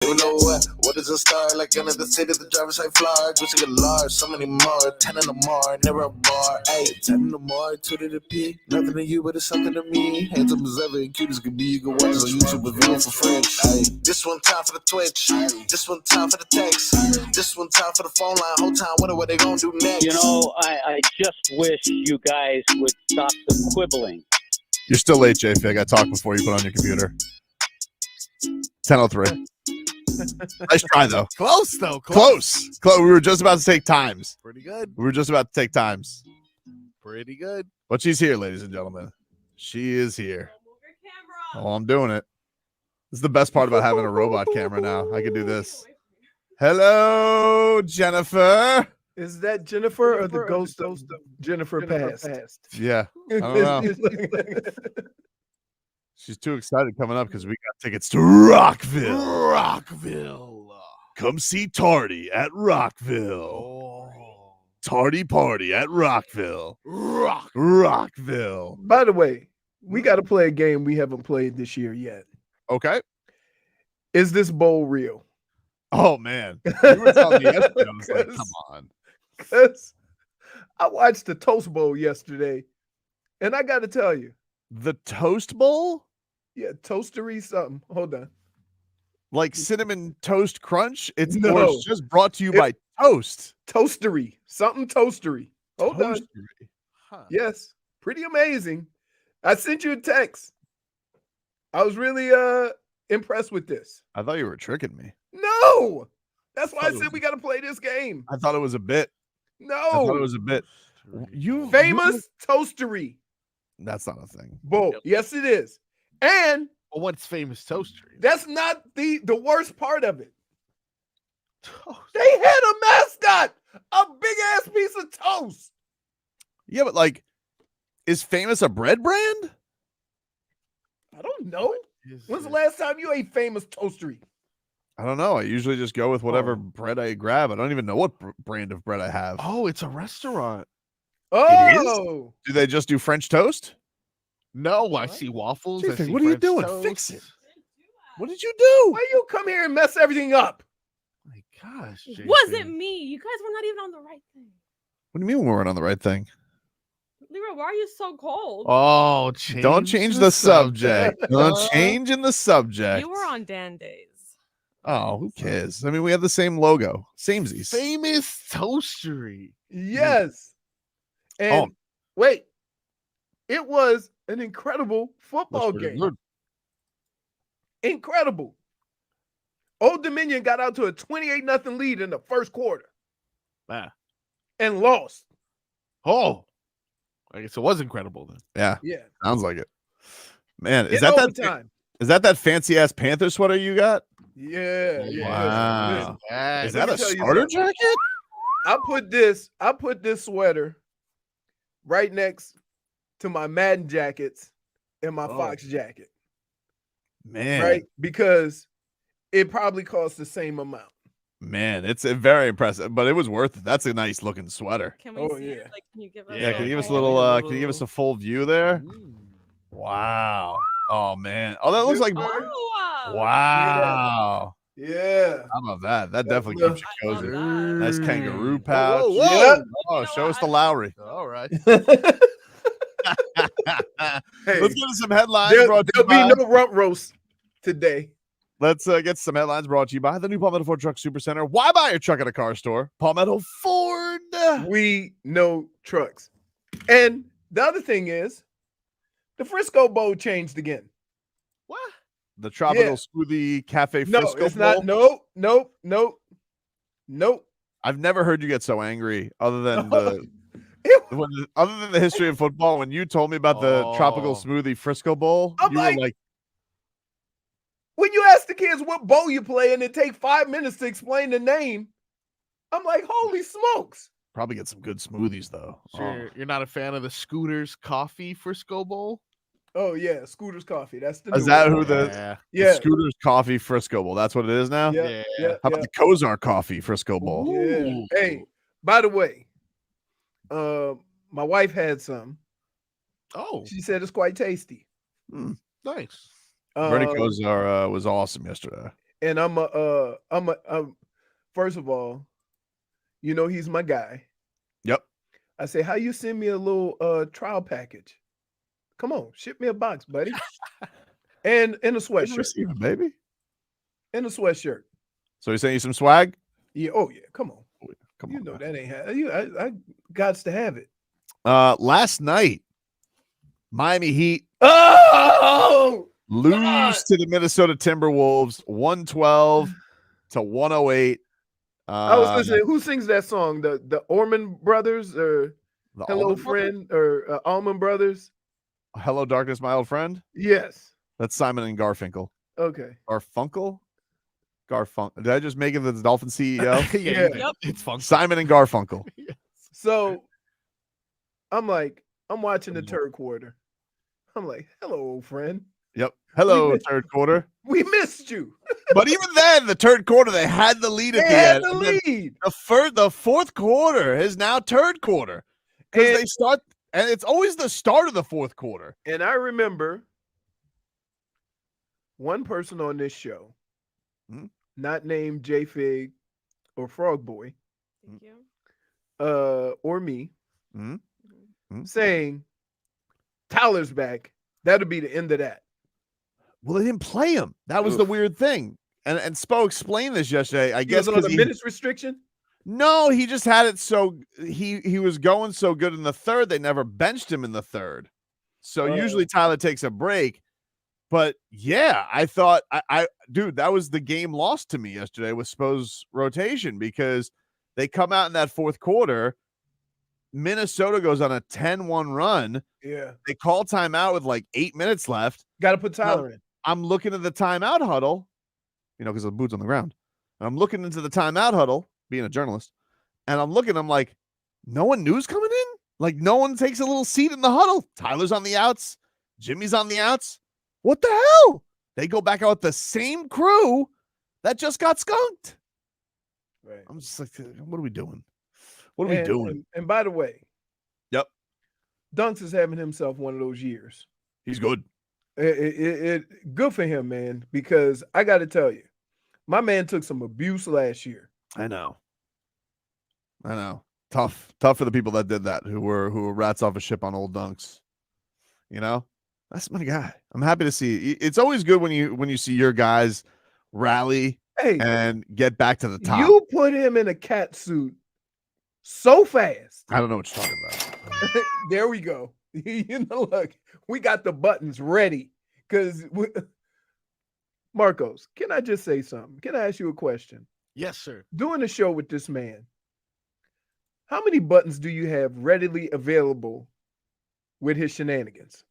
You know what is a star? Like another city, the driver's side flyer. Just get large, so many more. 10 in the more, never a bar. Ay, 10 in the more, 2 to the P. Nothing to you, but it's something to me. Handsome as ever, and cute as can be. You can watch us on YouTube with view for French. Ay, this one time for the Twitch. This one time for the text. This one time for the phone line. Whole time, what they gonna do next? You know, I just wish you guys would stop the quibbling. You're still late, JFig. I talked before you put on your computer. 10:03. Nice try, though. Close, though. Close. We were just about to take times. Pretty good. Pretty good. But she's here, ladies and gentlemen. She is here. Oh, I'm doing it. This is the best part about having a robot camera now. I can do this. Hello, Jennifer. Is that Jennifer or the ghost of Jennifer Past? Yeah. I don't know. She's too excited coming up because we got tickets to Rockkkkkkville. Come see Tardy at Rockville. Tardy party at Rockville. Rockville. By the way, we got to play a game we haven't played this year yet. Okay. Is this bowl real? Oh, man. You were telling me yesterday. I was like, come on. Because I watched the Toast Bowl yesterday, and I got to tell you. The Toast Bowl? Yeah, toastery something. Hold on. Like Cinnamon Toast Crunch? It's just brought to you by Toast. Toastery. Something toastery. Hold on. Huh. Yes. Pretty amazing. I sent you a text. I was really impressed with this. I thought you were tricking me. No. That's why I said we got to play this game. I thought it was a bit. No. I thought it was a bit. Toastery. That's not a thing. Bowl. Yep. Yes, it is. And what's famous toastery? That's not the worst part of it. They had a mascot, a big ass piece of toast. Yeah, but like, is Famous a bread brand? I don't know. When's the last time you ate Famous Toastery? I don't know. I usually just go with whatever bread I grab. I don't even know what brand of bread I have. Oh, it's a restaurant. Oh, do they just do French toast? No, I see waffles. I see what are you French doing? toast. Fix it. What did you do? Why you come here and mess everything up? My gosh, Wasn't me. You guys were not even on the right thing. What do you mean we weren't on the right thing? Leroy, why are you so cold? Oh, don't change the subject. Don't change in the subject. You were on Dan days. Oh, who cares? I mean, we have the same logo. Samesies. Famous Toastery. Yes. And wait, it was an incredible football game. Good. Incredible. Old Dominion got out to a 28-0 lead in the first quarter. And lost. Oh. I guess it was incredible then. Yeah. Sounds like it. Man, is that fancy ass Panther sweater you got? Yeah. Wow. Yeah. Is that a starter jacket? I put this sweater right next to my Madden jackets and my Fox jacket. Man. Right? Because it probably costs the same amount. Man, it's very impressive, but it was worth it. That's a nice looking sweater. Can we see it? Like, can you give us can you give us a little can you give us a full view there? Wow. Oh man. Oh, that looks like wow. Yeah. How about that? That definitely keeps you cozy. Nice kangaroo pouch. Whoa. Yeah. Oh, show us the Lowry. All right. Hey, let's get some headlines. There'll be no rump roast today. Let's get some headlines brought to you by the new Palmetto Ford Truck Supercenter. Why buy your truck at a car store? Palmetto Ford. We know trucks. And the other thing is, the Frisco Bowl changed again. What? The Tropical Smoothie Cafe Frisco No, it's not. Nope. I've never heard you get so angry other than the history of football. When you told me about the Tropical Smoothie Frisco Bowl, I'm you were like, when you ask the kids what bowl you play and it take 5 minutes to explain the name, I'm like, holy smokes. probably get some good smoothies though. Sure. You're not a fan of the Scooters Coffee Frisco Bowl? Oh yeah, Scooters Coffee. That's the Is new that one. who the Scooters Coffee Frisco Bowl? That's what it is now? Yeah. How about the Kosar Coffee Frisco Bowl? Yeah. Hey, by the way, my wife had some. Oh. She said it's quite tasty. Nice. Bernie Kosar was awesome yesterday. And first of all, you know he's my guy. Yep. I say, how you send me a little trial package? Come on, ship me a box, buddy. And a sweatshirt. Receiver, baby. And a sweatshirt. So he's sending you some swag? Yeah. Oh yeah. Come on. Come You on. know Man. that ain't. I gots to have it. Last night, Miami Heat lose God. to the Minnesota Timberwolves 112 to 108. I was listening. Who sings that song? The Orman Brothers or The Hello Allman Friend or Allman Brothers? Brothers? Hello, Darkness, my old friend. Yes. That's Simon and Garfunkel. Okay. Garfunkel? Did I just make it the Dolphin CEO? Yeah. Yep. It's fun. Simon and Garfunkel. So I'm watching the third quarter. I'm like, hello, old friend. Yep. Hello, missed- third quarter. We missed you. But even then, the third quarter, they had the lead at They the had end. the And then lead. The fourth quarter is now third quarter. Because And- they start, and it's always the start of the fourth quarter. And I remember one person on this show, not named JFig or Frog Boy, Thank you. or me, Mhm. saying Tyler's back. That'll be the end of that. Well, they didn't play him. That was the weird thing. And Spo explained this yesterday. I He guess was on 'cause a minutes restriction. no, he just had it so he was going so good in the third, they never benched him in the third. So usually Tyler takes a break. But yeah, I thought dude, that was the game lost to me yesterday with Spo's rotation because they come out in that fourth quarter. Minnesota goes on a 10-1 run. Yeah. They call timeout with like 8 minutes left. Got to put Tyler in. I'm looking at the timeout huddle, because the boot's on the ground. And I'm looking into the timeout huddle, being a journalist, and I'm like, no one knew coming in? Like, no one takes a little seat in the huddle. Tyler's on the outs. Jimmy's on the outs. What the hell? They go back out with the same crew that just got skunked. Right. I'm just like, what are we doing? What are we doing? And by the way, Yep. Dunks is having himself one of those years. He's good. It good for him, man, because I got to tell you, my man took some abuse last year. I know. Tough for the people that did that, who were rats off a ship on old Dunks. That's my guy. I'm happy to see. It's always good when you see your guys rally and get back to the top. You put him in a cat suit so fast. I don't know what you're talking about. There we go. Look, we got the buttons ready because Marcos, can I just say something? Can I ask you a question? Yes, sir. Doing a show with this man, how many buttons do you have readily available with his shenanigans?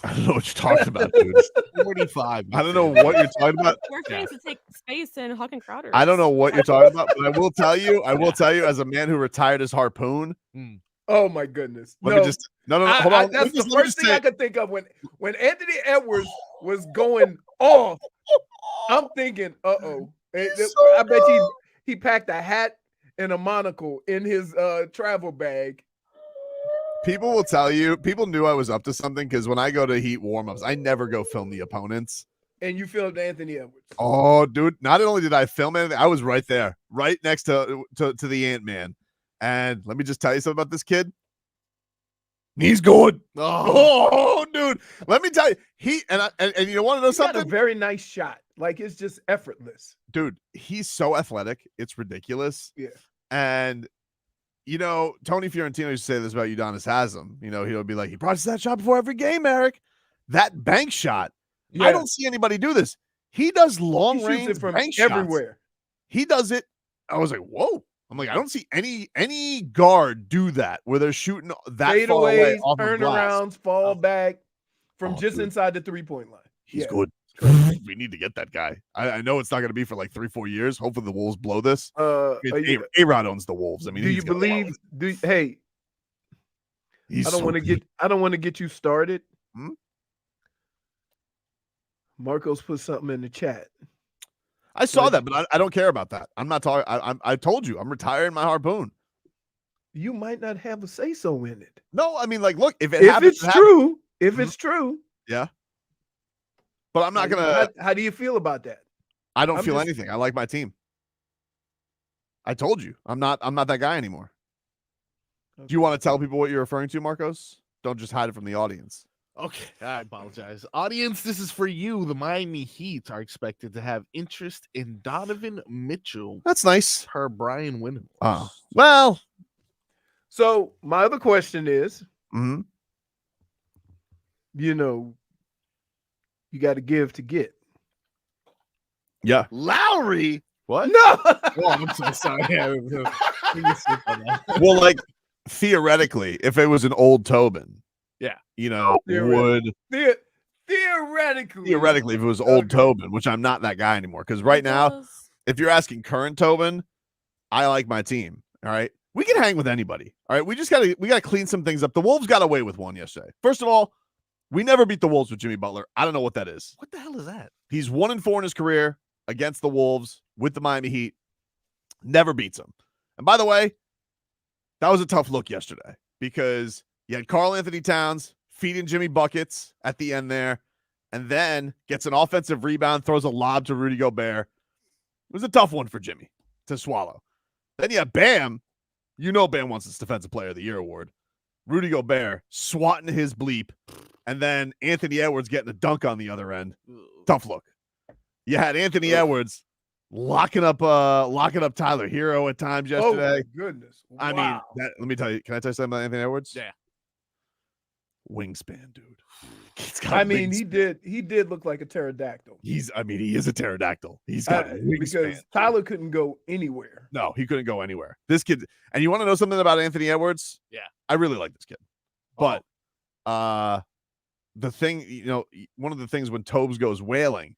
I don't know what you're talking about, dude. 45. I don't know what you're talking about. We're trying to take space in Huck and Crowder. I don't know what you're talking about, but I will tell you, as a man who retired his harpoon. Oh my goodness! Let me just hold on. That's the first thing I could think of when Anthony Edwards was going off. I'm thinking, I bet he packed a hat and a monocle in his travel bag. People will tell you, people knew I was up to something because when I go to Heat warm-ups, I never go film the opponents. And you filmed Anthony Edwards. Oh, dude. Not only did I film anything, I was right there, right next to the Ant-Man. And let me just tell you something about this kid. He's good. Oh, dude. Let me tell you. You want to know something? Got a very nice shot. Like, it's just effortless. Dude, he's so athletic. It's ridiculous. Yeah. And Tony Fiorentino used to say this about Udonis Haslam. He'll be like, he practices that shot before every game, Eric. That bank shot. Yeah. I don't see anybody do this. He does long range from bank everywhere. Shots. He does it. I was like, whoa. I'm like, I don't see any guard do that where they're shooting that far away off of glass. Turnarounds, fall back from just inside the 3-point line. He's good. We need to get that guy. I know it's not going to be for like 3-4 years. Hopefully the Wolves blow this. A-Rod owns the Wolves. I mean, do you believe? I don't want to get you started. Marcos put something in the chat. I saw that, but I don't care about that. I'm not talking. I told you I'm retiring my harpoon. You might not have a say so in it. No, I mean, like, look, if it's true, it's true. Yeah. But I'm not gonna. How do you feel about that? I don't I'm feel just- anything. I like my team. I told you. I'm not that guy anymore. Do you want to tell people what you're referring to, Marcos? Don't just hide it from the audience. Okay, I apologize. Audience, this is for you. The Miami Heat are expected to have interest in Donovan Mitchell That's nice. per Brian Windhorst. Oh, well. So my other question is, Mhm. you got to give to get. Yeah. Lowry? What? No. Oh, I'm so sorry. Well, like theoretically, if it was an old Tobin, Yeah. would Theoretically, if it was old Okay. Tobin, which I'm not that guy anymore. Because right now, if you're asking current Tobin, I like my team. All right. We can hang with anybody. All right. We gotta clean some things up. The Wolves got away with one yesterday. First of all, we never beat the Wolves with Jimmy Butler. I don't know what that is. What the hell is that? He's 1-4 in his career against the Wolves with the Miami Heat. Never beats them. And by the way, that was a tough look yesterday because you had Karl Anthony Towns feeding Jimmy buckets at the end there, and then gets an offensive rebound, throws a lob to Rudy Gobert. It was a tough one for Jimmy to swallow. Then you have Bam. Bam wants this Defensive Player of the Year award. Rudy Gobert swatting his bleep, and then Anthony Edwards getting a dunk on the other end. Tough look. You had Anthony Edwards locking up Tyler Herro at times yesterday. Oh my goodness! I mean, Wow. let me tell you. Can I tell you something about Anthony Edwards? Yeah. Wingspan, dude. He's got I a mean, wingspan. he did look like a pterodactyl. He is a pterodactyl. He's got a wingspan. Because Tyler couldn't go anywhere. No, he couldn't go anywhere. This kid, and you want to know something about Anthony Edwards? Yeah. I really like this kid. But the thing, one of the things when Tobes goes wailing,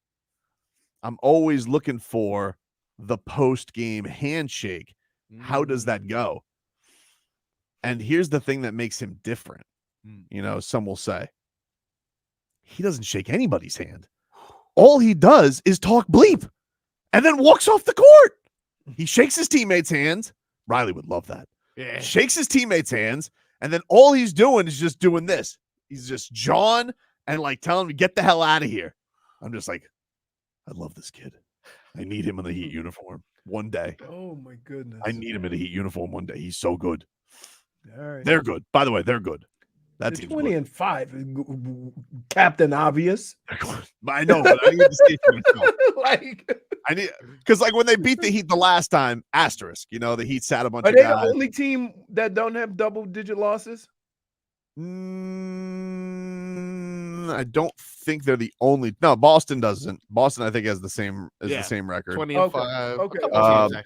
I'm always looking for the post-game handshake. How does that go? And here's the thing that makes him different. Some will say he doesn't shake anybody's hand. All he does is talk bleep and then walks off the court. He shakes his teammates' hands. Riley would love that. Yeah. Shakes his teammates' hands, and then all he's doing is just doing this. He's just jawing and like telling me, get the hell out of here. I'm just like, I love this kid. I need him in the Heat uniform one day. Oh my goodness! I need him in a Heat uniform one day. He's so good. All right. They're good. By the way, they're good. That They're team's 20-5. Captain Obvious. good. I know, but I need to see it for myself. Like, I need because when they beat the Heat the last time, asterisk, the Heat sat a bunch are of they guys. the only team that don't have double-digit losses? I don't think they're the only. No, Boston doesn't. Boston, I think, has the same record. 20-5. Okay.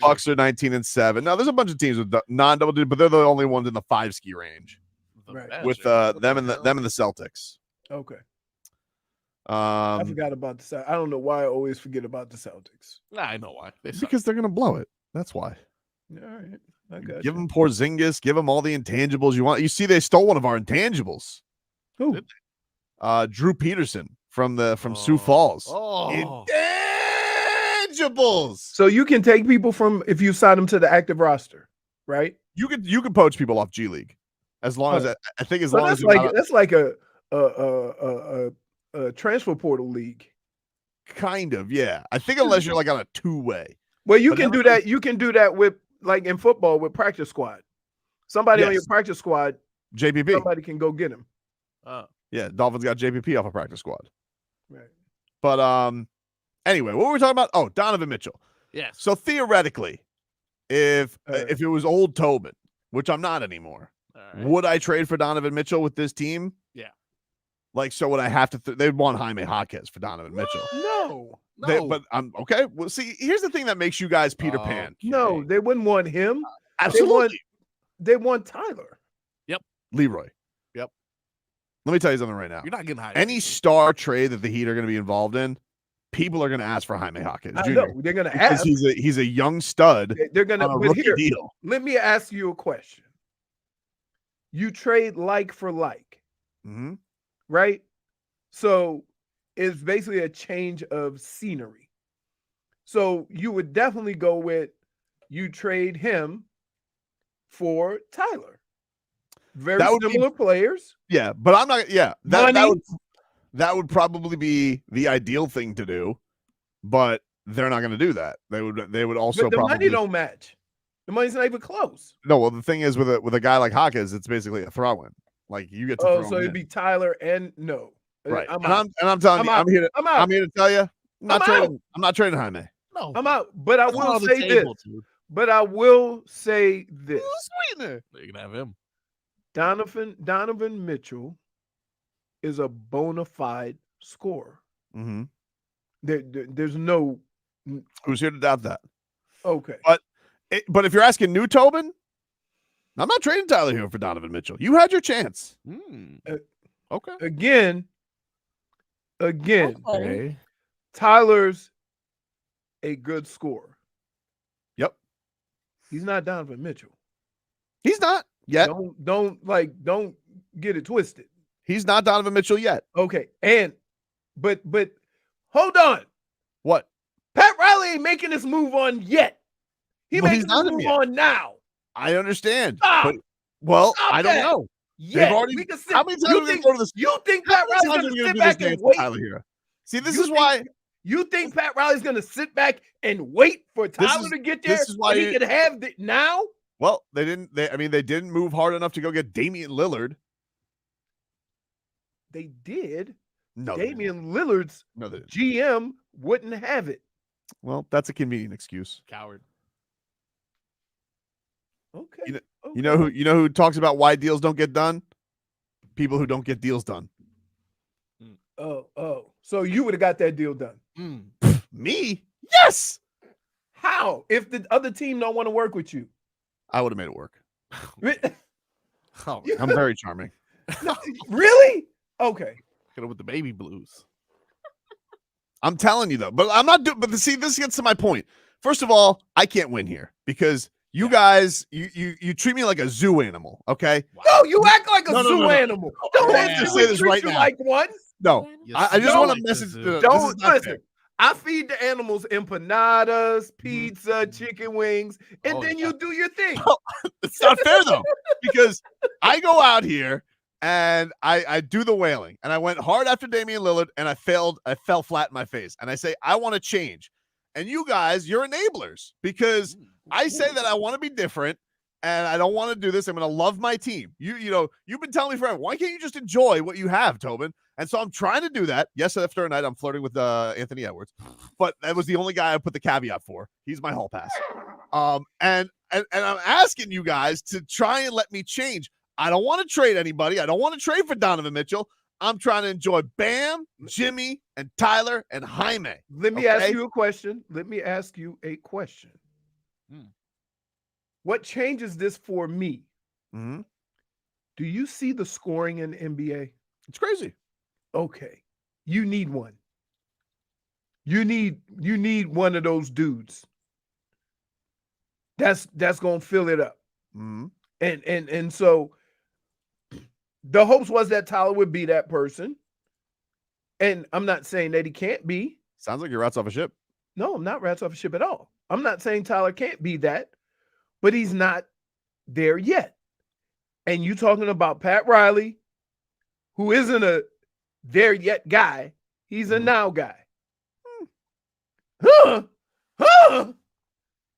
Bucks are 19-7. Now, there's a bunch of teams with non-double digit, but they're the only ones in the 5-ski range Right. with them and the Celtics. Okay. I Um, forgot about the Celtics. I don't know why I always forget about the Celtics. I know why. They suck. because they're gonna blow it. That's why. All right. I got Give you. them Porzingis. Give them all the intangibles you want. You see, they stole one of our intangibles. Who? Drew Peterson from Sioux Falls. Oh. Intangibles. So you can take people from if you sign them to the active roster, right? You could poach people off G League, as long as I think as So long that's as you're like not that's like a transfer portal league. kind of, yeah. I think unless you're like on a two-way. Well, you But can do that. You can do that with like in football with practice squad. Somebody on Yes. your practice squad, JPP. somebody can go get him. Yeah, Dolphins got JPP off a practice squad. Right. But anyway, what were we talking about? Oh, Donovan Mitchell. Yes. So theoretically, if it was old Tobin, which I'm not anymore, All right. would I trade for Donovan Mitchell with this team? Yeah. Like, so would I have to? They'd want Jaime Jaquez for Donovan Mitchell. No, But I'm okay. Well, see, here's the thing that makes you guys Peter Pan. no, they wouldn't want him. Absolutely, They want Tyler. Leroy. Yep. Let me tell you something right now. You're not getting high. Any star trade that the Heat are going to be involved in, people are going to ask for Jaime Jaquez I Jr. know they're gonna because ask. he's a young stud They're gonna. on a But rookie here, deal. let me ask you a question. You trade like for like, Mhm. right? So it's basically a change of scenery. So you would definitely go with you trade him for Tyler. Very That would be- similar players. Yeah, but I'm not. Yeah, Money. that would probably be the ideal thing to do. But they're not going to do that. They would also But the probably money don't match. The money's not even close. No, well, the thing is with a guy like Hawkins, it's basically a throw-in. Like you get to throw so him it'd in. be Tyler and no. Right. I'm and out. I'm telling you, I'm I'm out. here to tell you, I'm not trading Jaime. No, I'm out. But I That's will on the say this. table, dude. But I will say this. Sweetener. You can have him. Donovan Mitchell is a bona fide scorer. Mm-hmm. There's no Who's here to doubt that? okay. But if you're asking new Tobin, I'm not trading Tyler Herro for Donovan Mitchell. You had your chance. Okay. Again, Okay. Tyler's a good scorer. Yep. He's not Donovan Mitchell. He's not yet. Don't get it twisted. He's not Donovan Mitchell yet. Okay. But hold on. What? Pat Riley ain't making this move on yet. Well, Making he's not this move yet. on now. I understand. Stop. But, Stop I don't that. know. Yeah. Already, We can sit. how many times are we going to go to this? You think Pat Riley's How going many to times are we sit do back this and dance with wait? Tyler Herro? See, this You is why. think- You think Pat Riley's going to sit back and wait for Tyler to get there? this is why so he can have it now? Well, they didn't move hard enough to go get Damian Lillard. They did. No, they didn't. Damian Lillard's No, they didn't. GM wouldn't have it. Well, that's a convenient excuse. Coward. Okay. You know who talks about why deals don't get done? People who don't get deals done. Oh. So you would have got that deal done. Me? Yes. How? If the other team don't want to work with you? I would have made it work. Oh, I'm very charming. No, really? Okay. get with the baby blues. I'm telling you though, but I'm not doing. But see, this gets to my point. First of all, I can't win here because you guys, you treat me like a zoo animal. Okay? No, you act like a No, zoo no. animal. Don't I want answer to say this right now. like one. No, Yes, I just you want like to the message. zoo. This is Don't not listen. fair. I feed the animals empanadas, pizza, chicken wings, and Oh, then yeah. you do your thing. It's not fair though, because I go out here and I do the wailing, and I went hard after Damian Lillard, and I failed. I fell flat in my face, and I say I want to change, and you guys, you're enablers because I say that I want to be different, and I don't want to do this. I'm going to love my team. You know, you've been telling me forever. Why can't you just enjoy what you have, Tobin? And so I'm trying to do that. Yes, after a night, I'm flirting with Anthony Edwards, but that was the only guy I put the caveat for. He's my hall pass. And I'm asking you guys to try and let me change. I don't want to trade anybody. I don't want to trade for Donovan Mitchell. I'm trying to enjoy Bam, Jimmy, and Tyler, and Jaime. Let me ask you a question. What changes this for me? Mm-hmm. Do you see the scoring in the NBA? It's crazy. Okay. You need one. You need one of those dudes. That's gonna fill it up. Mm-hmm. And so the hopes was that Tyler would be that person. And I'm not saying that he can't be. Sounds like you're rats off a ship. No, I'm not rats off a ship at all. I'm not saying Tyler can't be that, but he's not there yet. And you talking about Pat Riley, who isn't a there yet guy. He's a now guy. Huh? I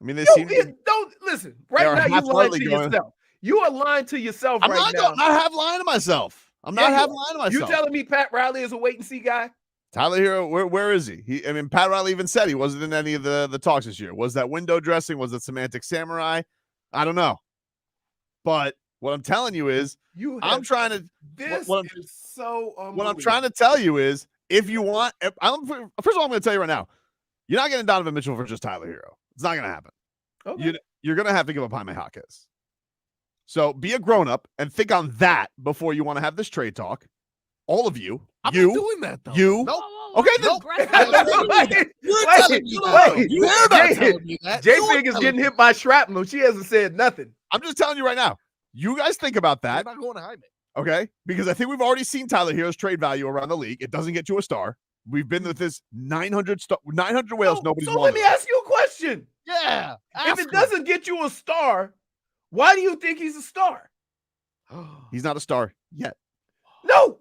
mean, they seem to don't listen. They Right are now, you lying half-heartedly to going- yourself. You are lying to yourself I'm right not now. half lying to myself. I'm not Yeah, half lying to myself. You telling me Pat Riley is a wait and see guy? Tyler Herro, where is he? I mean, Pat Riley even said he wasn't in any of the talks this year. Was that window dressing? Was it semantic samurai? I don't know. But what I'm telling you is, I'm trying to. This what is so What I'm trying to tell you is, if you want, first of all, I'm going to tell you right now, you're not getting Donovan Mitchell for just Tyler Herro. It's not going to happen. Okay. You're going to have to give up Jaime Jaquez. So be a grown up and think on that before you want to have this trade talk. All of you. I'm you not doing that though. you. Nope. Okay, then. You're telling me that. You're not telling me that. JFig is getting hit by shrapnel. She hasn't said nothing. I'm just telling you right now. You guys think about You're that, not going to Jaime. okay? Because I think we've already seen Tyler Herro's trade value around the league. It doesn't get you a star. We've been with this 900 whales. Nobody's So won. let me ask you a question. Yeah. If it doesn't get you a star, why do you think he's a star? He's not a star yet. No,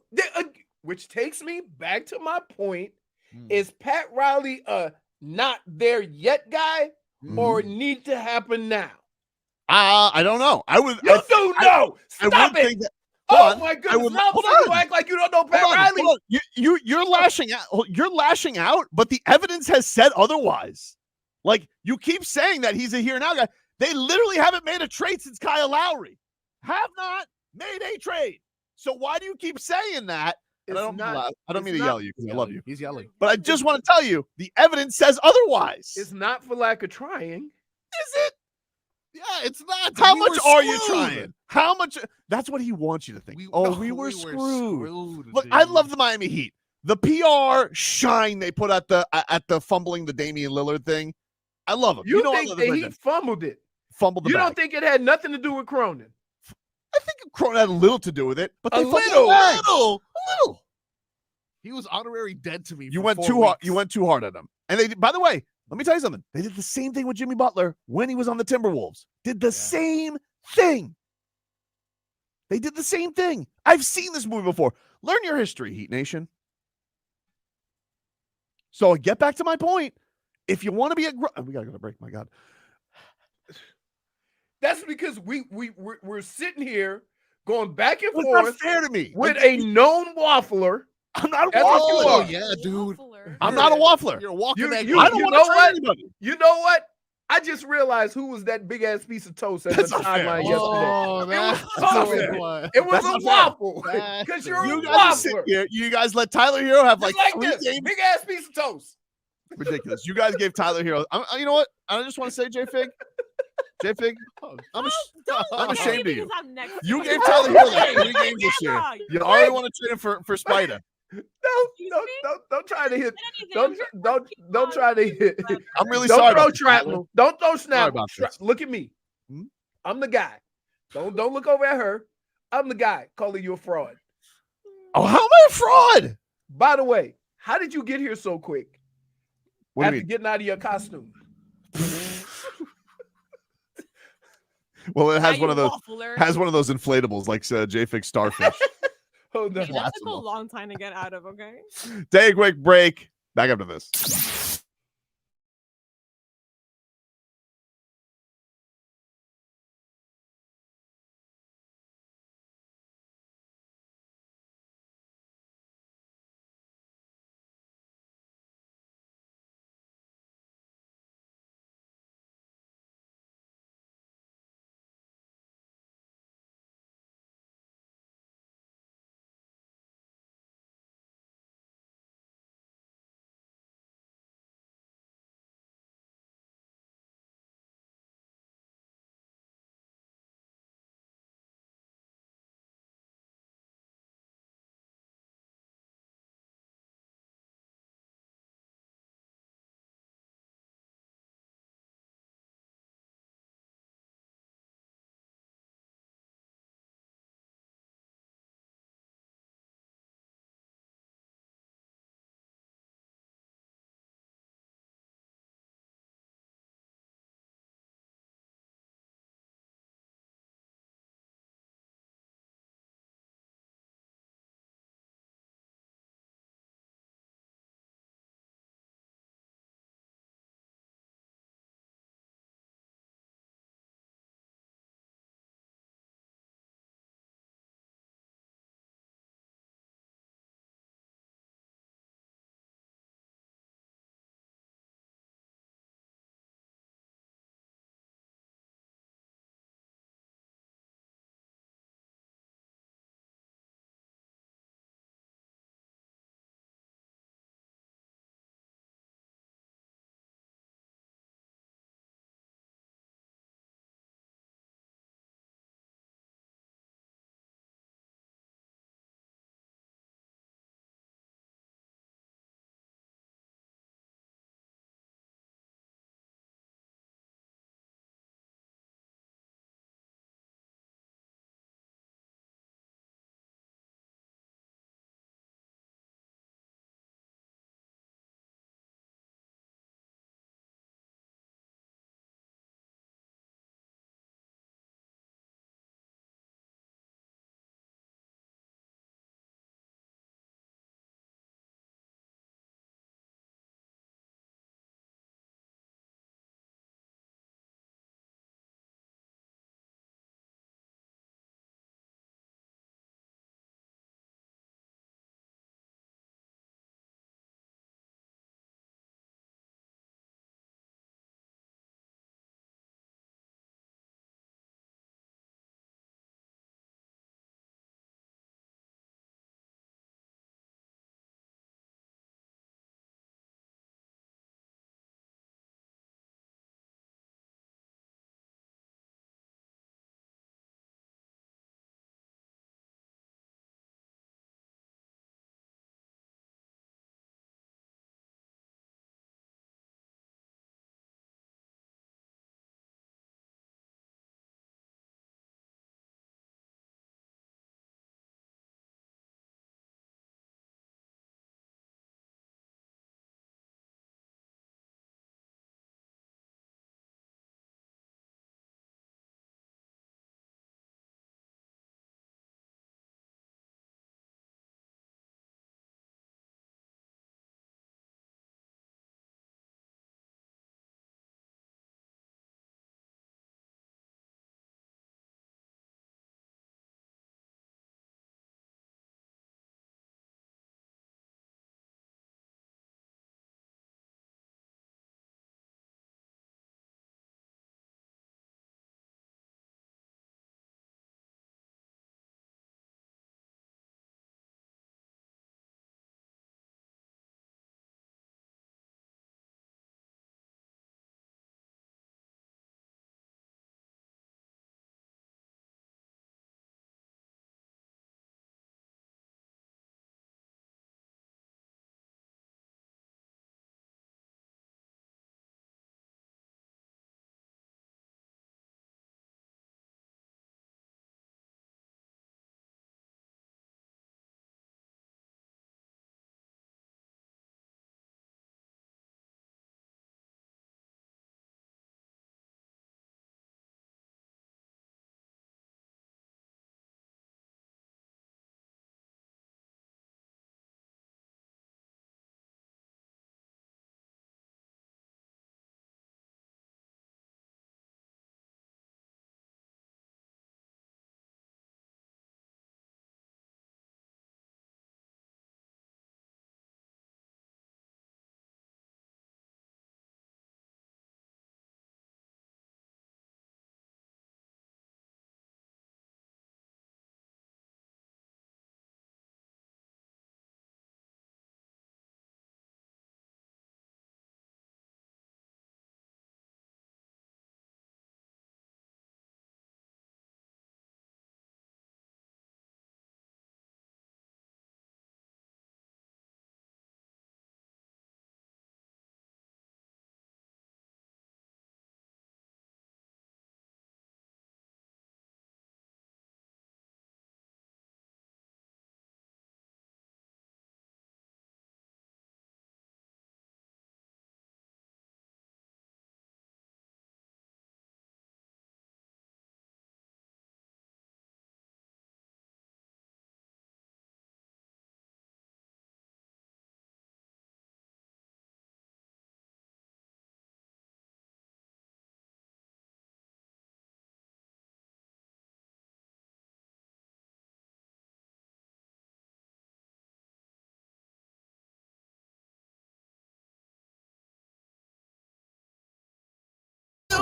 which takes me back to my point. Is Pat Riley a not there yet guy or need to happen now? I don't know. I would. You do know. Stop it. Think that, Oh my goodness! Now hold you on. act like you don't know Pat Hold on, Riley. hold on. You're lashing out. You're lashing out, but the evidence has said otherwise. Like, you keep saying that he's a here now guy. They literally haven't made a trade since Kyle Lowry. Have not made a trade. So why do you keep saying that? I don't mean to yell at you because I love you. He's yelling. But I just want to tell you, the evidence says otherwise. It's not for lack of trying. Is it? Yeah, it's not. We How much were are you screwed. trying? How much? That's what he wants you to think. We were screwed. Look, dude. I love the Miami Heat. The PR shine they put at the fumbling the Damian Lillard thing. I love them. You know think that he fumbled it? fumbled the You bag. don't think it had nothing to do with Cronin? I think Cronin had a little to do with it, but they A fumbled little. the bag. A little. He was honorary dead to me. You for went 4 too hard. weeks. You went too hard at him. And they, by the way, let me tell you something. They did the same thing with Jimmy Butler when he was on the Timberwolves. Did the same thing. They did the same thing. I've seen this movie before. Learn your history, Heat Nation. So get back to my point. If you want to be we gotta go to break. My God. That's because we're sitting here going back and It's not forth fair to me. with a known waffler. I'm not a That's what you waffler. are. Yeah, dude. I'm not a waffler. You're walking that. you- I don't you want know to trade what? anybody. You know what? I just realized who was that big ass piece of toast at That's the not fair. timeline yesterday. Oh, that's tough. what. It was That's a not fair. waffle because you're a You guys sit waffler. here. You guys let Tyler Hero have Just like like 3 this, games. big ass piece of toast. Ridiculous. You guys gave Tyler Hero. You know what? I just want to say, JFig. JFig. I'm ashamed of you. You gave Tyler Hero like 3 games this year. You already want to trade him for Spider. Don't try to hit. Don't try to hit. I'm really Don't sorry. throw about this, Tyler. shrapnel. Don't throw Sorry snap. about this. Look at me. Hmm? I'm the guy. Don't look over at her. I'm the guy calling you a fraud. Oh, how am I a fraud? By the way, how did you get here so quick? What do After you mean? getting out of your costume. Well, it has one of those inflatables like JFig Starfish. Oh no. That took a long time to get out of, okay? Take a quick break. Back up to this.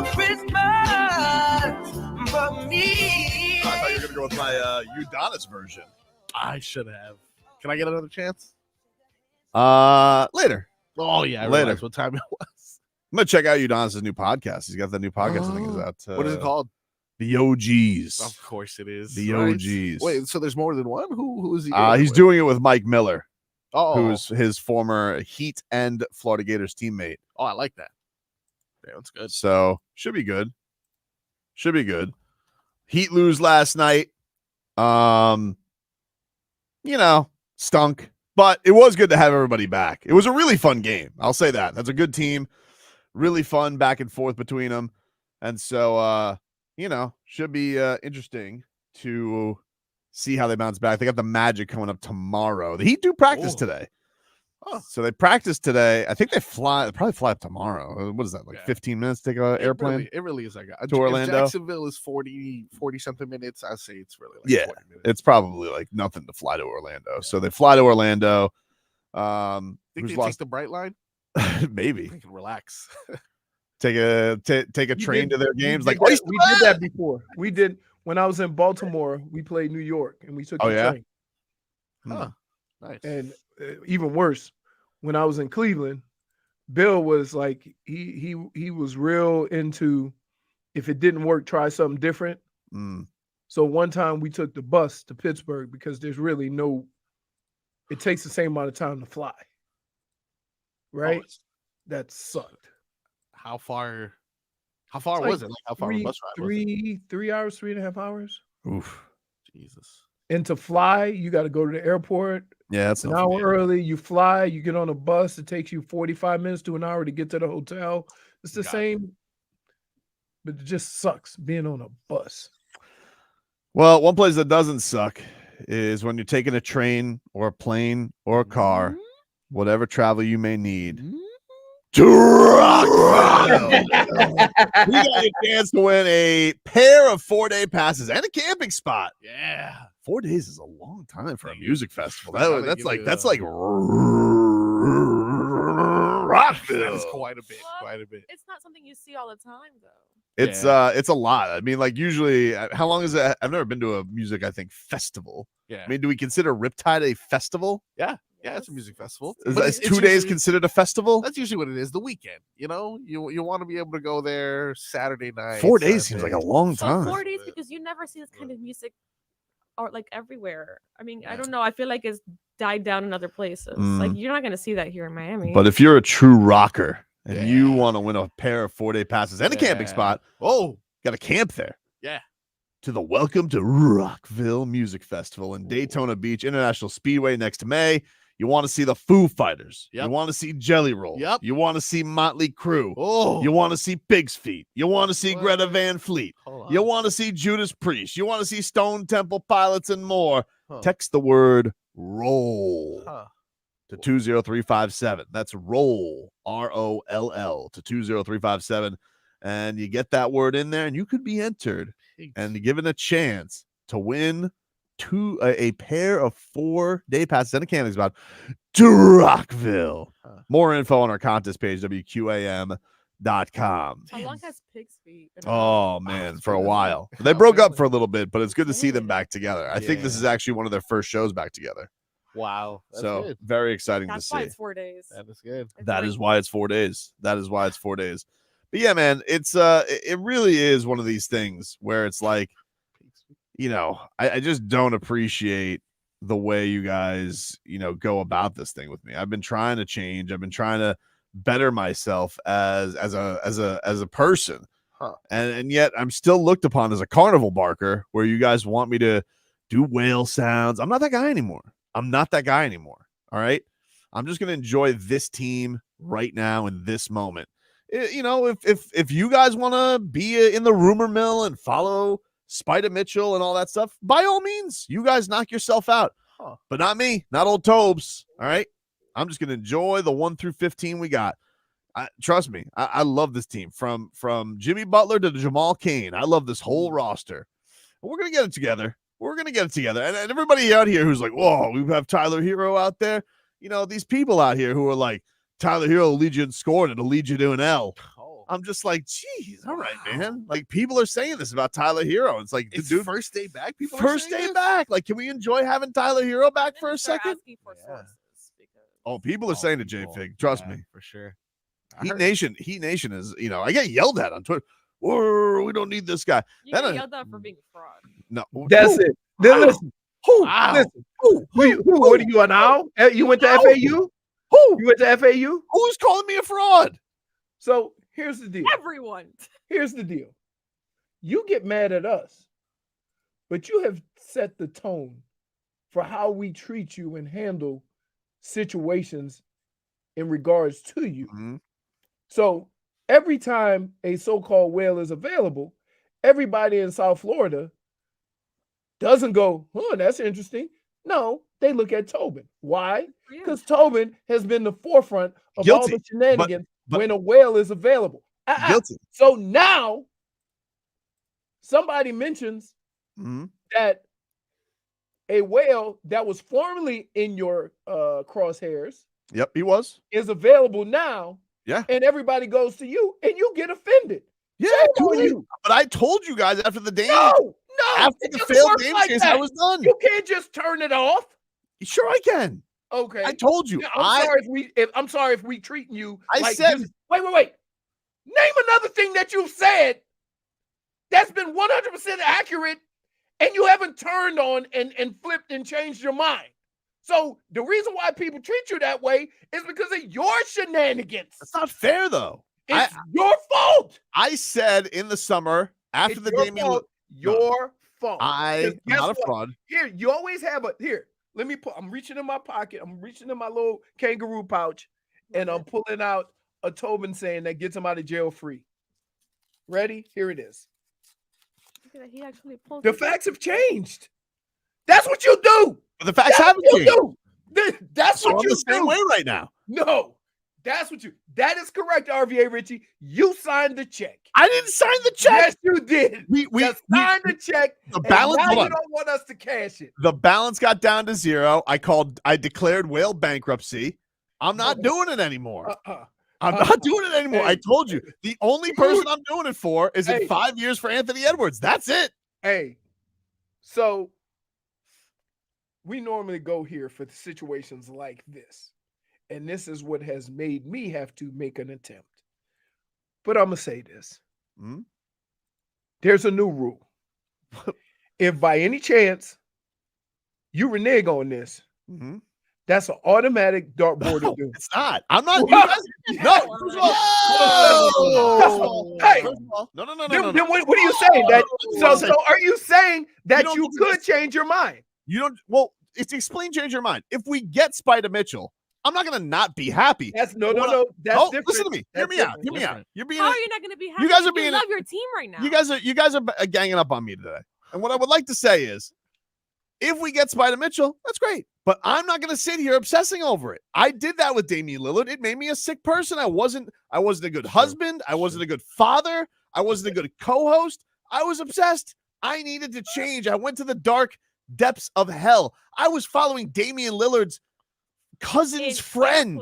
Christmas for me. I thought you were gonna go with my Udonis version. I should have. Can I get another chance? Later. Oh yeah, I Later. realized what time it was. I'm gonna check out Udonis' new podcast. He's got that new podcast. I think is out. What is it called? The OGs. Of course it is. The right? OGs. Wait, so there's more than one? Who is he? He's doing it with Mike Miller, Oh, who's his former Heat and Florida Gators teammate. oh, I like that. Yeah, that's good. So should be good. Should be good. Heat lose last night. Stunk. But it was good to have everybody back. It was a really fun game. I'll say that. That's a good team. Really fun back and forth between them. And so, should be interesting to see how they bounce back. They got the Magic coming up tomorrow. The Heat do practice today. Oh. So they practice today. I think they probably fly up tomorrow. What is that, 15 minutes to take an airplane? It really is like to Orlando. Jacksonville is 40 something minutes. I say it's really 40 minutes. It's probably like nothing to fly to Orlando. So they fly to Orlando. Think they take the bright line? Maybe. They can relax. Take a train to their games. We did that before. We did when I was in Baltimore. We played New York, and we took the train. Huh. Nice. And even worse, when I was in Cleveland, Bill was like he was real into if it didn't work, try something different. So one time we took the bus to Pittsburgh because there's really it takes the same amount of time to fly. Right? That sucked. How far was it? Like how far was the bus ride? 3 hours, 3.5 hours. Oof. Jesus. And to fly, you got to go to the airport. Yeah, that's an hour early. You fly, you get on a bus. It takes you 45 minutes to an hour to get to the hotel. It's the same, but it just sucks being on a bus. Well, one place that doesn't suck is when you're taking a train or a plane or a car, whatever travel you may need. To Rockkkkkkville. We got a chance to win a pair of 4-day passes and a camping spot. Yeah. 4 days is a long time for a music festival. That's like Rockville. That's quite a bit. Quite a bit. It's not something you see all the time, though. It's a lot. I mean, like usually, how long is it? I've never been to a music, festival. Yeah. I mean, do we consider Riptide a festival? Yeah. Yeah, it's a music festival. Is 2 days considered a festival? That's usually what it is. The weekend, you want to be able to go there Saturday night. 4 days seems like a long time. 4 days because you never see this kind of music, or like everywhere. I mean, I don't know. I feel like it's died down in other places. Like you're not going to see that here in Miami. But if you're a true rocker and you want to win a pair of 4-day passes and a camping spot, got to camp there. Yeah. To the Welcome to Rockville Music Festival in Daytona Beach International Speedway next May. You want to see the Foo Fighters. Yep. You want to see Jelly Roll. Yep. You want to see Motley Crue. Oh. You want to see Pig's Feet. You want to see Greta Van Fleet. You want to see Judas Priest. You want to see Stone Temple Pilots and more. Text the word ROLL to 20357. That's ROLL, ROLL, to 20357. And you get that word in there, and you could be entered and given a chance to win a pair of 4-day passes and a camping spot to Rockville. More info on our contest page, WQAM.com. How long has Pig's Feet been Oh, man, for a while. They broke up for a little bit, but it's good to see them back together. I think this is actually one of their first shows back together. Wow. So good. very exciting to That's see. why it's 4 days. That is good. That is why it's 4 days. That is why it's 4 days. But yeah, man, it really is one of these things where it's like, I just don't appreciate the way you guys, go about this thing with me. I've been trying to change. I've been trying to better myself as a person. And yet I'm still looked upon as a carnival barker where you guys want me to do whale sounds. I'm not that guy anymore. All right. I'm just going to enjoy this team right now in this moment. If you guys want to be in the rumor mill and follow Spider Mitchell and all that stuff, by all means, you guys knock yourself out. But not me, not old Tobes. All right. I'm just going to enjoy the 1 through 15 we got. Trust me, I love this team from Jimmy Butler to Jamal Cain. I love this whole roster. We're going to get it together. And everybody out here who's like, whoa, we have Tyler Herro out there. These people out here who are like, Tyler Herro will lead you in scoring. It'll lead you to an L. I'm just like, geez, all right, man. Like, people are saying this about Tyler Herro. It's like, It's dude, first day back. People are first saying day this? back. Like, can we enjoy having Tyler Herro back for a Start second? asking for Yeah. sources because Oh, people are saying it, JFig. Trust me. For sure. Heat Nation is, I get yelled at on Twitter. Whoa, we don't need this guy. you get yelled at for being a fraud. No, That's it. Then listen. Wow. Listen. What are you an owl? You went to FAU? Who? You went to FAU? Who's calling me a fraud? So here's the deal. Everyone. Here's the deal. You get mad at us, but you have set the tone for how we treat you and handle situations in regards to you. Mm-hmm. So every time a so-called whale is available, everybody in South Florida doesn't go, oh, that's interesting. No, they look at Tobin. Why? Because Tobin has been the forefront of all the shenanigans when a whale is available. Guilty. So now somebody mentions that a whale that was formerly in your crosshairs, yep, he was, is available now. Yeah. And everybody goes to you and you get offended. Yeah, but I told you guys after the day. No, after the failed game chase, I was done. You can't just turn it off. Sure, I can. Okay. I told you. Yeah, I'm sorry if we treating you. I said. Wait. Name another thing that you've said that's been 100% accurate, and you haven't turned on and flipped and changed your mind. So the reason why people treat you that way is because of your shenanigans. That's not fair, though. It's your fault. I said in the summer after It's the your game. fault. Your fault. I'm not a fraud. Here, you always have let me put, I'm reaching in my pocket. I'm reaching in my little kangaroo pouch, and I'm pulling out a Tobin saying that gets him out of jail free. Ready? Here it is. He actually pulled the facts have changed. That's what you do. But the facts haven't changed. That's what I'm you the same do. way right now. No, that is correct, RVA Richie. You signed the check. I didn't sign the check. Yes, you did. We signed the check. The balance. And now you don't want us to cash it. The balance got down to zero. I declared whale bankruptcy. I'm not doing it anymore. I'm not doing it anymore. I told you. The only person I'm doing it for is in 5 years for Anthony Edwards. That's it. Hey, so we normally go here for situations like this. And this is what has made me have to make an attempt. But I'm going to say this. There's a new rule. If by any chance you renege on this, that's an automatic dartboard to do. It's not. I'm not. No. Hey. No. Then what are you saying? So are you saying that you could change your mind? You don't. Well, it's explain, change your mind. If we get Spider Mitchell, I'm not going to not be happy. That's no. That's different. Listen to me. Hear me out. You're being. How are you not going to be happy? You guys are being. You love your team right now. You guys are ganging up on me today. And what I would like to say is, if we get Spider Mitchell, that's great. But I'm not going to sit here obsessing over it. I did that with Damian Lillard. It made me a sick person. I wasn't a good husband. I wasn't a good father. I wasn't a good co-host. I was obsessed. I needed to change. I went to the dark depths of hell. I was following Damian Lillard's cousin's friend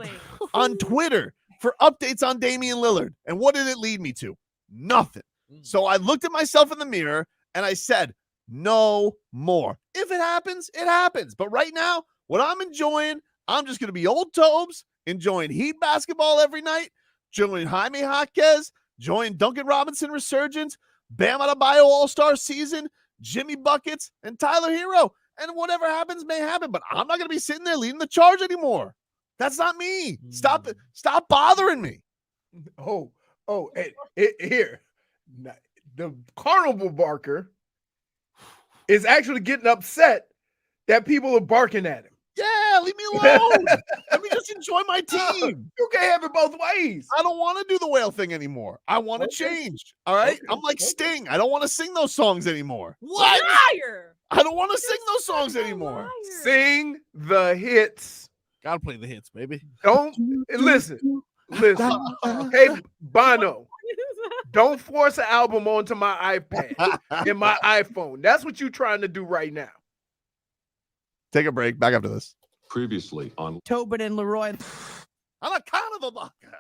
on Twitter for updates on Damian Lillard. And what did it lead me to? Nothing. So I looked at myself in the mirror and I said, no more. If it happens, it happens. But right now, what I'm enjoying, I'm just going to be old Tobes, enjoying Heat basketball every night, enjoying Jaime Jaquez, enjoying Duncan Robinson resurgence, Bam Adebayo All-Star season, Jimmy Buckets, and Tyler Herro. And whatever happens may happen, but I'm not going to be sitting there leading the charge anymore. That's not me. Stop bothering me. Here. The carnival barker is actually getting upset that people are barking at him. Yeah, leave me alone. Let me just enjoy my team. You can't have it both ways. I don't want to do the whale thing anymore. I want to change. All right? Okay. I'm like Sting. I don't want to sing those songs anymore. What? Liar. I don't want to sing those songs anymore. Liar. Sing the hits. Gotta play the hits, baby. Don't listen. Hey, Bono. Don't force an album onto my iPad and my iPhone. That's what you're trying to do right now. Take a break. Back after this. Previously on Tobin and Leroy. I'm a carnival barker.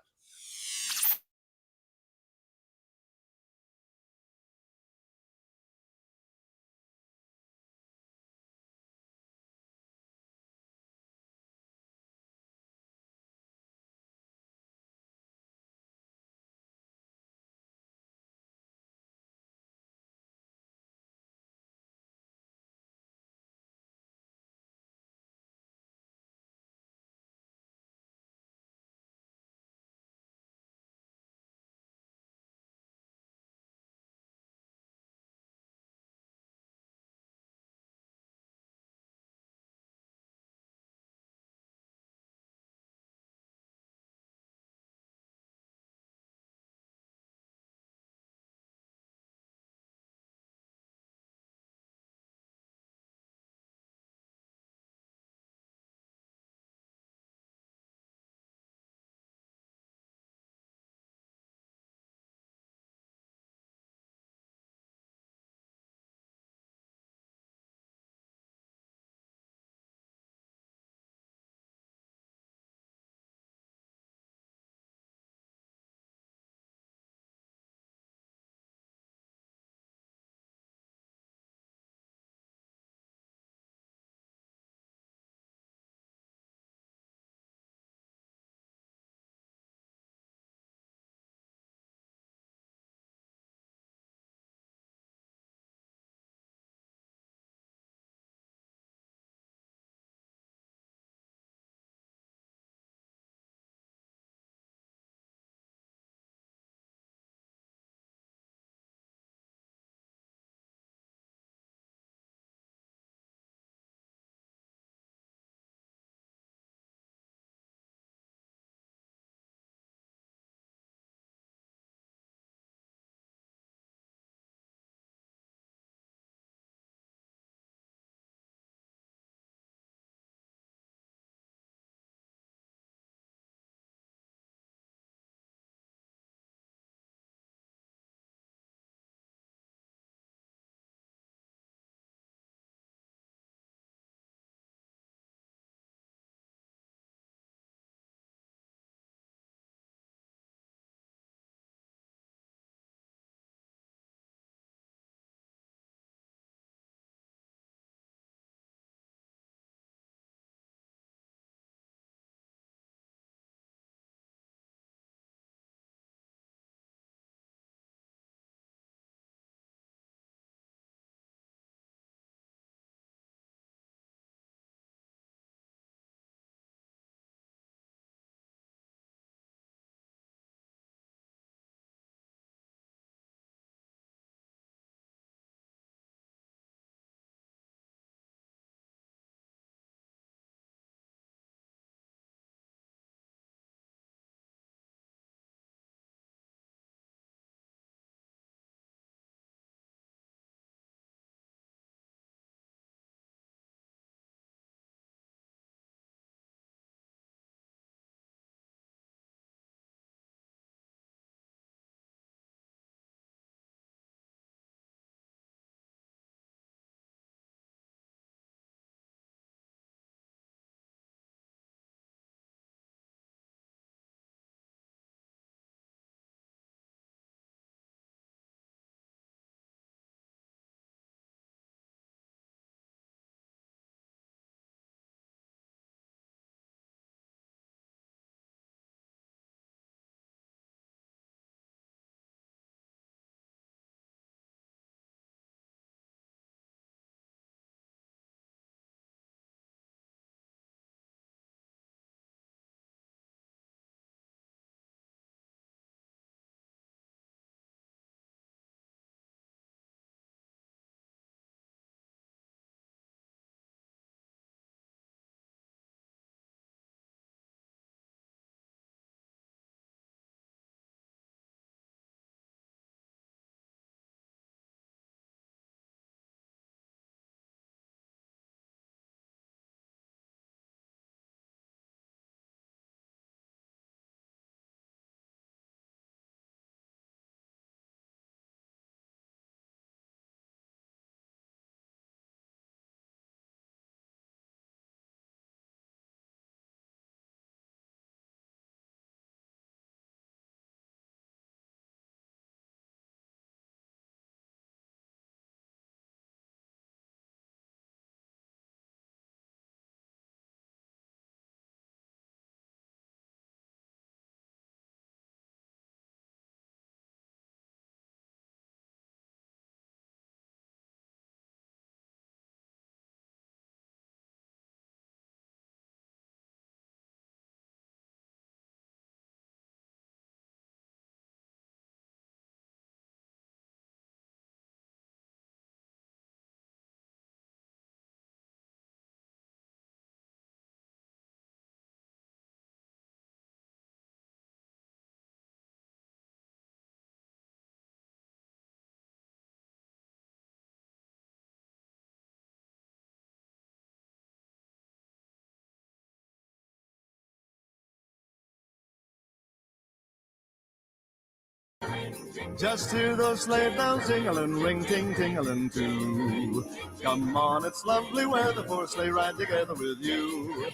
Just hear those sleigh bells jingling, ring ting tingling too. Come on, it's lovely weather for a sleigh ride together with you.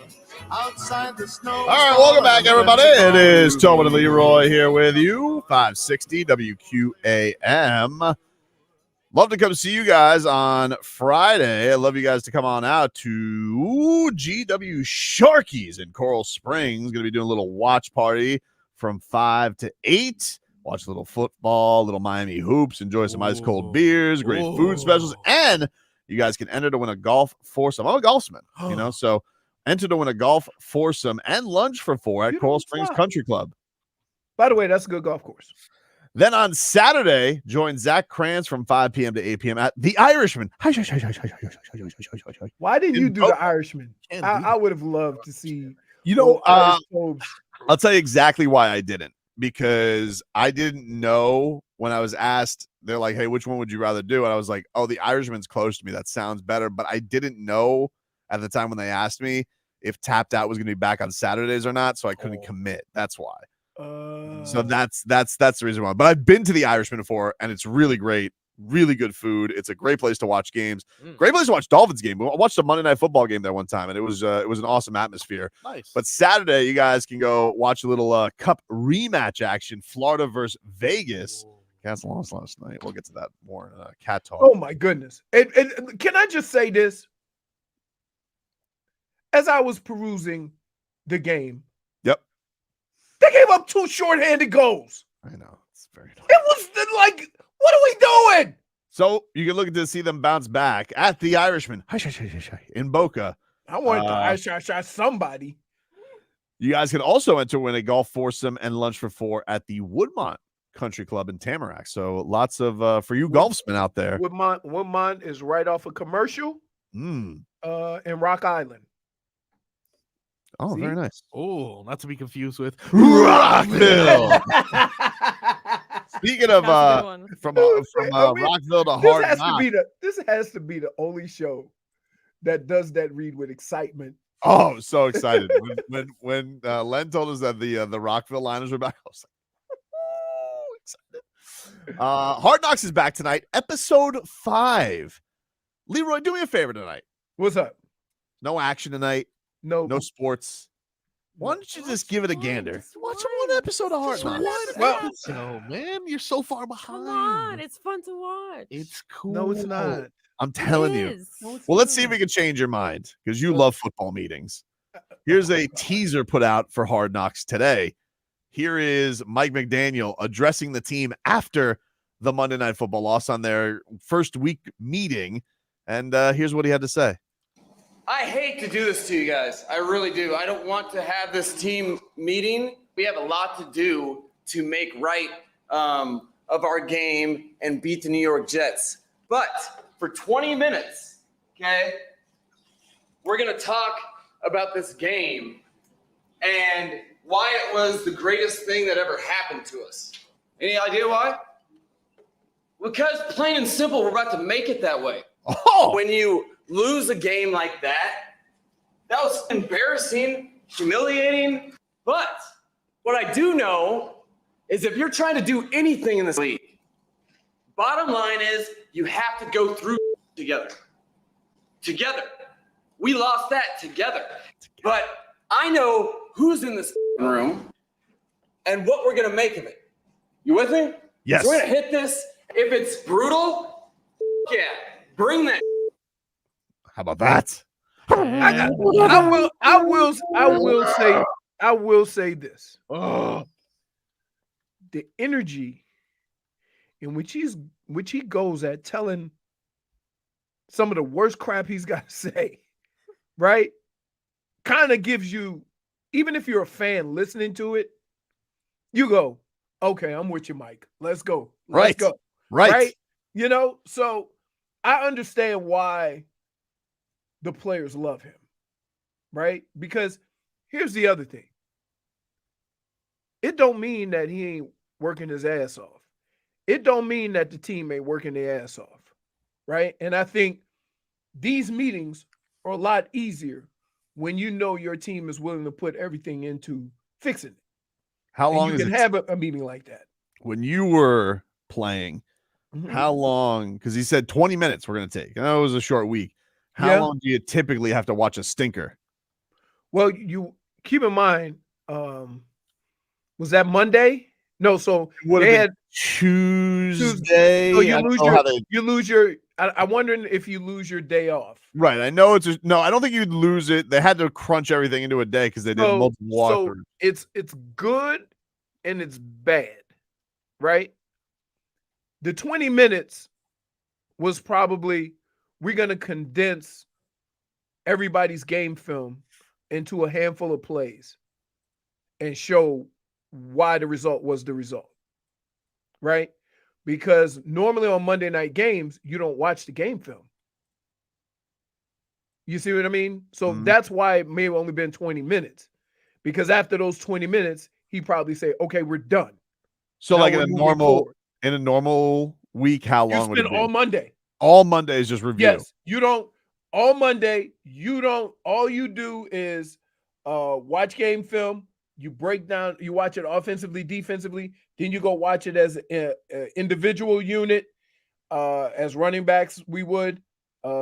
Outside the snow. All right, welcome back, everybody. It is Tobin and Leroy here with you, 560 WQAM. Love to come see you guys on Friday. I'd love you guys to come on out to GW Sharkies in Coral Springs. Going to be doing a little watch party from 5 to 8. Watch a little football, little Miami hoops, enjoy some ice cold beers, great food specials, and you guys can enter to win a golf foursome. I'm a golfsman, so enter to win a golf foursome and lunch for 4 at Coral Springs Country Club. By the way, that's a good golf course. Then on Saturday, join Zach Krantz from 5 p.m. to 8 p.m. at The Irishman. Why didn't you do The Irishman? I would have loved to see. I'll tell you exactly why I didn't. Because I didn't know when I was asked, they're like, hey, which one would you rather do? And I was like, oh, The Irishman's close to me. That sounds better. But I didn't know at the time when they asked me if Tapped Out was going to be back on Saturdays or not. So I couldn't commit. That's why. So that's the reason why. But I've been to The Irishman before, and it's really great. Really good food. It's a great place to watch games. Great place to watch Dolphins game. I watched a Monday Night Football game there one time, and it was an awesome atmosphere. Nice. But Saturday, you guys can go watch a little Cup rematch action, Florida versus Vegas. Cats lost last night. We'll get to that more in Cat Talk. Oh my goodness! And can I just say this? As I was perusing the game, yep, they gave up 2 shorthanded goals. I know, it's very annoying. It was like, what are we doing? So you can look to see them bounce back at The Irishman in Boca. I wanted to somebody. You guys can also enter win a golf foursome and lunch for 4 at the Woodmont Country Club in Tamarack. So lots of for you golfsmen out there. Woodmont is right off a commercial in Rock Island. Oh, See? very nice. Oh, not to be confused with Rockville. Speaking of from Rockville to Hard Knocks. This has to be the only show that does that read with excitement. Oh, so excited. when Len told us that the Rockville liners were back, I was like, excited. Hard Knocks is back tonight, episode 5. Leroy, do me a favor tonight. What's up? No action tonight. No sports. Why don't you just give it a gander? Watch one episode of Hard Knocks. Well, man, you're so far behind. Come on, it's fun to watch. It's cool. No, it's not. I'm telling you. Well, let's see if we can change your mind because you love football meetings. Here's a teaser put out for Hard Knocks today. Here is Mike McDaniel addressing the team after the Monday Night Football loss on their first week meeting. And here's what he had to say. I hate to do this to you guys. I really do. I don't want to have this team meeting. We have a lot to do to make right of our game and beat the New York Jets. But for 20 minutes, okay, we're going to talk about this game and why it was the greatest thing that ever happened to us. Any idea why? Because plain and simple, we're about to make it that way. Oh. When you lose a game like that was embarrassing, humiliating. But what I do know is if you're trying to do anything in this league, bottom line is you have to go through together. Together. We lost that together. But I know who's in this room and what we're going to make of it. You with me? Yes. So we're going to hit this. If it's brutal, yeah, bring that. How about that? I will say this. The energy in which he goes at telling some of the worst crap he's got to say, right? Kind of gives you, even if you're a fan listening to it, you go, okay, I'm with you, Mike. Let's go. Let's go. Right. You know, so I understand why the players love him, right? Because here's the other thing. It don't mean that he ain't working his ass off. It don't mean that the team ain't working their ass off, right? And I think these meetings are a lot easier when you know your team is willing to put everything into fixing it. How long you is can it? have a meeting like that? when you were playing, Mhm. how long? Because he said 20 minutes we're going to take. I know it was a short week. How Yeah. long do you typically have to watch a stinker? Well, you keep in mind, was that Monday? No, so It would have they been had Tuesday. so I don't know how they. you lose your. I'm wondering if you lose your day off. Right. I know it's no. I don't think you'd lose it. They had to crunch everything into a day because they did multiple walkthroughs. It's good and it's bad, right? The 20 minutes was probably we're gonna condense everybody's game film into a handful of plays and show why the result was the result, right? Because normally on Monday night games, you don't watch the game film. You see what I mean? So that's why it may have only been 20 minutes. Because after those 20 minutes, he probably say, okay, we're done. So Now like we're in moving forward. a normal week, how You long would spend it be? all Monday. All Monday is just review. Yes, you don't. All Monday, you don't. All you do is watch game film. You break down. You watch it offensively, defensively. Then you go watch it as an individual unit, as running backs. We would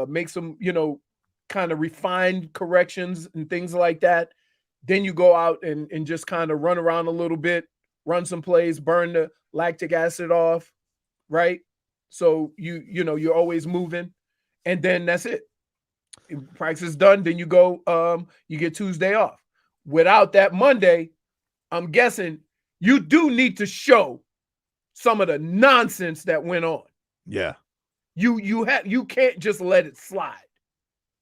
make some, kind of refined corrections and things like that. Then you go out and just kind of run around a little bit, run some plays, burn the lactic acid off, right? So you're always moving, and then that's it. Practice is done. Then you go. You get Tuesday off. Without that Monday, I'm guessing you do need to show some of the nonsense that went on. Yeah. You can't just let it slide.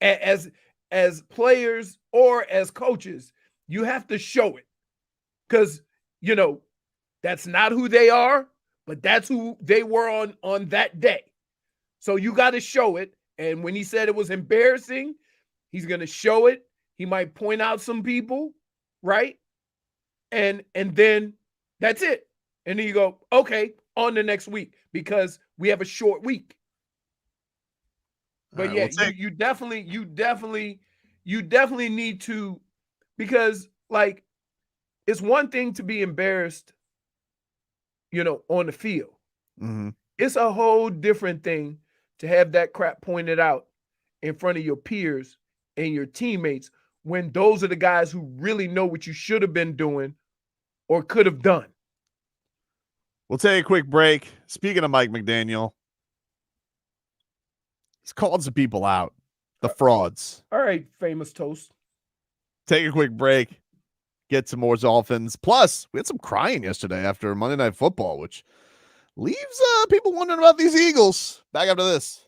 As players or as coaches, you have to show it because that's not who they are, but that's who they were on that day. So you got to show it. And when he said it was embarrassing, he's going to show it. He might point out some people, right? And then that's it. And then you go, okay, on the next week because we have a short week. But yeah, you definitely need to, because like it's one thing to be embarrassed, on the field. Mm-hmm. It's a whole different thing to have that crap pointed out in front of your peers and your teammates when those are the guys who really know what you should have been doing or could have done. We'll take a quick break. Speaking of Mike McDaniel, he's called some people out. The frauds. All right, famous toast. Take a quick break. Get some more Dolphins. Plus, we had some crying yesterday after Monday Night Football, which leaves people wondering about these Eagles. Back after this.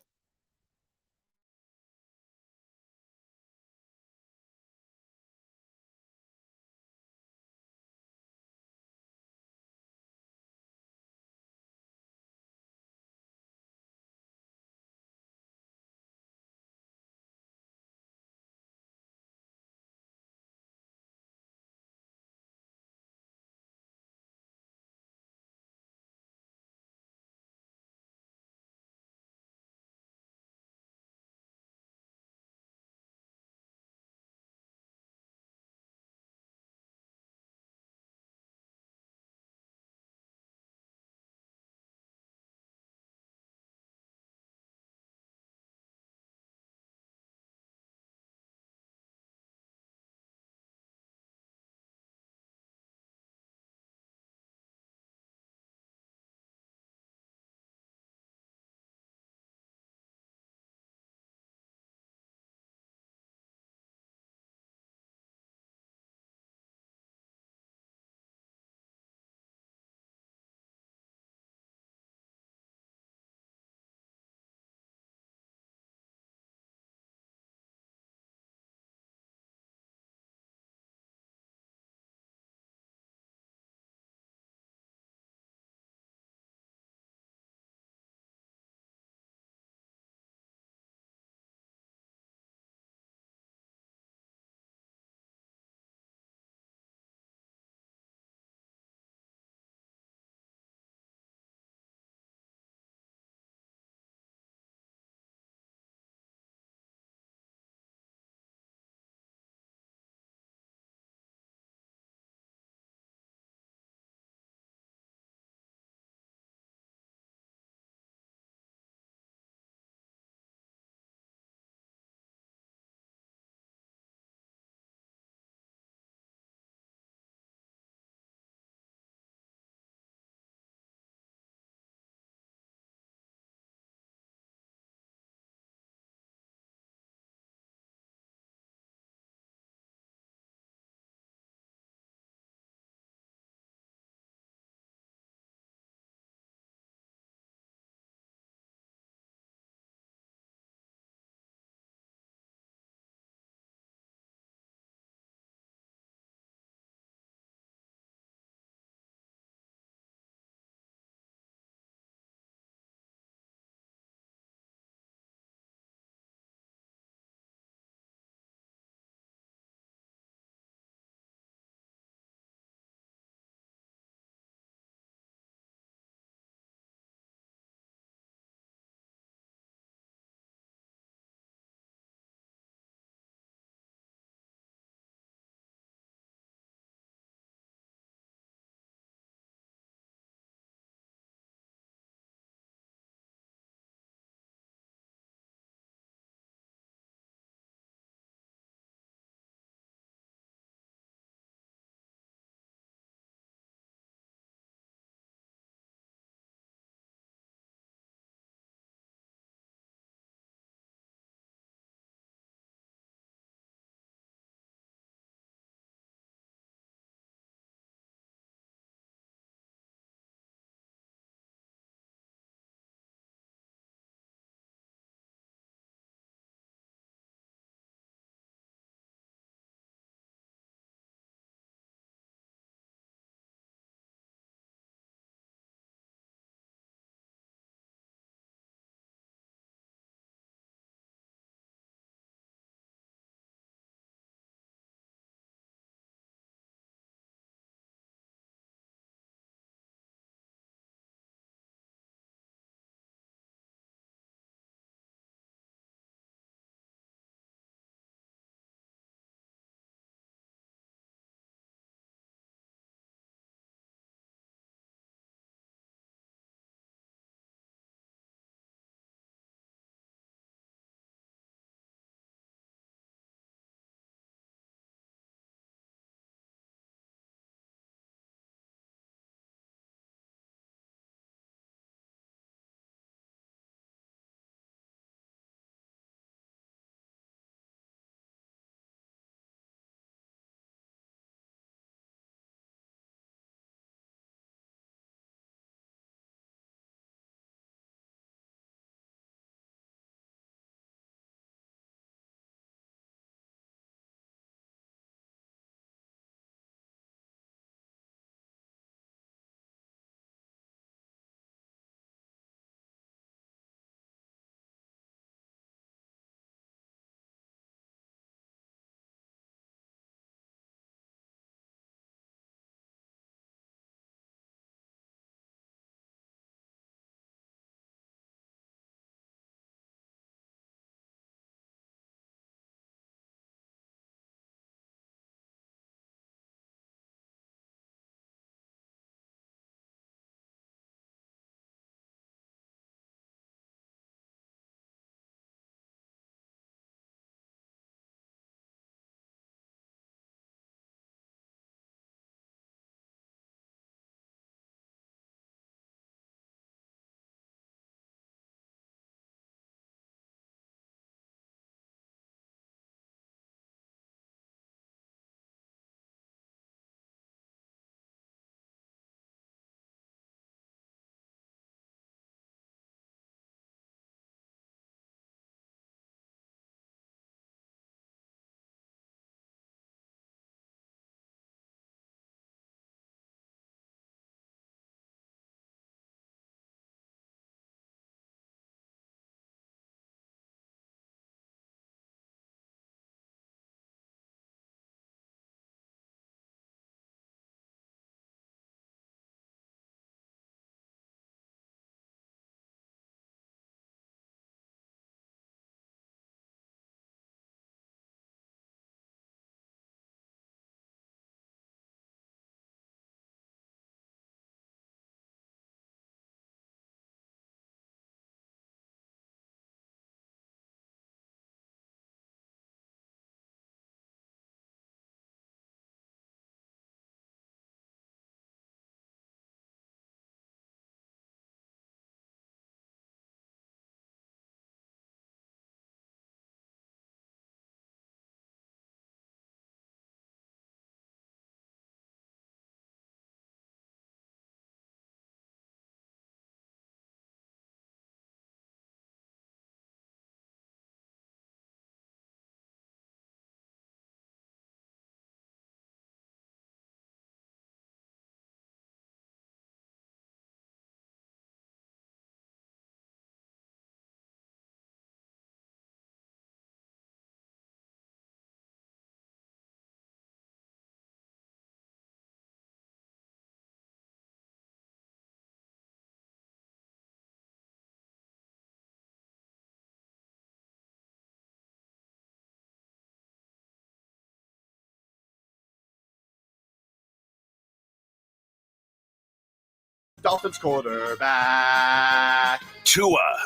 Dolphins quarterback. Tua.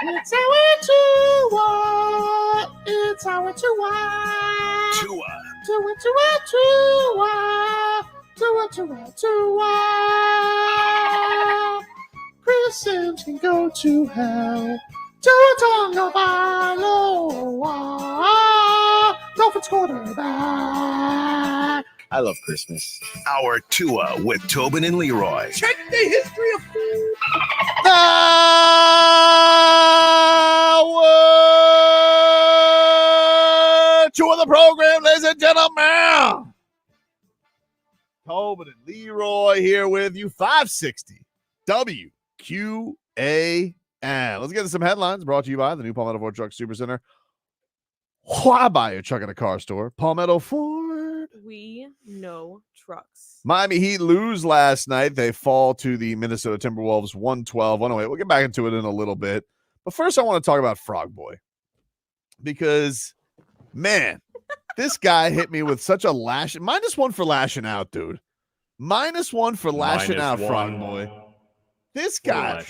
It's our Tua. It's our Tua. Tua. Tua, Tua, Tua. Tua, Tua, Tua. Chris Sims can go to hell. Tua Tagovailoa. Dolphins quarterback. I love Christmas. Our Tua with Tobin and Leroy. Check the history of food. Hour two of the program, ladies and gentlemen. Tobin and Leroy here with you. 560 WQAM. Let's get to some headlines brought to you by the new Palmetto Ford Truck Super Center. Why buy your truck at a car store? Palmetto Ford. We know trucks. Miami Heat lose last night. They fall to the Minnesota Timberwolves 112-108. We'll get back into it in a little bit. But first, I want to talk about Frog Boy. Because, man, this guy hit me with such a lash. -1 for lashing out, dude. -1 for lashing out, Frog Boy. This guy,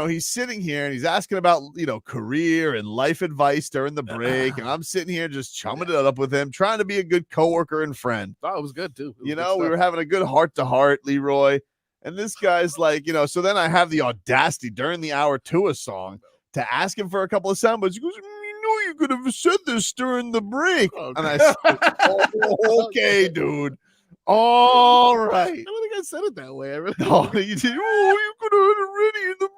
he's sitting here and he's asking about, career and life advice during the break. And I'm sitting here just chumming it up with him, trying to be a good coworker and friend. Oh, it was good, too. We were having a good heart-to-heart, Leroy. And this guy's like, so then I have the audacity during the hour Tua song to ask him for a couple of sound bites. He goes, you could have said this during the break. Oh, and I said, okay, dude. All right. I don't think I said it that way. I really you did. You could have had it ready in the.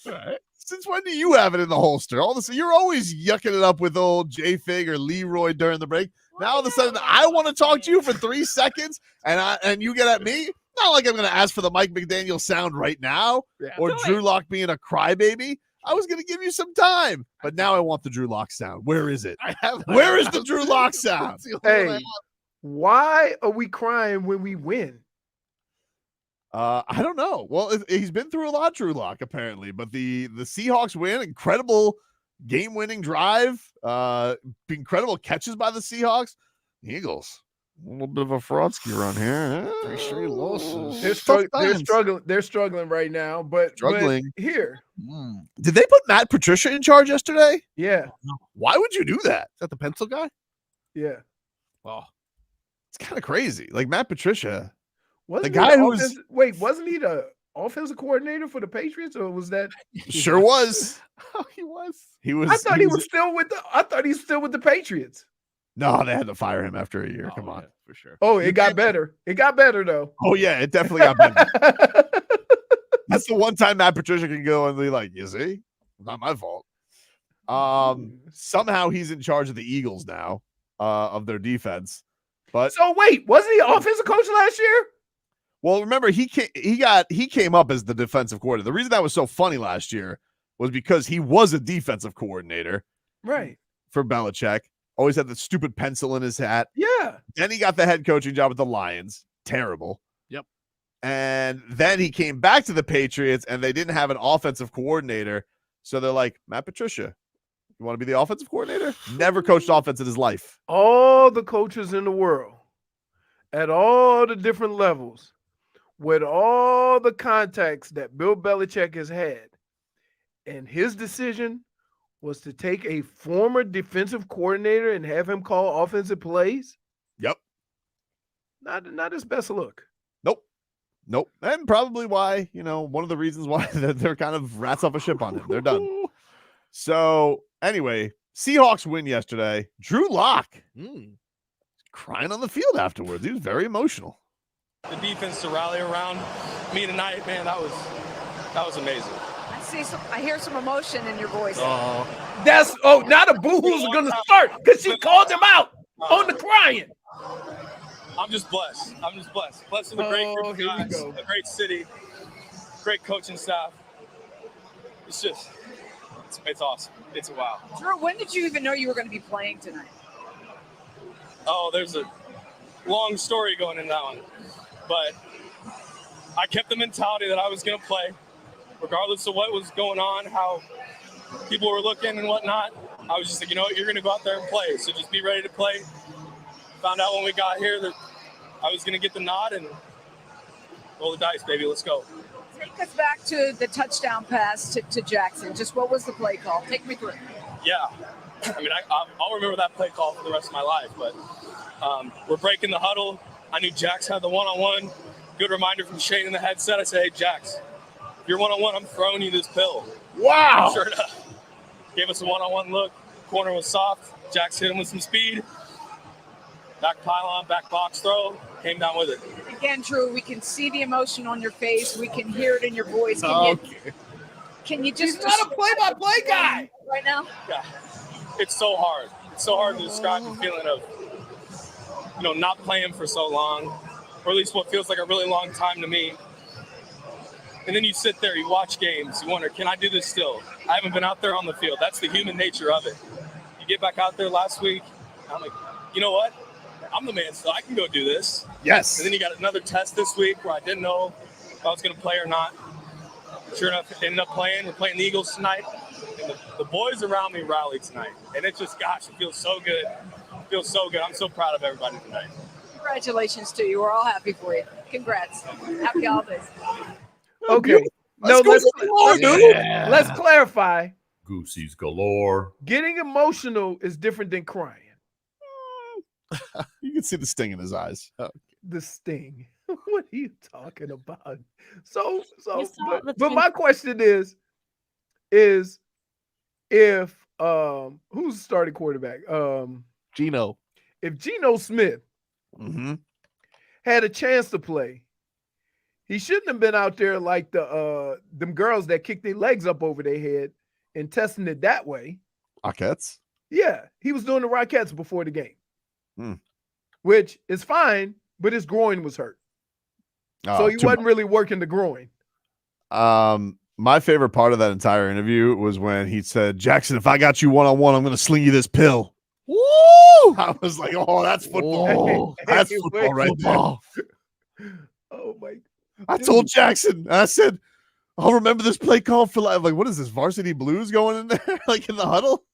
All right. Since when do you have it in the holster? All of a sudden, you're always yucking it up with old JFig or Leroy during the break. Now all of a sudden, I want to talk to you for 3 seconds, and you get at me. Not like I'm going to ask for the Mike McDaniel sound right now, or Drew Lock being a crybaby. I was going to give you some time, but now I want the Drew Lock sound. Where is it? Where is the Drew Lock sound? Hey. Why are we crying when we win? I don't know. Well, he's been through a lot, Drew Lock, apparently. But the Seahawks win. Incredible game-winning drive. Incredible catches by the Seahawks. The Eagles. A little bit of a Fraudski run here. 3 straight losses. They're struggling right now. But here. Did they put Matt Patricia in charge yesterday? Yeah. Why would you do that? Is that the pencil guy? Yeah. Oh. It's kind of crazy. Like Matt Patricia, wasn't the guy who was wasn't he the offensive coordinator for the Patriots, or was that? Sure was. Oh, he was. He was. I thought he was still with the Patriots. No, they had to fire him after a year. Come on, for sure. Oh, it got better. It got better though. Oh yeah, it definitely got better. That's the one time Matt Patricia can go and be like, "You see, not my fault." Somehow he's in charge of the Eagles now, of their defense. But so wait, wasn't he offensive coach last year? Well, remember he came up as the defensive coordinator. The reason that was so funny last year was because he was a defensive coordinator, right? For Belichick, always had the stupid pencil in his hat. Yeah. Then he got the head coaching job with the Lions. Terrible. Yep. And then he came back to the Patriots, and they didn't have an offensive coordinator, so they're like, Matt Patricia. You want to be the offensive coordinator? Never coached offense in his life. All the coaches in the world, at all the different levels, with all the contacts that Bill Belichick has had, and his decision was to take a former defensive coordinator and have him call offensive plays. Yep. Not his best look. Nope. And probably why, one of the reasons why they're kind of rats off a ship on him. They're done. So anyway, Seahawks win yesterday. Drew Lock crying on the field afterwards. He was very emotional. The defense to rally around me tonight, man, that was amazing. I hear some emotion in your voice. Now the boo-hoos are gonna start because she called him out on the crying. I'm just blessed. Blessed with a great group of guys, a great city, great coaching staff. It's awesome. It's a wow. Drew, when did you even know you were going to be playing tonight? Oh, there's a long story going in that one. But I kept the mentality that I was going to play, regardless of what was going on, how people were looking and whatnot. I was just like, you're going to go out there and play. So just be ready to play. Found out when we got here that I was going to get the nod, and roll the dice, baby. Let's go. Take us back to the touchdown pass to Jackson. Just what was the play call? Take me through it. Yeah. I mean, I'll remember that play call for the rest of my life, but we're breaking the huddle. I knew Jax had the one-on-one. Good reminder from Shane in the headset. I said, hey, Jax, if you're one-on-one, I'm throwing you this pill. Wow. Sure enough. Gave us a one-on-one look. Corner was soft. Jax hit him with some speed. Back pylon, back box throw. Came down with it. Again, Drew, we can see the emotion on your face. We can hear it in your voice. Can you just... He's not a play-by-play guy. Right now? Yeah. It's so hard. It's so hard to describe the feeling of, not playing for so long, or at least what feels like a really long time to me. And then you sit there, you watch games, you wonder, can I do this still? I haven't been out there on the field. That's the human nature of it. You get back out there last week, I'm like, you know what? I'm the man, so I can go do this. Yes. And then you got another test this week where I didn't know if I was going to play or not. Sure enough, ended up playing. We're playing the Eagles tonight. And the boys around me rallied tonight. And it just, gosh, it feels so good. It feels so good. I'm so proud of everybody tonight. Congratulations to you. We're all happy for you. Congrats. Happy holidays. Okay. Let's clarify. Goosies galore. Getting emotional is different than crying. You can see the sting in his eyes. The sting. What are you talking about? So but my question is if who's the starting quarterback? Geno. If Geno Smith had a chance to play, he shouldn't have been out there like them girls that kick their legs up over their head and testing it that way. Rockettes? Yeah, he was doing the Rockettes before the game, which is fine, but his groin was hurt. So he wasn't really working the groin. My favorite part of that entire interview was when he said, Jackson, if I got you one-on-one, I'm going to sling you this pill. Woo! I was like, oh, that's football. That's football right there. Oh, my. I told Jackson, I said, I'll remember this play call for like, what is this, Varsity Blues going in there, like in the huddle?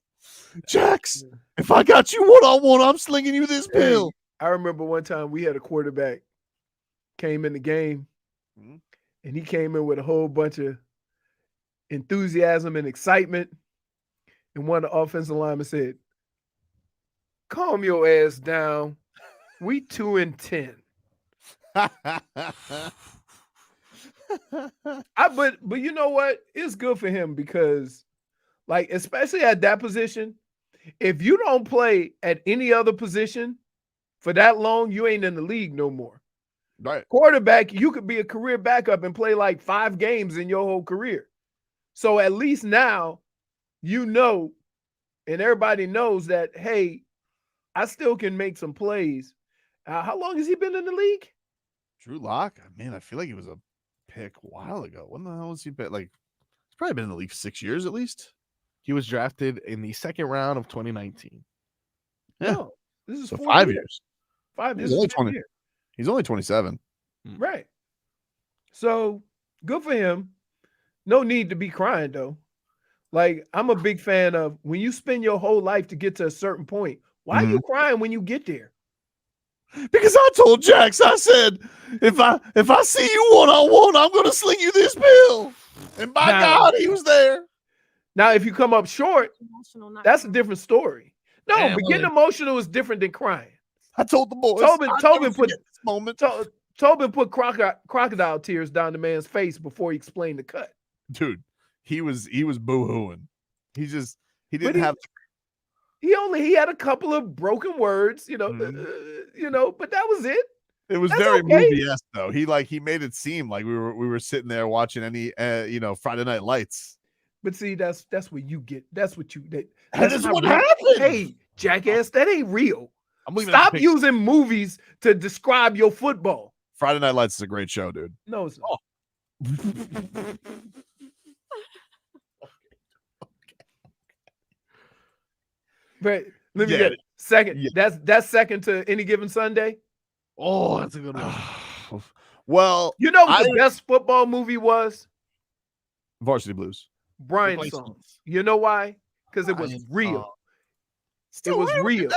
Jax, if I got you one-on-one, I'm slinging you this pill. I remember one time we had a quarterback came in the game, and he came in with a whole bunch of enthusiasm and excitement. And one of the offensive linemen said, calm your ass down. We 2-10. But you know what? It's good for him because, like, especially at that position, if you don't play at any other position for that long, you ain't in the league no more. Right. Quarterback, you could be a career backup and play like 5 games in your whole career. So at least now, and everybody knows that, hey, I still can make some plays. How long has he been in the league? Drew Lock? Man, I feel like he was a pick a while ago. When the hell was he? Like, he's probably been in the league 6 years at least. He was drafted in the second round of 2019. Yeah. No, this is So 4 5 years. years. 5 years. He's only 20. He's only 27. Right. So good for him. No need to be crying, though. Like, I'm a big fan of when you spend your whole life to get to a certain point, why are you crying when you get there? Because I told Jax, I said, if I see you one-on-one, I'm going to sling you this pill. And by God, he was there. Now, if you come up short, that's a different story. No, Damn, but getting emotional is different than crying. I told the boys. Tobin put crocodile tears down the man's face before he explained the cut. Dude, he was boo-hooing. He didn't have. He had a couple of broken words, but that was it. It was very movie-esque though. He made it seem like we were sitting there watching any Friday Night Lights. But see, that's what you get. That's what what happened. Hey, jackass, that ain't real. Stop using movies to describe your football. Friday Night Lights is a great show, dude. No, it's not. But let me get it. Second. Yeah. That's second to Any Given Sunday. Oh, that's a good one. Well, you know what the best football movie was? Varsity Blues. Brian's Songs. You know why? Because it was real. It was real.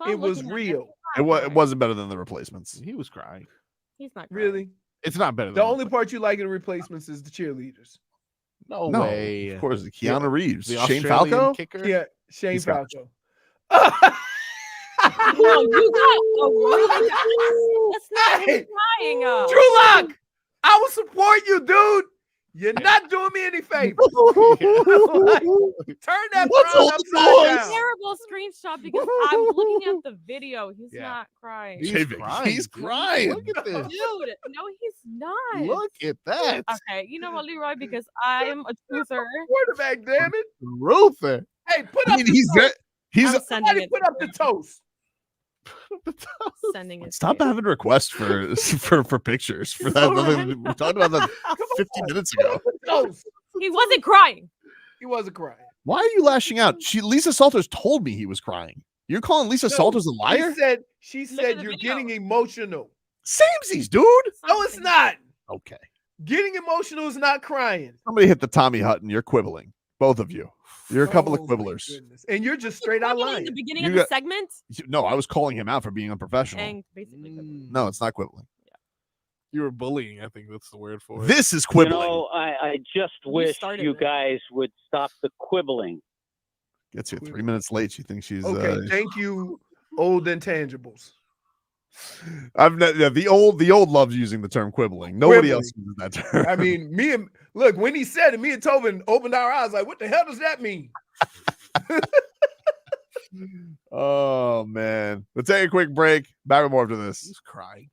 It was real. It wasn't better than The Replacements. He was crying. He's not crying. Really? It's not better than The only part you like in the replacements is the cheerleaders. No No, way. of course, Keanu Reeves, The Shane Australian Falco. kicker. Yeah, Shane He's got- Falco. No, you got a really that's not him Hey, crying. Drew Lock, I will support you, dude. You're not doing me any favors. Like, turn that crown upside down. Terrible screenshot because I'm looking at the video. He's not crying. He's crying. Look at this. Dude, no, he's not. Look at that. Okay, you know what, Leroy? Because I am a truther. Quarterback, damn it. Ruther. Hey, put up the toast. He's I'm sending Somebody it. put up the toast. Sending it. Stop having requests for pictures for that. We talked about that 15 minutes ago. Toast. He wasn't crying. He wasn't crying. Why are you lashing out? Lisa Salters told me he was crying. You're calling Lisa Salters a liar? She said you're getting emotional. Samesies, dude. No, it's not. Okay. Getting emotional is not crying. Somebody hit the Tommy Hutton. You're quibbling. Both of you. You're a couple of Oh, quibblers. goodness. And you're just straight out In lying. the beginning You of the got- segment, No, I was calling him out for being unprofessional. and basically quibbling. No, it's not quibbling. You were bullying. I think that's the word for it. This is You quibbling. know, I just wish started you it. guys would stop the quibbling. Gets here 3 minutes late. She thinks she's Okay, thank you, old intangibles. the old loves using the term quibbling. Nobody else uses that term. I mean, look, when he said it, me and Tobin opened our eyes like, what the hell does that mean? Oh man. Let's take a quick break. Back with more after this. He's crying.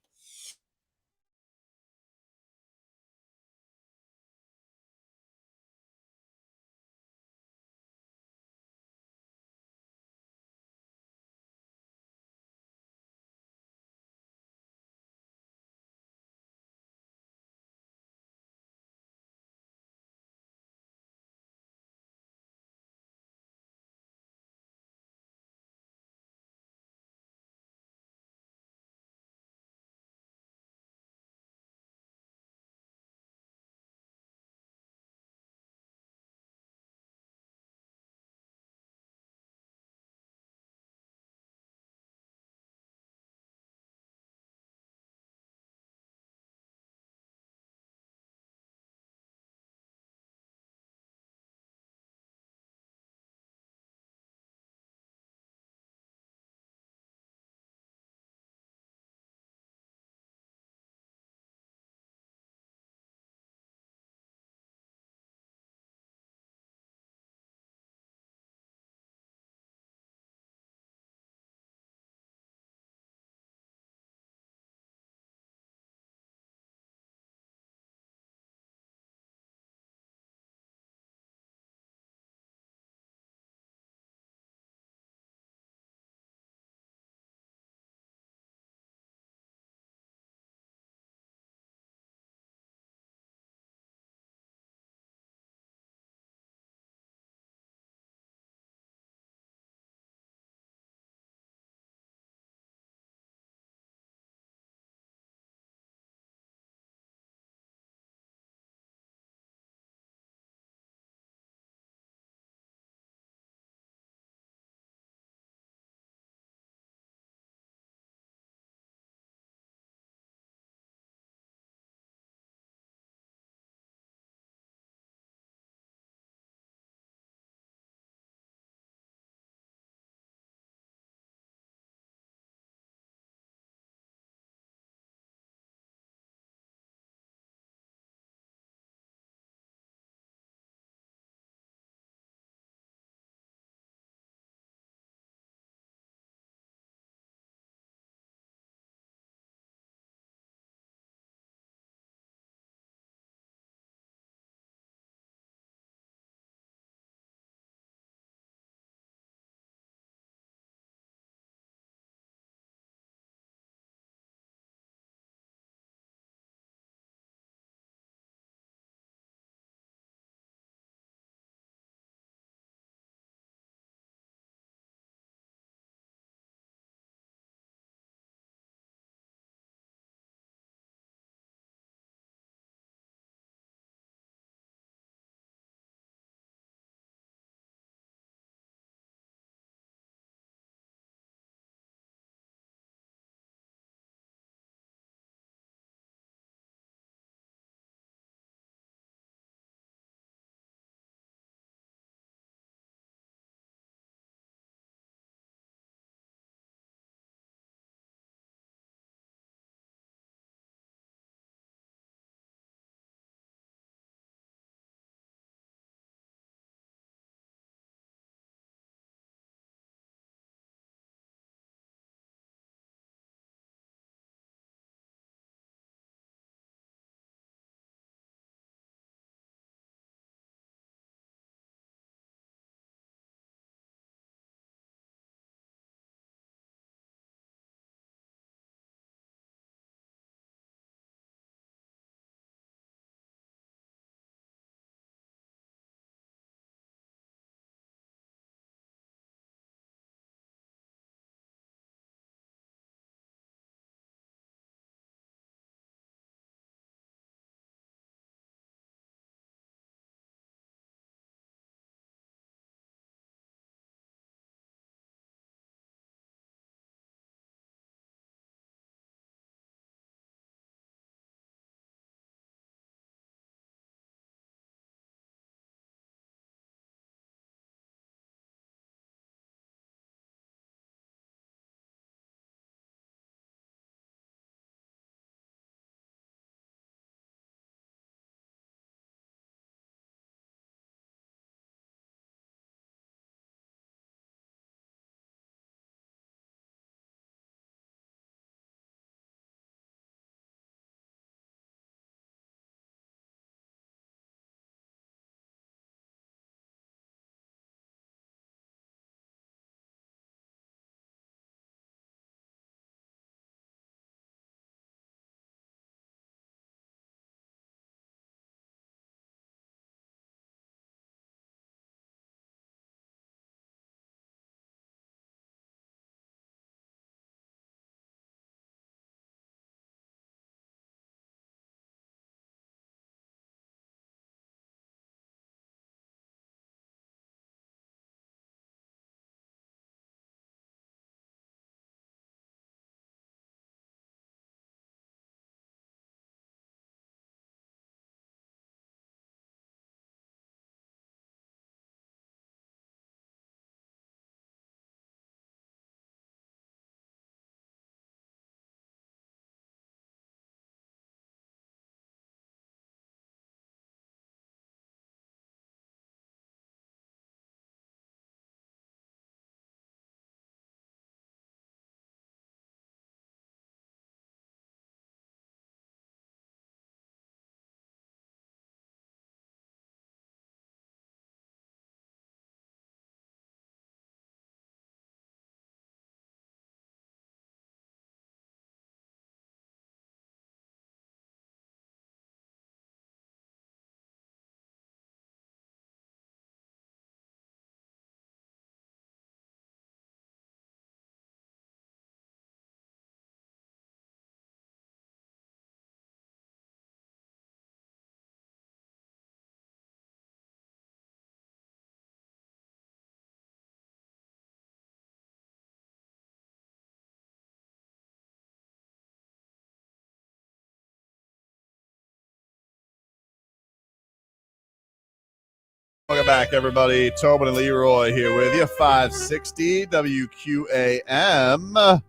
Welcome back, everybody. Tobin and Leroy here with you. 560 WQAM.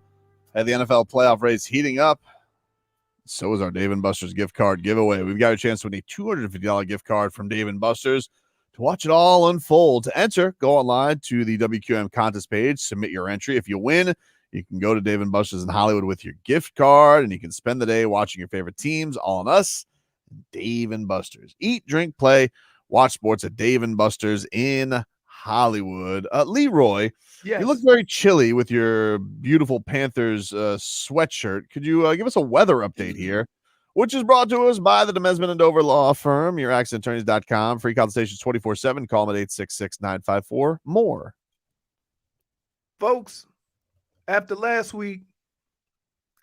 And the NFL playoff race heating up. So is our Dave & Buster's gift card giveaway. We've got a chance to win a $250 gift card from Dave & Buster's to watch it all unfold. To enter, go online to the WQM contest page, submit your entry. If you win, you can go to Dave & Buster's in Hollywood with your gift card, and you can spend the day watching your favorite teams, all on us, Dave & Buster's. Eat, drink, play, watch sports at Dave & Buster's in Hollywood. Leroy, Yes. you look very chilly with your beautiful Panthers sweatshirt. Could you give us a weather update here, which is brought to us by the Demesman and Dover Law Firm, youraccidentattorneys.com. Free consultations 24/7. Call them at 866-954-MORE. Folks, after last week,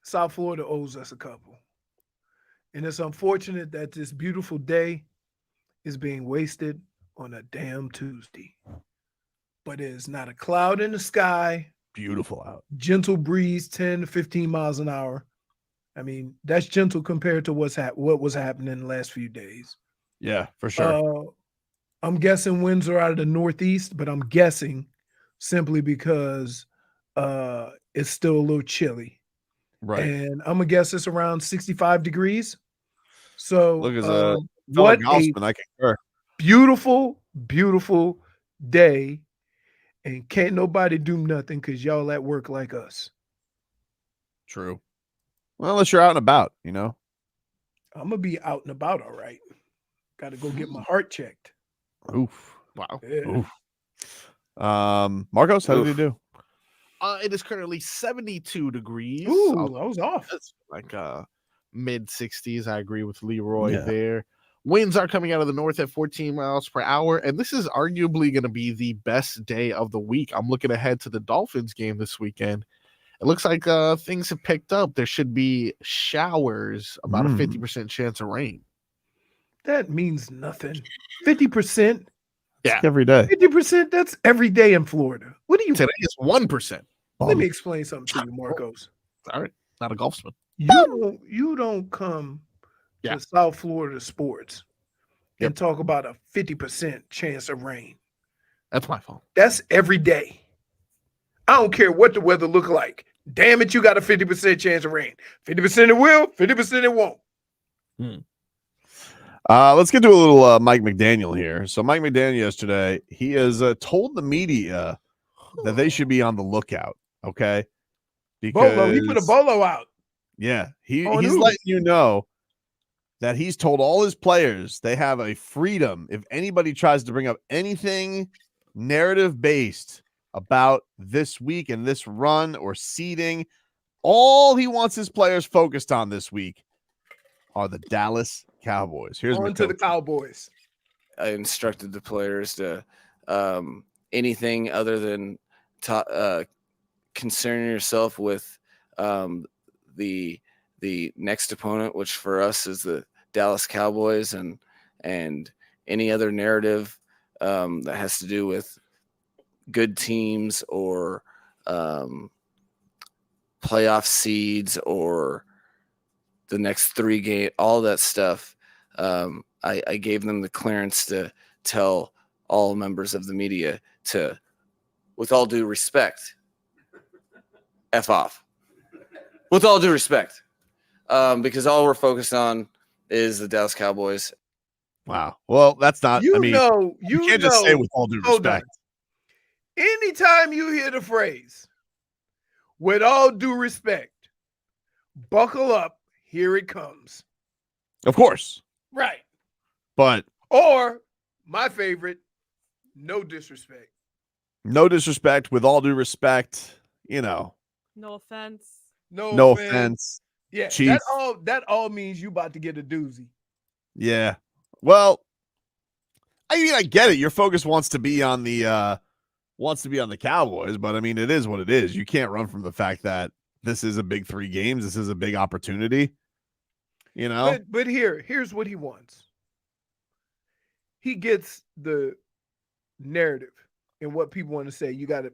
South Florida owes us a couple. And it's unfortunate that this beautiful day is being wasted on a damn Tuesday. But it is not a cloud in the sky. Beautiful out. Gentle breeze, 10 to 15 miles an hour. I mean, that's gentle compared to what was happening in the last few days. Yeah, for sure. I'm guessing winds are out of the northeast, but I'm guessing simply because it's still a little chilly. Right. And I'm going to guess it's around 65 degrees. So Look, as what Golfsman, I concur. Beautiful, beautiful day. And can't nobody do nothing because y'all at work like us. True. Well, unless you're out and about, you know. I'm going to be out and about, all right. Got to go get my heart checked. Oof. Wow. Yeah. Oof. Marcos, how did you do? It is currently 72 degrees. Ooh, I was off. That's like mid 60s. I agree with Leroy Yeah. there. Winds are coming out of the north at 14 miles per hour, and this is arguably going to be the best day of the week. I'm looking ahead to the Dolphins game this weekend. It looks like things have picked up. There should be showers, about a 50% chance of rain. That means nothing. 50%? Yeah. Every day. 50%? That's every day in Florida. What do you? Today is 1%. Let me explain something to you, Marcos. All right. Not a golfsman. You don't come to South Florida sports and talk about a 50% chance of rain. That's my fault. That's every day. I don't care what the weather look like. Damn it, you got a 50% chance of rain. 50% it will, 50% it won't. Let's get to a little Mike McDaniel here. So Mike McDaniel yesterday, he has told the media that they should be on the lookout. Okay, Bolo, he put a bolo out. Yeah, he's who? letting you know that he's told all his players they have a freedom. If anybody tries to bring up anything narrative based about this week and this run or seeding, all he wants his players focused on this week are the Dallas Cowboys. Here's on to the Cowboys. I instructed the players to anything other than concern yourself with the next opponent, which for us is the Dallas Cowboys, and any other narrative that has to do with good teams or playoff seeds or the next 3 game, all that stuff. I gave them the clearance to tell all members of the media to, with all due respect, F off. With all due respect. Because all we're focused on is the Dallas Cowboys. Wow. Well, that's not, You you can't just say with all due hold on. respect. Anytime you hear the phrase, with all due respect, buckle up, here it comes. Of course. Right. But Or, my favorite, no disrespect. no disrespect, with all due respect, you know. No offense. No offense. Yeah, Chief. that all means you about to get a doozy. Yeah. Well, I mean, I get it. Your focus wants to be on the Cowboys, but I mean, it is what it is. You can't run from the fact that this is a big 3 games. This is a big opportunity. You know? But here's what he wants. He gets the narrative and what people want to say. You got a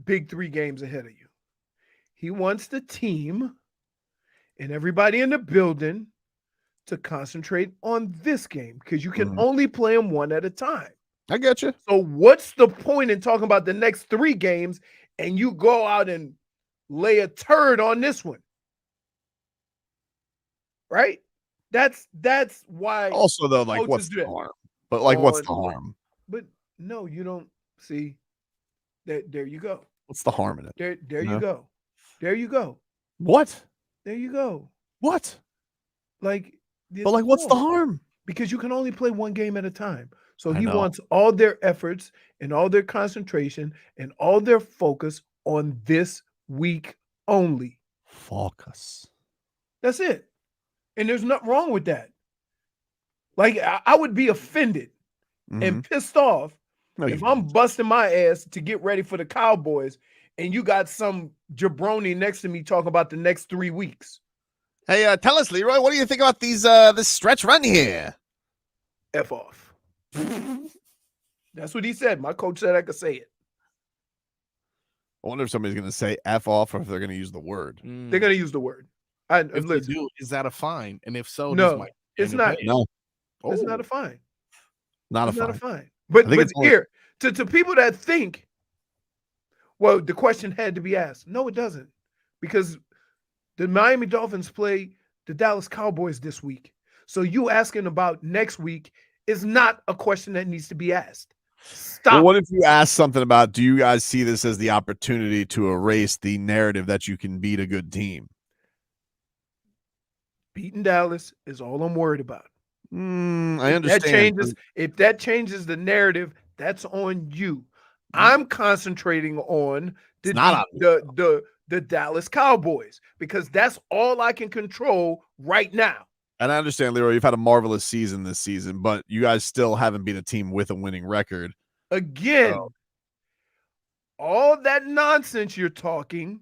big 3 games ahead of you. He wants the team and everybody in the building to concentrate on this game because you can only play them one at a time. I get you. So what's the point in talking about the next 3 games and you go out and lay a turd on this one? Right? That's why. Also, though, like, what's the harm? But, like, what's the harm? But no, you don't see. There you go. What's the harm in it? There you go. There you go. What? There you go. What? Like, but like, what's the harm? Because you can only play one game at a time. So he wants all their efforts and all their concentration and all their focus on this week only. Focus. That's it. And there's nothing wrong with that. Like, I would be offended and pissed off if I'm busting my ass to get ready for the Cowboys and you got some jabroni next to me talking about the next 3 weeks. Hey, tell us, Leroy, what do you think about this stretch run here? F off. That's what he said. My coach said I could say it. I wonder if somebody's going to say F off or if they're going to use the word. They're going to use the word. If they do, is that a fine? And if so, no, it's not. No. It's not a fine. Not it's a not fine. a fine. But here, to people that think, well, the question had to be asked. No, it doesn't. Because the Miami Dolphins play the Dallas Cowboys this week. So you asking about next week is not a question that needs to be asked. Stop. Well, what if you ask something about, do you guys see this as the opportunity to erase the narrative that you can beat a good team? Beating Dallas is all I'm worried about. I understand. If that changes the narrative, that's on you. I'm concentrating on the Dallas Cowboys because that's all I can control right now. And I understand, Leroy, you've had a marvelous season this season, but you guys still haven't been a team with a winning record. Again, all that nonsense you're talking,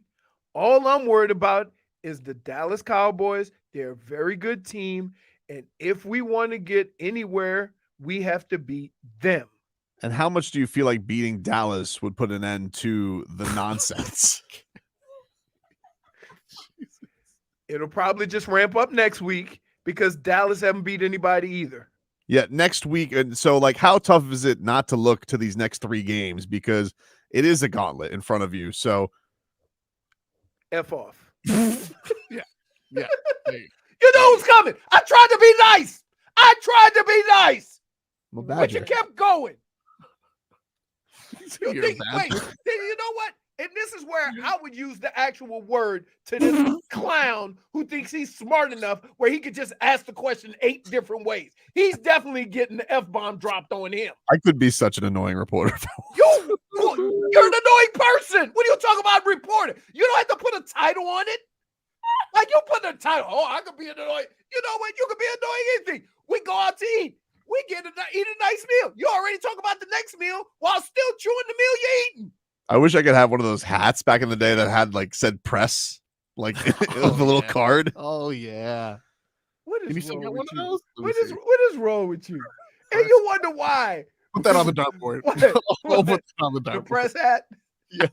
all I'm worried about is the Dallas Cowboys. They're a very good team. And if we want to get anywhere, we have to beat them. And how much do you feel like beating Dallas would put an end to the nonsense? It'll probably just ramp up next week because Dallas haven't beat anybody either. Yeah, next week. And so, like, how tough is it not to look to these next 3 games? Because it is a gauntlet in front of you. So, F off. Yeah. You know who's coming. I tried to be nice. Well, but you kept going. You're you know what? And this is where I would use the actual word to this clown who thinks he's smart enough where he could just ask the question 8 different ways. He's definitely getting the F-bomb dropped on him. I could be such an annoying reporter. You're an annoying person. What are you talking about reporting? You don't have to put a title on it. Like you put a title. Oh, I could be an annoying. You know what? You could be annoying anything. We go out to eat. We eat a nice meal. You already talk about the next meal while still chewing the meal you're eating. I wish I could have one of those hats back in the day that had like said press, like with a little card. Oh yeah. What Can you is still wrong get one with of you? those? What is wrong with you? And you wonder why. Put that on the dartboard. I'll put that on the dartboard. The press hat? Yes.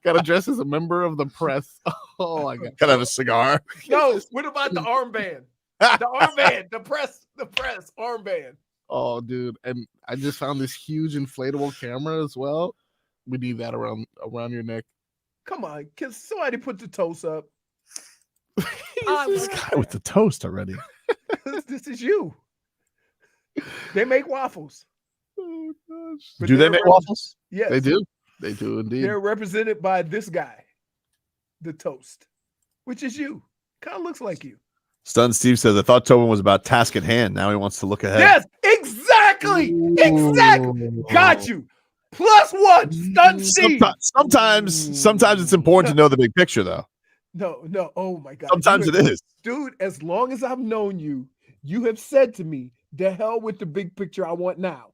Got to dress as a member of the press. Oh, I got. Gotta have a cigar. No, what about the armband? The armband, the press armband. Oh, dude. And I just found this huge inflatable camera as well. We need that around your neck. Come on, can somebody put the toast up? This guy with the toast already. This is you. They make waffles. Oh gosh. Do they make waffles? Yes. They do. They do indeed. They're represented by this guy, the toast, which is you. Kind of looks like you. Stun Steve says, I thought Tobin was about task at hand. Now he wants to look ahead. Yes, exactly. Exactly. Got you. +1, Stun Steve. Sometimes it's important to know the big picture, though. No. Oh my God. Sometimes it is. Dude, as long as I've known you, you have said to me, the hell with the big picture I want now.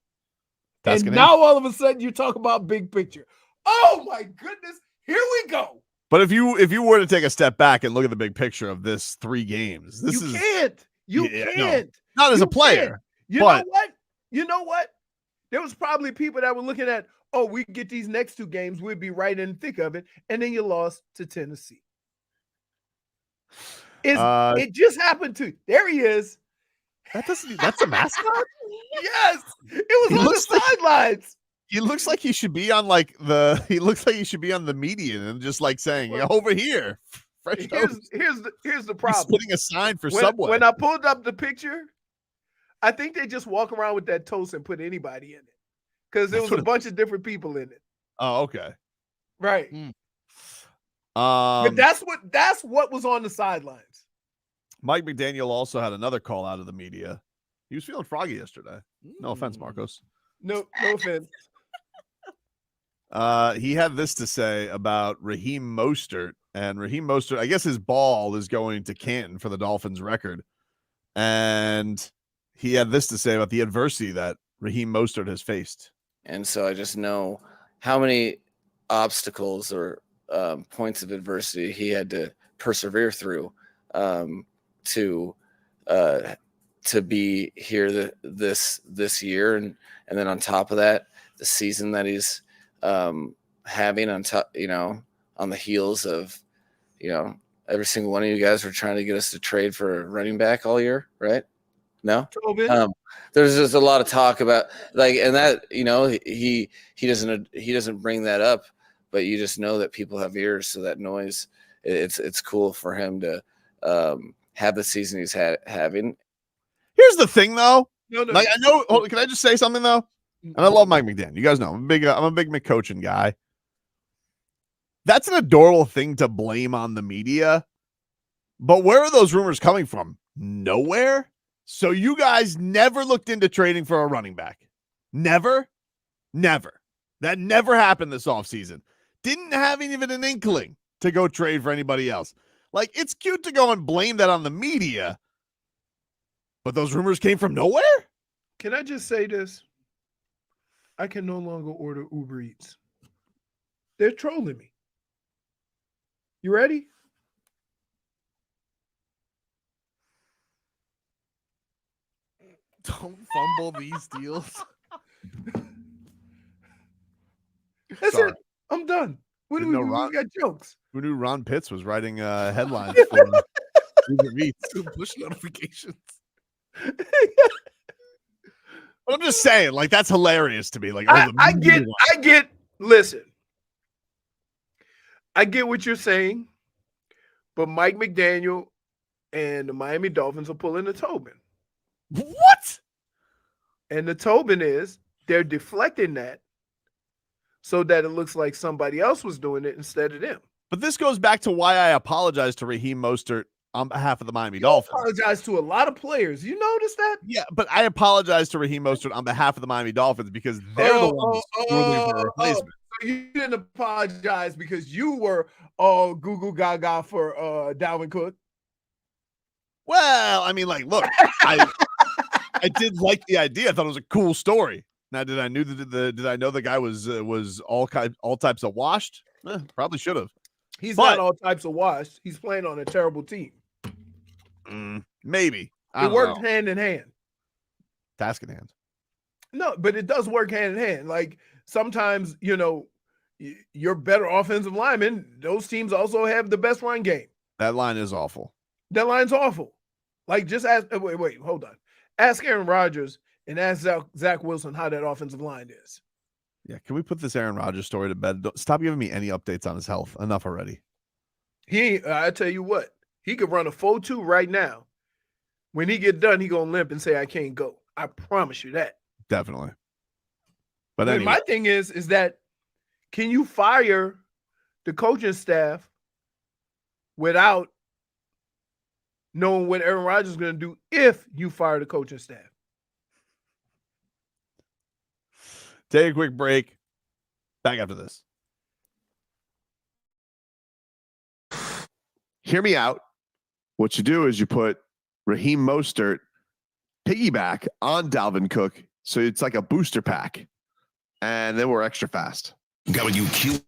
And now all of a sudden you talk about big picture. Oh my goodness. Here we go. But if you were to take a step back and look at the big picture of this 3 games, You can't. No, not as a player. Know what? You know what? There was probably people that were looking at, oh, we get these next 2 games, we'd be right in the thick of it. And then you lost to Tennessee. It just happened to. There he is. That's a mascot? Yes, it was on the sidelines. He looks like he should be on the median and just like saying, over here. Fresh toast. Here's the He's problem. putting a sign for when, Subway. When I pulled up the picture, I think they just walk around with that toast and put anybody in it because there was a bunch of different people in it. Oh, okay. Right. But that's what was on the sidelines. Mike McDaniel also had another call out of the media. He was feeling froggy yesterday. No offense, Marcos. No offense. He had this to say about Raheem Mostert. And Raheem Mostert, I guess his ball is going to Canton for the Dolphins record. And he had this to say about the adversity that Raheem Mostert has faced. And so I just know how many obstacles or points of adversity he had to persevere through to be here this year, and then on top of that, the season that he's having on top, on the heels of, every single one of you guys were trying to get us to trade for a running back all year, right? No, there's just a lot of talk about and that he doesn't bring that up, but you just know that people have ears, so that noise, it's cool for him to have the season he's having. Here's the thing, though. No. I know. Can I just say something though? And I love Mike McDaniel. You guys know I'm a big McCoachin guy. That's an adorable thing to blame on the media, but where are those rumors coming from? Nowhere. So you guys never looked into trading for a running back. Never. That never happened this offseason. Didn't have even an inkling to go trade for anybody else. It's cute to go and blame that on the media, but those rumors came from nowhere? Can I just say this? I can no longer order Uber Eats. They're trolling me. You ready? Don't fumble these deals. That's it. I'm done. We got jokes. Who knew Ron Pitts was writing headlines for Uber Eats? Push notifications. But I'm just saying, that's hilarious to me. I get. Listen, I get what you're saying, but Mike McDaniel and the Miami Dolphins are pulling the Tobin. What? And the Tobin is they're deflecting that so that it looks like somebody else was doing it instead of them. But this goes back to why I apologize to Raheem Mostert on behalf of the Miami Dolphins. Apologize to a lot of players. You notice that? Yeah, but I apologize to Raheem Mostert on behalf of the Miami Dolphins because they're the ones ruling for a replacement. So you didn't apologize because you were all Google Gaga for Dalvin Cook? Well, I mean, look, I did like the idea. I thought it was a cool story. Now, did I know the guy was all types of washed? Probably should have. He's not all types of washed. He's playing on a terrible team. Maybe it worked hand in hand. Task in hand. No, but it does work hand in hand. Sometimes you're better offensive linemen. Those teams also have the best run game. That line is awful. That line's awful. Just ask. Wait, hold on. Ask Aaron Rodgers and ask Zach Wilson how that offensive line is. Yeah, can we put this Aaron Rodgers story to bed? Stop giving me any updates on his health. Enough already. I tell you what, he could run a 4.2 right now. When he get done, he gonna limp and say, "I can't go." I promise you that. Definitely. But anyway. My thing is that can you fire the coaching staff without knowing what Aaron Rodgers is going to do if you fire the coaching staff? Take a quick break. Back after this. Hear me out. What you do is you put Raheem Mostert piggyback on Dalvin Cook, so it's like a booster pack, and then we're extra fast. WQ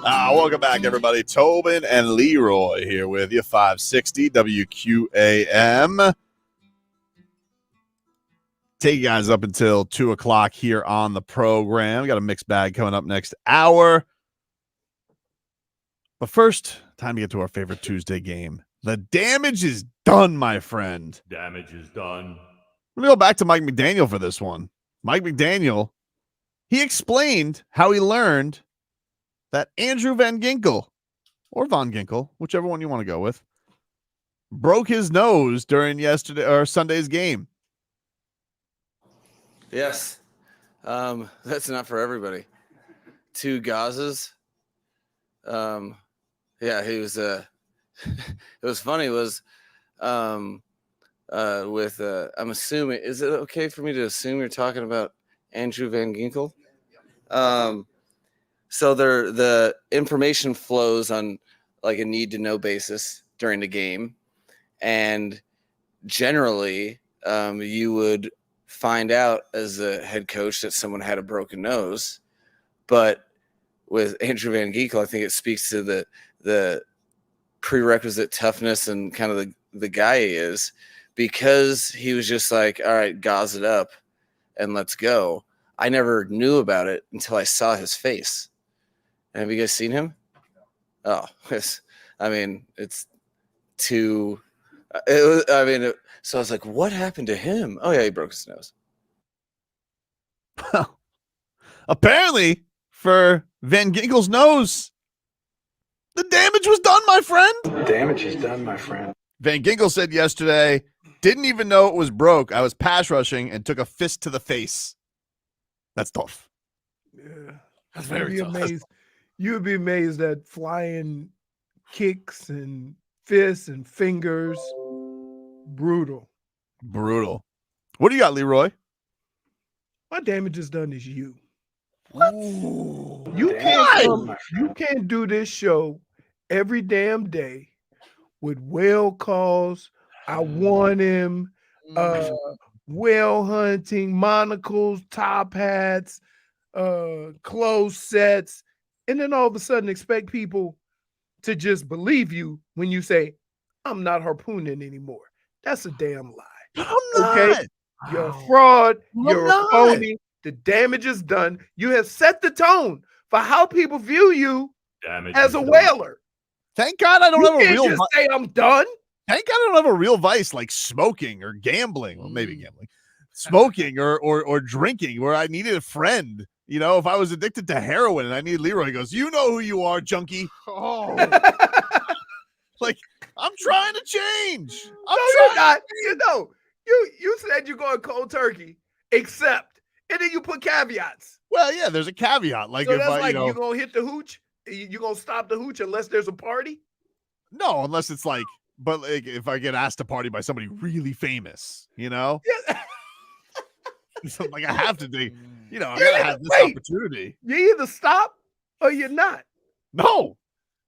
Welcome back, everybody. Tobin and Leroy here with you, 560 WQAM. Take you guys up until 2 o'clock here on the program. We got a mixed bag coming up next hour. But first, time to get to our favorite Tuesday game. The damage is done, my friend. Damage is done. We're going to go back to Mike McDaniel for this one. Mike McDaniel, he explained how he learned that Andrew Van Ginkel, or Von Ginkel, whichever one you want to go with, broke his nose during Sunday's game. Yes. That's not for everybody. 2 gauzes. Yeah, he was it was funny was I'm assuming, is it okay for me to assume you're talking about Andrew Van Ginkel? So the information flows on like a need to know basis during the game, and generally you would find out as a head coach that someone had a broken nose, but with Andrew Van Ginkel, I think it speaks to the prerequisite toughness and kind of the guy he is, because he was just like, all right, gauze it up and let's go. I never knew about it until I saw his face. Have you guys seen him? Oh, it's too. So I was like, what happened to him? Oh yeah, he broke his nose. Well, apparently for Van Ginkel's nose, the damage was done, my friend. The damage is done, my friend. Van Ginkel said yesterday, didn't even know it was broke. I was pass rushing and took a fist to the face. That's tough. Yeah, That's very tough. You would be amazed at flying kicks and fists and fingers. Brutal. What do you got, Leroy? My damage is done is you. Ooh, You can't do this show every damn day with whale calls. I want him. Whale hunting, monocles, top hats, clothes sets, and then all of a sudden expect people to just believe you when you say, I'm not harpooning anymore. That's a damn lie. I'm not. Okay? You're a fraud. You're a phony. The damage is done. You have set the tone for how people view you as a whaler. Thank God I don't have a real just say I'm done. Thank God I don't have a real vice like smoking or gambling. Well, maybe gambling. Smoking or drinking, where I needed a friend. You know, if I was addicted to heroin and I needed Leroy, he goes, you know who you are, junkie. Oh. Like, I'm trying to change. You're not. You said you're going cold turkey, except, and then you put caveats. Well, yeah, there's a caveat. Like, so if that's you're going to hit the hooch? You're going to stop the hooch unless there's a party? No, unless it's like, but like if I get asked to party by somebody really famous, you know? Yeah. So like I have to do, I gotta have this opportunity. You either stop or you're not. No,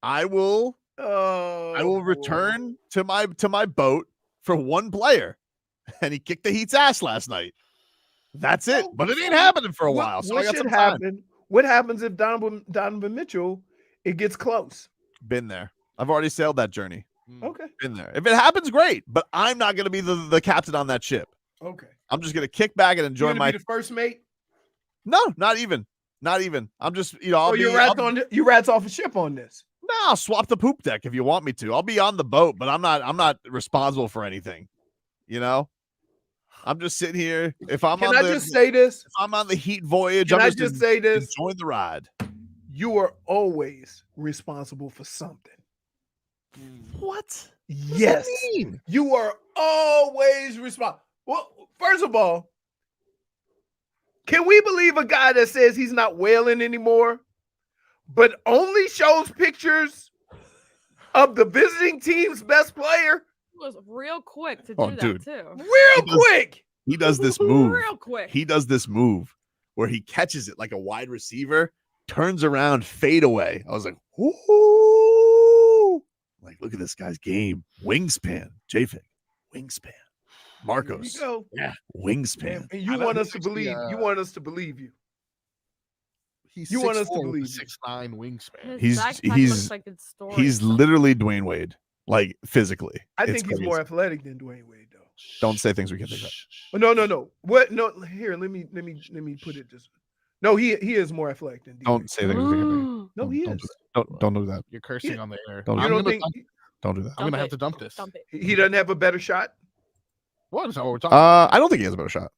I will return to my boat for one player, and he kicked the Heat's ass last night. That's it. But it ain't happening for a while. So what should happen? What happens if Donovan Mitchell, it gets close? Been there. I've already sailed that journey. Okay. Been there. If it happens, great. But I'm not going to be the captain on that ship. Okay. I'm just going to kick back and enjoy Be the first mate? No, not even. I'm just, you rats off a ship on this. No, I'll swap the poop deck if you want me to. I'll be on the boat, but I'm not responsible for anything. I'm just sitting here. If I'm say this? If I'm on the Heat voyage, I'm just say this? Enjoying the ride. You are always responsible for something. What? Yes. You are always responsible. Well, first of all, can we believe a guy that says he's not whaling anymore, but only shows pictures of the visiting team's best player? It was real quick to do that too. Quick. He does this move. Real quick. He does this move where he catches it like a wide receiver, turns around, fade away. I was like, ooh. Like, look at this guy's game. Wingspan. JFig. Wingspan. Marcos. Here you go. Yeah. Wingspan. And you want us to believe. You want us to believe you. He's You want us to 6'4" with a believe you. 6'9" wingspan. His backpack looks like it's storage. He's literally Dwayne Wade, like physically. I It's think he's crazy. more athletic than Dwayne Wade, though. Don't say things we can't think of. Oh, no. What? No, here. Let me put it this. No, he is more athletic than. Don't say things we can't think of. No, he Don't is. do that. Don't do that. You're cursing on the air. Don't do You that. don't think Don't do that. I'm gonna have to dump this. he doesn't have a better shot? What is that what we're talking? I don't think he has a better shot.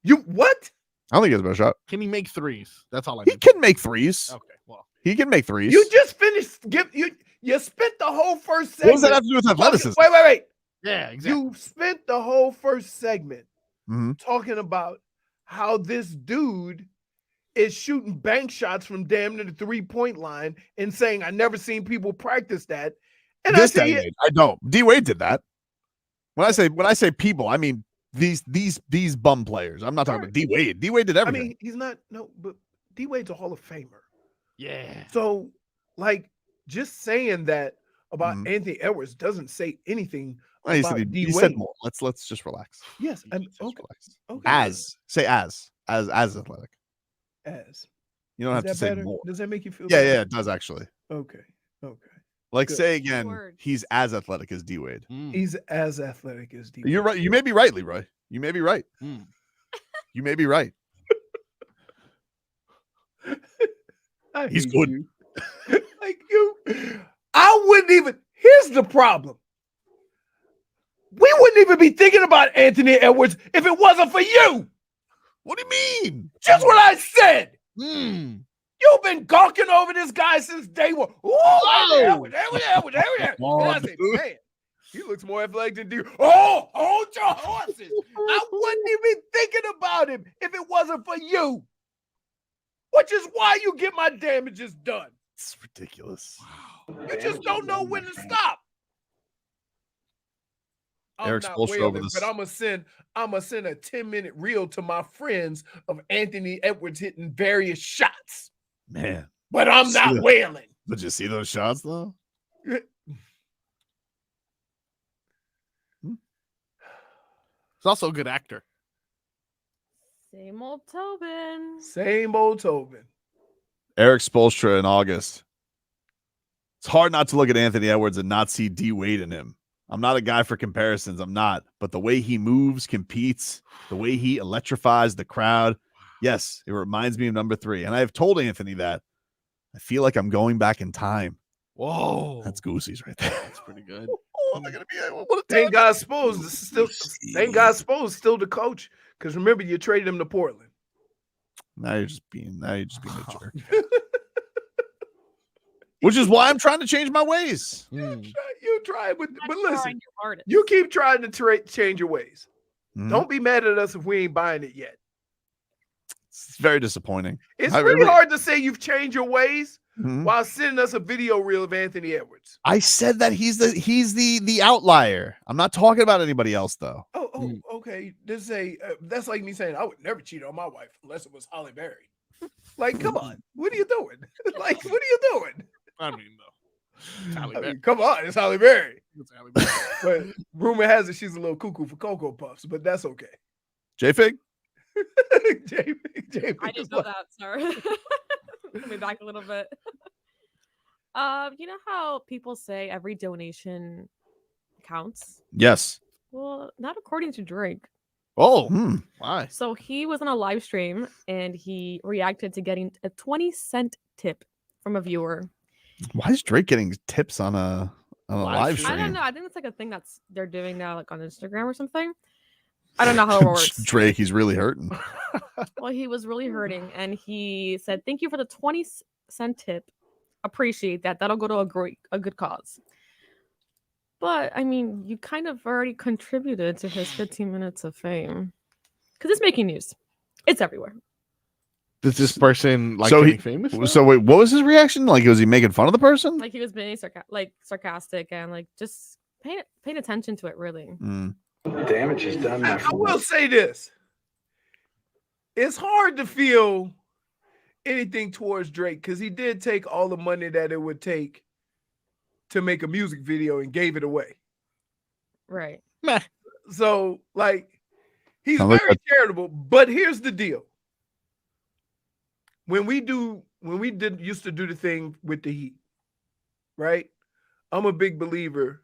You what? I don't think he has a better shot. Can he make threes? That's all I He need. can make threes. Okay, well, He can make threes. You just finished. You spent the whole first segment. What does that have to do with athleticism? Wait. yeah, exactly. You spent the whole first segment Mhm. talking about how this dude is shooting bank shots from damn near the 3-point line and saying, I never seen people practice that. And This I see decade, I don't. D Wade did that. When I say people, I mean these bum players. I'm not talking about D Wade. D Wade did I everything. mean, he's not, no, but D Wade's a Hall of Famer. Yeah. So, like, just saying that about Anthony Edwards doesn't say anything Well, about he D Wade. said more. Let's just relax. Yes, I'm Just okay. relax. Okay. As athletic. As. You don't Is have to that say better? more. Does that make you feel Yeah, better? yeah, it does actually. Okay. Like Good. say again, he's as athletic as D Wade. He's as athletic as D Wade. You're right. You may be right, Leroy. You may be right. You may be right. I He's hate good. you. Like you, I wouldn't even. Here's the problem. We wouldn't even be thinking about Anthony Edwards if it wasn't for you. What do you mean? Just what I said. You've been gawking over this guy since day one. Edwards. And I said, man, he looks more athletic than D. Oh, hold your horses. I wouldn't even be thinking about him if it wasn't for you. Which is why you get my damages done. It's ridiculous. You just don't know when to stop. I'm Eric's not bullshit over wailing, this. but I'm gonna send a 10-minute reel to my friends of Anthony Edwards hitting various shots. Man. But I'm not wailing. Did you see those shots though? He's also a good actor. Same old Tobin. Same old Tobin. Eric Spoelstra in August. It's hard not to look at Anthony Edwards and not see D Wade in him. I'm not a guy for comparisons. I'm not. But the way he moves, competes, the way he electrifies the crowd. Yes, it reminds me of number 3. And I've told Anthony that. I feel like I'm going back in time. Whoa. That's Goosey's right there. That's pretty good. Oh, they're gonna be what a Thank God Sposed is still the coach. Because remember, you traded him to Portland. Now you're just being a jerk. Which is why I'm trying to change my ways. You try, but listen, trying your hardest. you keep trying to change your ways. Mhm. Don't be mad at us if we ain't buying it yet. It's very disappointing. It's I pretty really- hard to say you've changed your ways Mhm. while sending us a video reel of Anthony Edwards. I said that he's the outlier. I'm not talking about anybody else though. Okay. This is that's like me saying I would never cheat on my wife unless it was Holly Berry. Like, come on, what are you doing? Like, what are you doing? I mean, though. I mean, come on, it's Holly Berry. But rumor has it she's a little cuckoo for Cocoa Puffs, but that's okay. JFig? JFig I didn't know that. Sorry. Let me back a little bit. You know how people say every donation counts? Yes. Well, not according to Drake. Oh, why? So he was on a live stream and he reacted to getting a 20-cent tip from a viewer. Why is Drake getting tips on a live stream? I don't know. I think it's like a thing they're doing now, like on Instagram or something. I don't know how it works. Drake, he's really hurting. Well, he was really hurting, and he said, "Thank you for the 20-cent tip. Appreciate that. That'll go to a good cause." But I mean, you kind of already contributed to his 15 minutes of fame because it's making news. It's everywhere. Does this person like so getting famous? now? So wait, what was his reaction? Like, was he making fun of the person? Like he was being sarcastic and like just paying attention to it. Really. Damage is done, my I friend. will say this. It's hard to feel anything towards Drake because he did take all the money that it would take to make a music video and gave it away. Right. So, like, he's Sound like very charitable, but here's the deal. when we used to do the thing with the Heat, right? I'm a big believer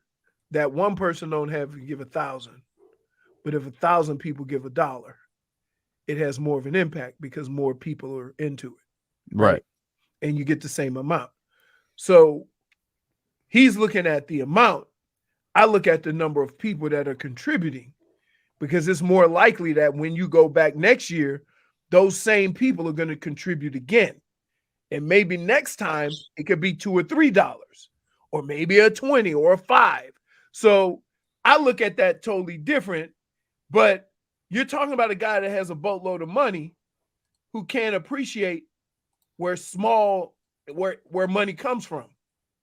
that one person don't have to give 1,000, but if 1,000 people give $1, it has more of an impact because more people are into it. Right. And you get the same amount. So he's looking at the amount. I look at the number of people that are contributing, because it's more likely that when you go back next year, those same people are going to contribute again. And maybe next time it could be $2 or $3, or maybe a 20 or a 5. So I look at that totally different. But you're talking about a guy that has a boatload of money who can't appreciate where money comes from,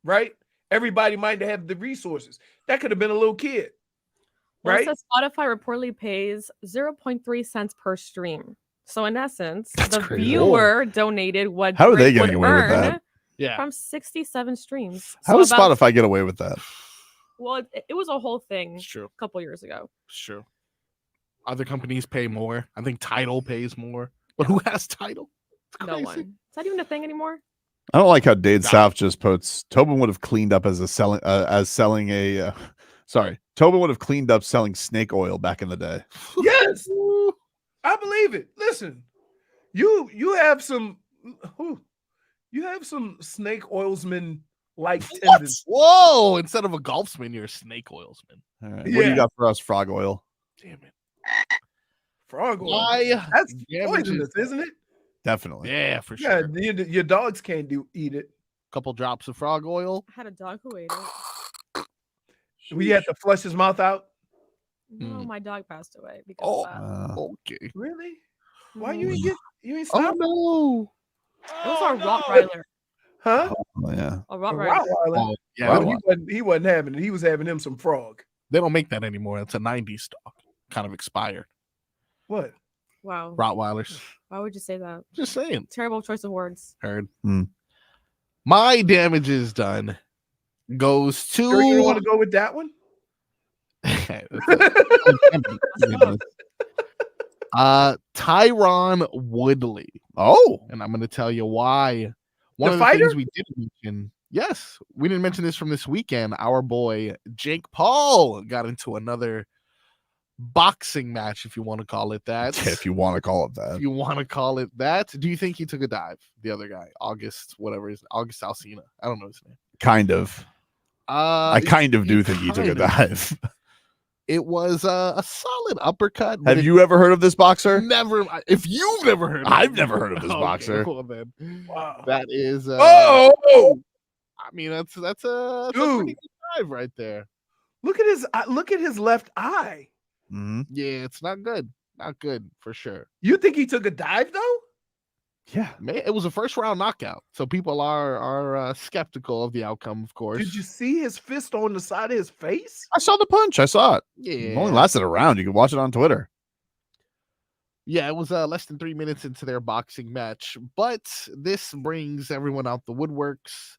right? Everybody might have the resources. That could have been a little kid, right? Well, it says Spotify reportedly pays 0.3 cents per stream. So in essence, the crazy. viewer donated what How are they Drake getting would away with earn that? from 67 streams. How So does about- Spotify get away with that? Well, it was a whole thing It's true. a couple years ago. It's true. Other companies pay more. I think Tidal pays more. But who has Tidal? It's No crazy. one. Is that even a thing anymore? I don't like how Dade South just puts Tobin would have cleaned up Tobin would have cleaned up selling snake oil back in the day. Yes, I believe it. Listen, you have some snake oilsman like tendencies. Whoa! Instead of a golfsman, you're a snake oilsman. All right. What do you got for us, frog oil? Damn it. Frog oil. Why? That's Damages. poisonous, isn't it? Definitely. Yeah, for Yeah, sure. your dogs can't eat it. Couple drops of frog oil. I had a dog who ate it. We had to flush his mouth out. No, my dog passed away because of that. Okay. Really? Why you ain't Oh stop? no! It was our Rottweiler. Huh? Oh, yeah. A A Rottweiler. Rottweiler? Yeah, No, he wasn't having it. He was having him some frog. they don't make that anymore. It's a 90s stock. Kind of expired. What? Wow. Rottweilers. Why would you say that? Just saying. Terrible choice of words. Heard. Hmm. My damage is done. Goes to. Sure you don't want to go with that one? Tyron Woodley. Oh, and I'm going to tell you why. One The of the fighter? things we didn't mention. Yes, we didn't mention this from this weekend. Our boy Jake Paul got into another boxing match, if you want to call it that. if you want to call it that. If you want to call it that. Do you think he took a dive? The other guy, August Alsina. I don't know his name. Kind of. I kind of do think he took a kind of. dive. It was a solid uppercut. but Have it you ever heard of this boxer? Never. If you've never heard, of I've it, never heard of this okay, boxer. well then, Wow. that is. Oh, I mean, that's a Dude. pretty good dive right there. look at his left eye. Mhm. Yeah, it's not good. Not good for sure. You think he took a dive though? Yeah. Man, it was a first round knockout, so people are skeptical of the outcome. Of course. Did you see his fist on the side of his face? I saw the punch. I saw it. Yeah. It only lasted a round. You can watch it on Twitter. Yeah, it was less than 3 minutes into their boxing match, but this brings everyone out the woodworks.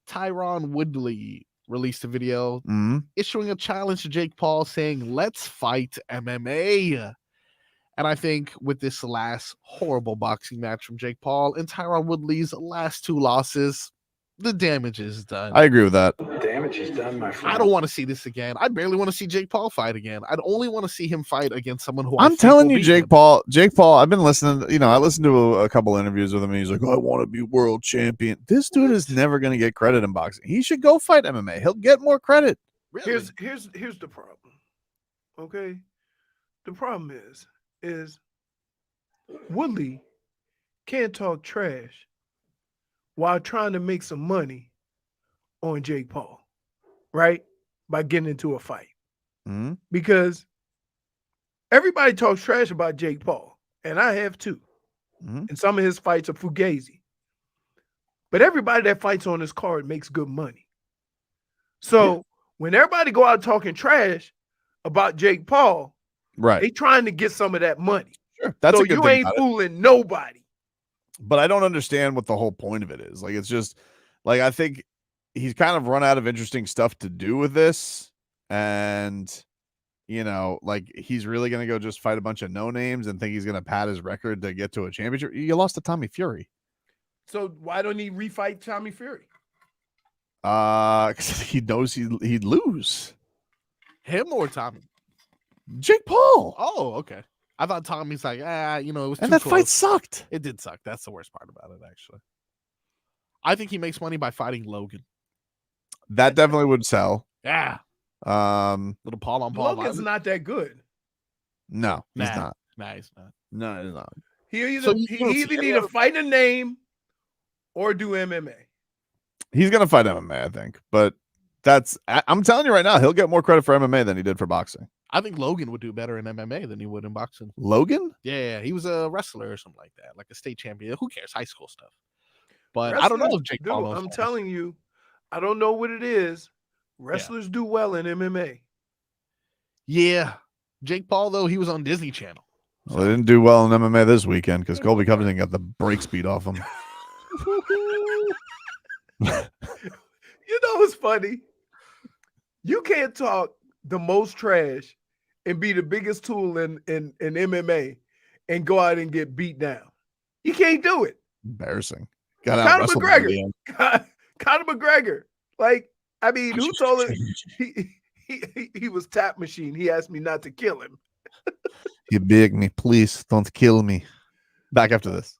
Tyron Woodley released a video Mhm. issuing a challenge to Jake Paul saying, "Let's fight MMA." And I think with this last horrible boxing match from Jake Paul and Tyron Woodley's last 2 losses, the damage is done. I agree with that. Damage is done, my friend. I don't want to see this again. I barely want to see Jake Paul fight again. I'd only want to see him fight against someone who I I'm think telling will you, beat Jake him. Paul. Jake Paul. I've been listening. I listened to a couple interviews with him, and he's like, "I want to be world champion." This dude is never going to get credit in boxing. He should go fight MMA. He'll get more credit. Really? Here's the problem. Okay, the problem is Woodley can't talk trash while trying to make some money on Jake Paul, right? By getting into a fight. Mhm. Because everybody talks trash about Jake Paul, and I have too. Mhm. And some of his fights are fugazi. But everybody that fights on this card makes good money. So when everybody go out talking trash about Jake Paul, Right. they trying to get some of that money. Sure. That's so a good you thing ain't about it. fooling nobody. But I don't understand what the whole point of it is. Like, it's just like, I think he's kind of run out of interesting stuff to do with this. And, like, he's really going to go just fight a bunch of no names and think he's going to pad his record to get to a championship. You lost to Tommy Fury. So why don't he refight Tommy Fury? 'Cause he knows he'd lose. Him or Tommy? Jake Paul. Oh, okay. I thought Tommy's like, it was And too that close. fight sucked. It did suck. That's the worst part about it, actually. I think he makes money by fighting Logan. That definitely would sell. Yeah. Little Paul on Paul. Logan's not that good. No, he's not. Nah, he's not. No, he's not. He either So he either need to fight a name or do MMA. He's gonna fight MMA, I think. But I'm telling you right now, he'll get more credit for MMA than he did for boxing. I think Logan would do better in MMA than he would in boxing. Logan? Yeah, he was a wrestler or something like that, like a state champion. Who cares? High school stuff. But I don't know if Jake Paul knows I'm that. telling you, I don't know what it is. Wrestlers do well in MMA. Yeah. Jake Paul, though, he was on Disney Channel. Well, they didn't do well in MMA this weekend because Colby Covington got the brakes beat off him. You know what's funny? You can't talk the most trash and be the biggest tool in MMA and go out and get beat down. You can't do it. Embarrassing. Got out Conor wrestled McGregor. Conor McGregor. Like, I mean, who told him he was tap machine? He asked me not to kill him. You beg me, please don't kill me. Back after this.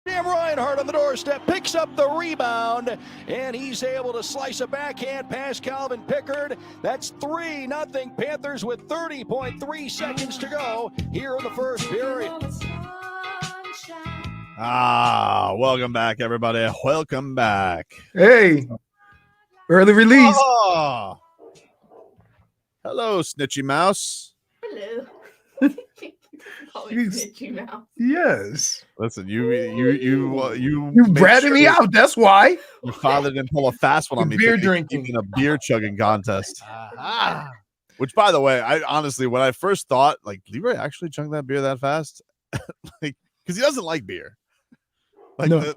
Sam Reinhart on the doorstep picks up the rebound, and he's able to slice a backhand past Calvin Pickard. That's 3-0 Panthers with 30.3 seconds to go here in the first period. Welcome back, everybody. Welcome back. Hey, early release. Oh. Hello, Snitchy Mouse. Hello. Yes. Listen, you ratted me out. That's why. Your father didn't pull a fast one on me. Beer drinking in a beer chugging contest. Which, by the way, I honestly, when I first thought, like, Leroy actually chugged that beer that fast, like, because he doesn't like beer. Like, no.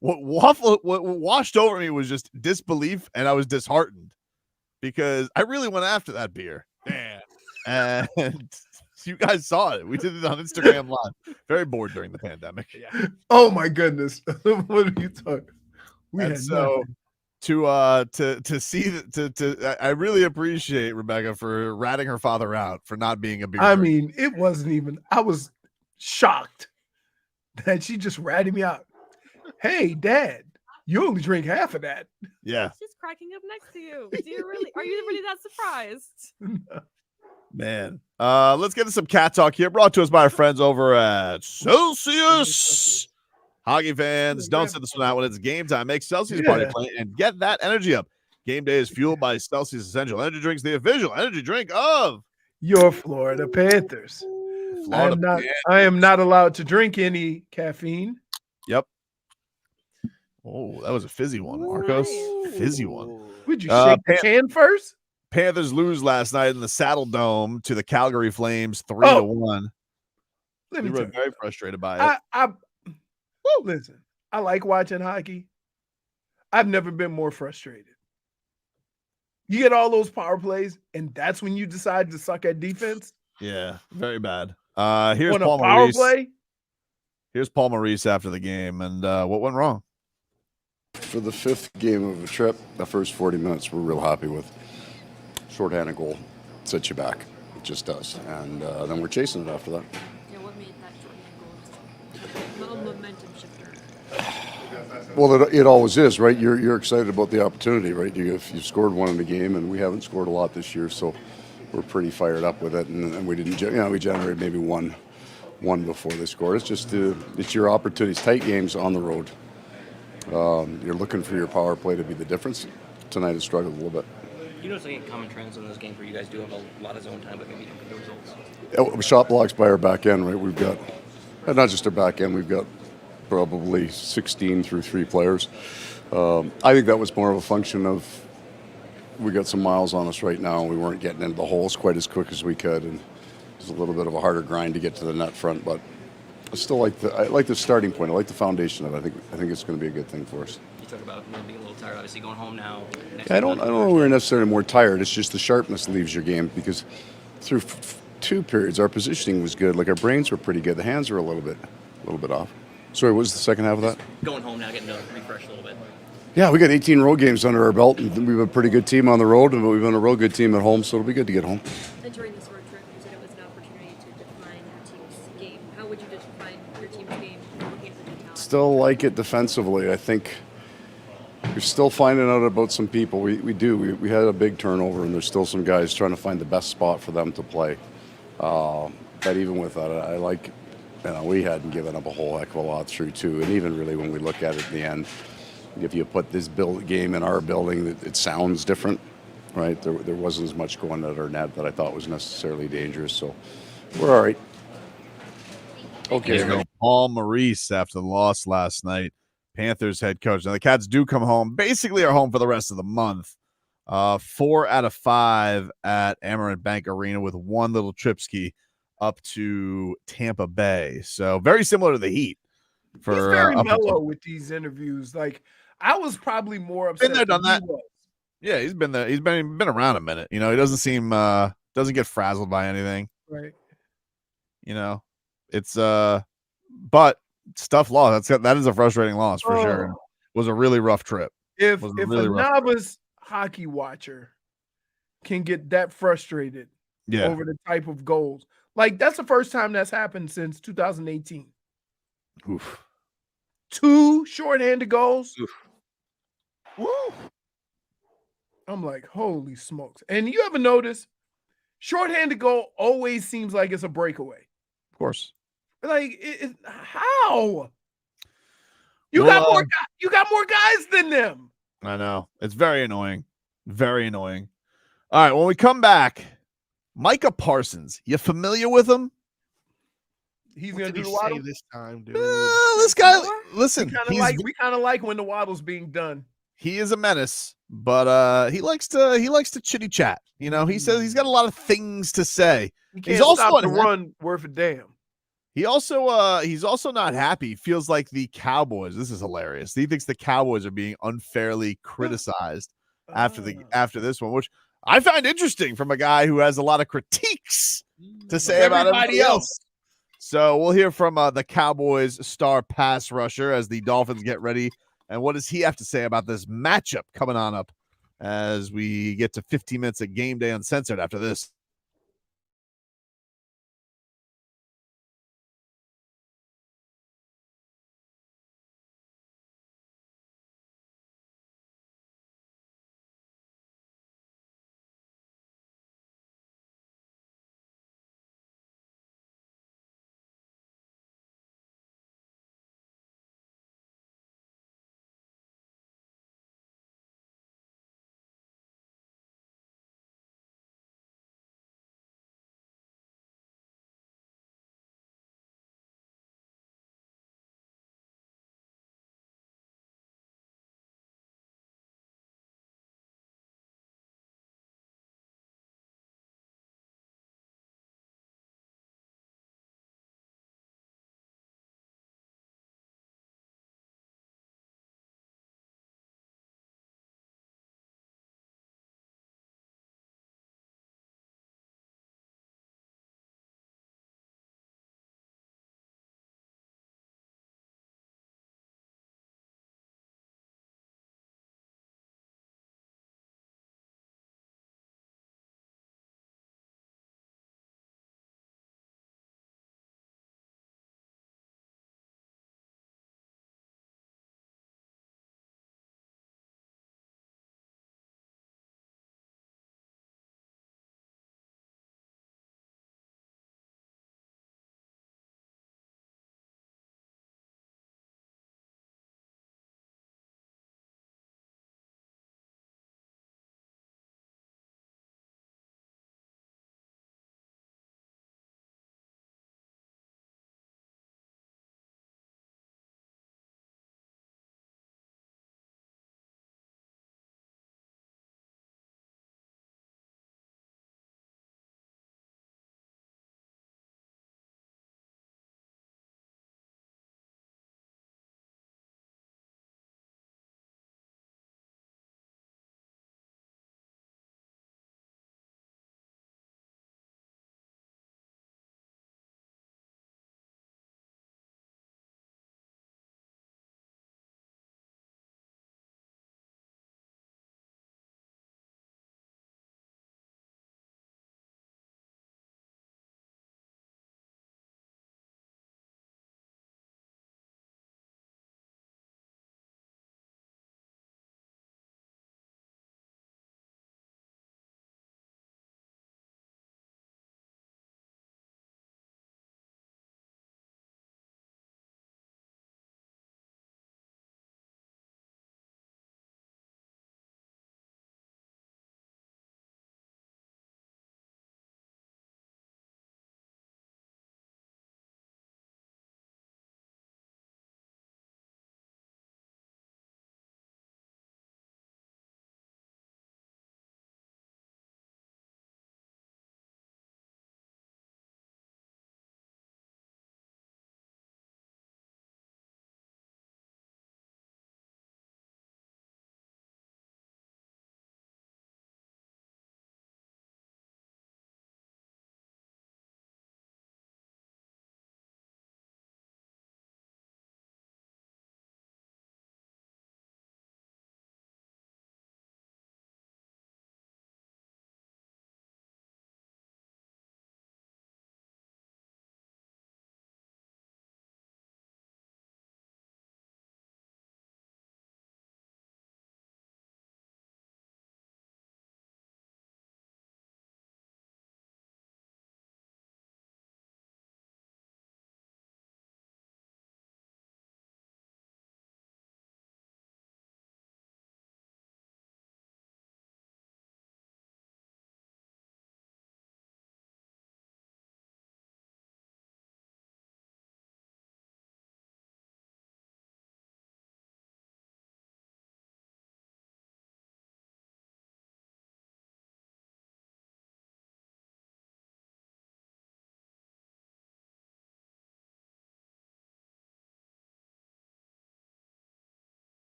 What washed over me was just disbelief, and I was disheartened because I really went after that beer. And you guys saw it. We did it on Instagram Live. Very bored during the pandemic. Yeah. Oh my goodness. What are you talking? To see that I really appreciate Rebecca for ratting her father out for not being a beer drinker. mean, it wasn't even. I was shocked that she just ratted me out. Hey, Dad, you only drink half of that. Yeah. She's cracking up next to you. Are you really that surprised? Man. Let's get to some cat talk here. Brought to us by our friends over at Celsius. Hockey fans, don't sit this one out when it's game time. Make Celsius party play and get that energy up. Game day is fueled by Celsius Essential Energy Drinks, the official energy drink of your Florida Panthers. I am not allowed to drink any caffeine. Yep. Oh, that was a fizzy one, Marcos. Fizzy one. Would you shake the can first? Panthers lose last night in the Saddle Dome to the Calgary Flames 3-1. Let me were tell you. very frustrated by it. Listen, I like watching hockey. I've never been more frustrated. You get all those power plays, and that's when you decide to suck at defense. Yeah, very bad. Here's On Paul a power Maurice. play? Here's Paul Maurice after the game, and what went wrong? For the fifth game of a trip, the first 40 minutes we're real happy with. Shorthanded goal sets you back. It just does. And then we're chasing it after that. Yeah, what made that shorthanded goal? Little momentum shifter. Well, it always is, right? You're excited about the opportunity, right? You've scored one in the game, and we haven't scored a lot this year, so we're pretty fired up with it. And we didn't, we generated maybe one before they scored. It's just it's your opportunities. Tight games on the road. You're looking for your power play to be the difference. Tonight has struggled a little bit. You notice any common trends in those games where you guys do have a lot of zone time, but maybe don't get the results? Shot blocks by our back end, right? We've got, and not just our back end, we've got probably 16 through 3 players. I think that was more of a function of we got some miles on us right now, and we weren't getting into the holes quite as quick as we could, and it was a little bit of a harder grind to get to the net front, but I still like the starting point. I like the foundation of it. I think it's going to be a good thing for us. You talk about being a little tired, obviously going home now. I don't know we're necessarily more tired. It's just the sharpness leaves your game because through 2 periods our positioning was good. Like our brains were pretty good. The hands were a little bit off. Sorry, what was the second half of that? Going home now, getting to refresh a little bit. Yeah, we got 18 road games under our belt, and we've been a pretty good team on the road, and we've been a real good team at home, so it'll be good to get home. And during this road trip, you said it was an opportunity to define your team's game. How would you define your team's game looking at the new talent? Still like it defensively. I think we're still finding out about some people. We do. We had a big turnover, and there's still some guys trying to find the best spot for them to play. But even with that, I like, we hadn't given up a whole heck of a lot through, too. And even really when we look at it in the end, if you put this game in our building, it sounds different, right? There wasn't as much going at our net that I thought was necessarily dangerous. So we're all right. Okay. There you go. Paul Maurice after the loss last night. Panthers head coach. Now the Cats do come home, basically are home for the rest of the month. 4 out of 5 at Amerant Bank Arena with one little trip ski up to Tampa Bay. So very similar to the Heat. He's very mellow with these interviews. Like I was probably more upset. Been there, done that. Yeah, he's been there. He's been around a minute. He doesn't seem doesn't get frazzled by anything. Right. It's but it's tough loss. That is a frustrating loss for sure. It was a really rough trip. If a novice hockey watcher can get that frustrated over the type of goals, like that's the first time that's happened since 2018. Oof. 2 shorthanded goals. Oof. Woo. I'm like, holy smokes. And you ever notice shorthanded goal always seems like it's a breakaway. Of course. Like, how? You got more guys than them. I know. It's very annoying. Very annoying. All right, when we come back, Micah Parsons. You familiar with him? He's What gonna did do he the waddle. say this time, dude? This guy, listen, We kind of like when the waddle's being done. he is a menace, but he likes to chitty chat. You know, he says he's got a lot of things to say. He can't He's also stop the unhappy. run worth a damn. He's also not happy. He feels like the Cowboys. This is hilarious. He thinks the Cowboys are being unfairly criticized after this one, which I find interesting from a guy who has a lot of critiques to say about everybody else. So we'll hear from the Cowboys star pass rusher as the Dolphins get ready. And what does he have to say about this matchup coming on up as we get to 15 minutes of Game Day Uncensored after this?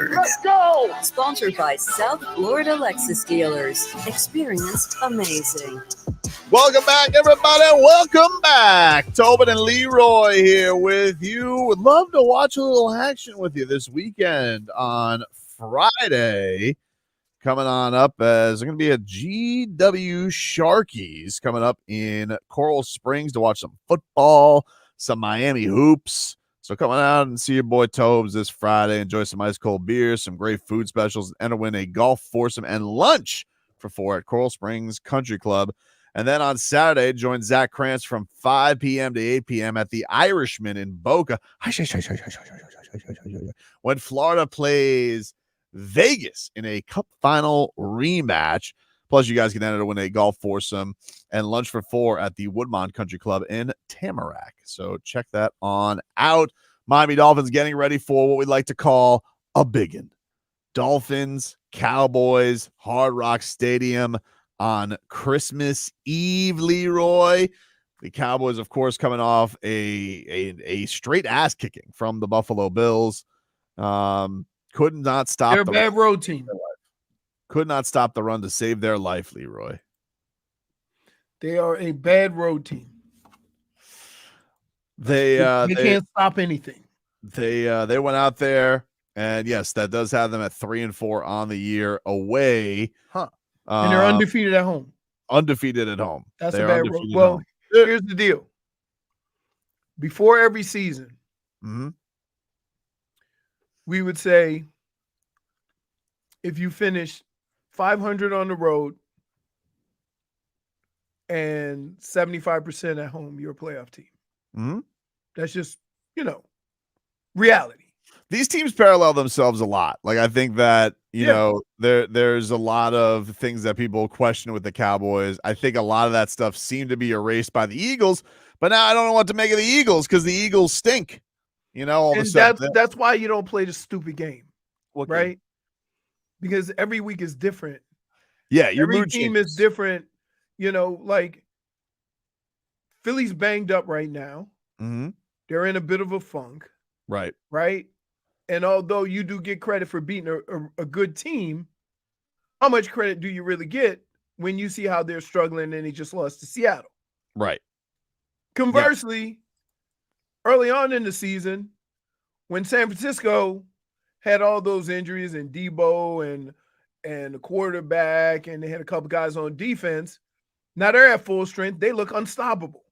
Let's go! Sponsored by South Florida Lexus Dealers. Experience amazing. Welcome back, everybody. Welcome back. Tobin and Leroy here with you. Would love to watch a little action with you this weekend on Friday. Coming on up as there's going to be a GW Sharkies coming up in Coral Springs to watch some football, some Miami hoops. So coming out and see your boy Tobes this Friday. Enjoy some ice cold beers, some great food specials, and to win a golf foursome and lunch for 4 at Coral Springs Country Club. And then on Saturday, join Zach Krantz from 5 p.m. to 8 p.m. at the Irishman in Boca. When Florida plays Vegas in a cup final rematch. Plus, you guys can enter to win a golf foursome and lunch for 4 at the Woodmont Country Club in Tamarack. So check that on out. Miami Dolphins getting ready for what we like to call a biggin. Dolphins, Cowboys, Hard Rock Stadium on Christmas Eve, Leroy. The Cowboys, of course, coming off a straight ass kicking from the Buffalo Bills. Could not stop. They're a bad road team. Could not stop the run to save their life, Leroy. They are a bad road team. They can't stop anything. They went out there, and yes, that does have them at 3-4 on the year away. Huh. And they're undefeated at home. Undefeated at home. That's They're a bad road. Well, here's the deal. Before every season, we would say if you finish 500 on the road and 75% at home, you're a playoff team. That's just, reality. These teams parallel themselves a lot. Like, I think that, there's a lot of things that people question with the Cowboys. I think a lot of that stuff seemed to be erased by the Eagles, but now I don't know what to make of the Eagles because the Eagles stink. All of a sudden. That's why you don't play the stupid game, right? Because every week is different. Yeah, your every mood team changes. is different. Like Philly's banged up right now. They're in a bit of a funk. Right. And although you do get credit for beating a good team, how much credit do you really get when you see how they're struggling and they just lost to Seattle? Right. Conversely, early on in the season, when San Francisco had all those injuries and Debo and the quarterback, and they had a couple guys on defense, now they're at full strength. They look unstoppable.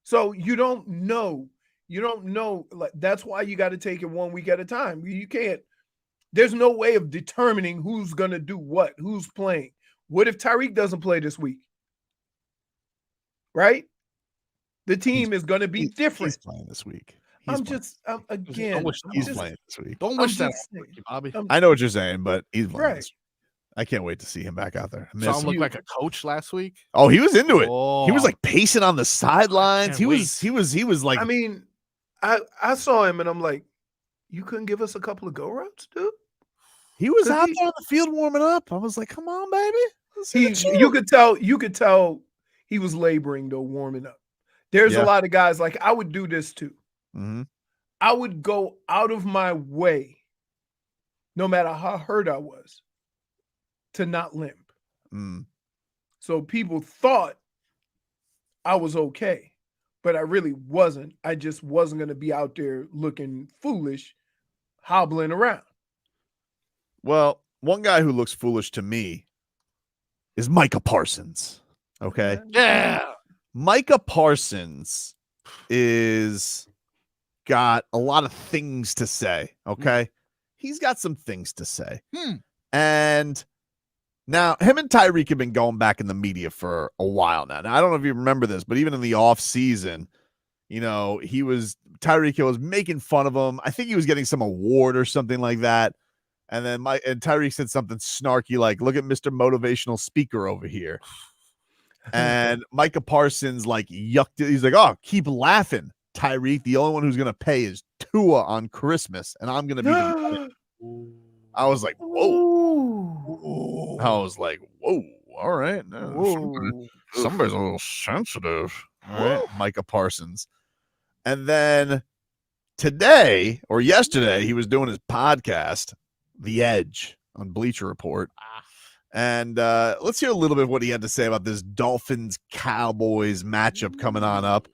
So you don't know. Like, that's why you got to take it 1 week at a time. You can't. There's no way of determining who's going to do what, who's playing. What if Tyreek doesn't play this week? Right? The team is going to be different. He's playing this week. He's playing this week. Don't wish that, Bobby. I know what you're saying, but he's playing this week. I can't wait to see him back out there. Saw him look like a coach last week. Oh, he was into it. Oh. He was like pacing on the sidelines. He was like. I mean, I saw him and I'm like, you couldn't give us a couple of go routes, dude? He was out there on the field warming up. I was like, come on, baby. You could tell he was laboring though, warming up. There's a lot of guys like I would do this too. I would go out of my way, no matter how hurt I was, to not limp. So people thought I was okay, but I really wasn't. I just wasn't going to be out there looking foolish, hobbling around. Well, one guy who looks foolish to me is Micah Parsons. Okay. Yeah. Micah Parsons is got a lot of things to say. Okay. He's got some things to say. And now him and Tyreek have been going back in the media for a while now. Now, I don't know if you remember this, but even in the off season, Tyreek Hill was making fun of him. I think he was getting some award or something like that. And then Tyreek said something snarky like, look at Mr. Motivational Speaker over here. And Micah Parsons like yucked it. He's like, oh, keep laughing, Tyreek. The only one who's going to pay is Tua on Christmas. And I'm going to be the I was like, whoa. I was like, whoa. All right. No, somebody's a little sensitive. All right. Micah Parsons. And then today or yesterday, he was doing his podcast The Edge on Bleacher Report. And let's hear a little bit of what he had to say about this Dolphins-Cowboys matchup coming on up.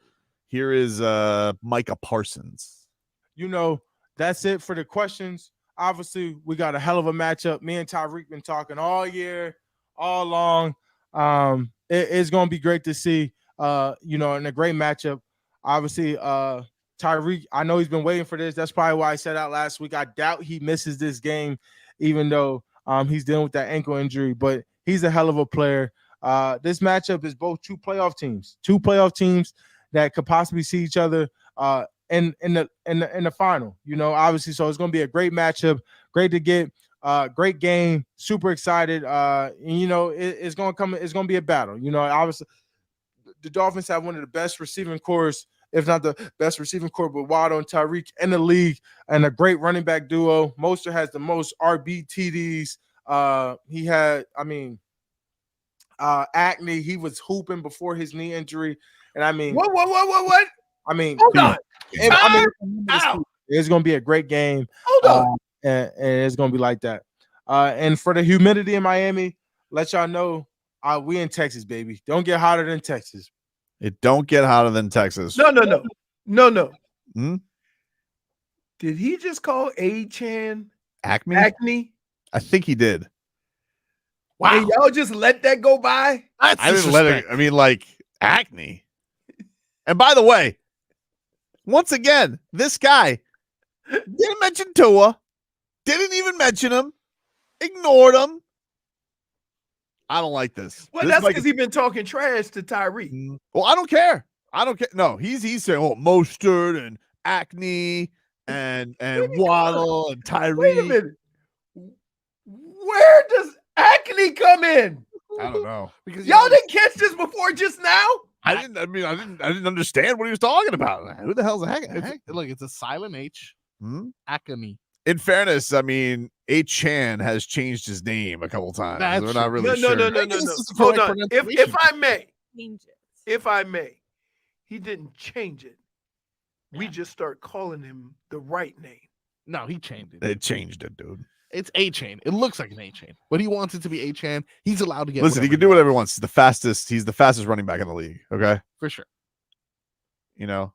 Here is Micah Parsons. You know, that's it for the questions. Obviously, we got a hell of a matchup. Me and Tyreek been talking all year, all along. It's going to be great to see, in a great matchup. Obviously, Tyreek, I know he's been waiting for this. That's probably why I said out last week. I doubt he misses this game, even though he's dealing with that ankle injury. But he's a hell of a player. This matchup is both two playoff teams that could possibly see each other in the final. Obviously, so it's going to be a great matchup. Great to get. Great game. Super excited. It's going to be a battle. Obviously, the Dolphins have one of the best receiving corps, if not the best receiving corps, with Waddle and Tyreek in the league, and a great running back duo. Mostert has the most RB TDs. He had, acne. He was hooping before his knee injury, and what? Hold on. It's going to be a great game. Hold on. And it's going to be like that. And for the humidity in Miami, let y'all know we in Texas, baby. Don't get hotter than Texas. It don't get hotter than Texas. No. Hmm? Did he just call A-Chan acne? I think he did. Wow. And y'all just let that go by? I didn't let it. Acne. And by the way, once again, this guy didn't mention Tua. Didn't even mention him. Ignored him. I don't like this. Well, that's because he's been talking trash to Tyreek. Well, I don't care. No, he's saying, Mostert and acne and Waddle and Tyreek. Wait a minute. Where does acne come in? I don't know. Because y'all didn't catch this before just now? I didn't understand what he was talking about. Who the hell's acne? Look, it's a silent H. Acne. In fairness, A-Chan has changed his name a couple times. We're not really sure. No. Hold on. If I may, he didn't change it. We just start calling him the right name. No, he changed it. They changed it, dude. It's A-Chain. It looks like an A-Chain, but he wants it to be A-Chan. He's allowed to get. Listen, he can do whatever he wants. He's the fastest running back in the league. Okay, for sure.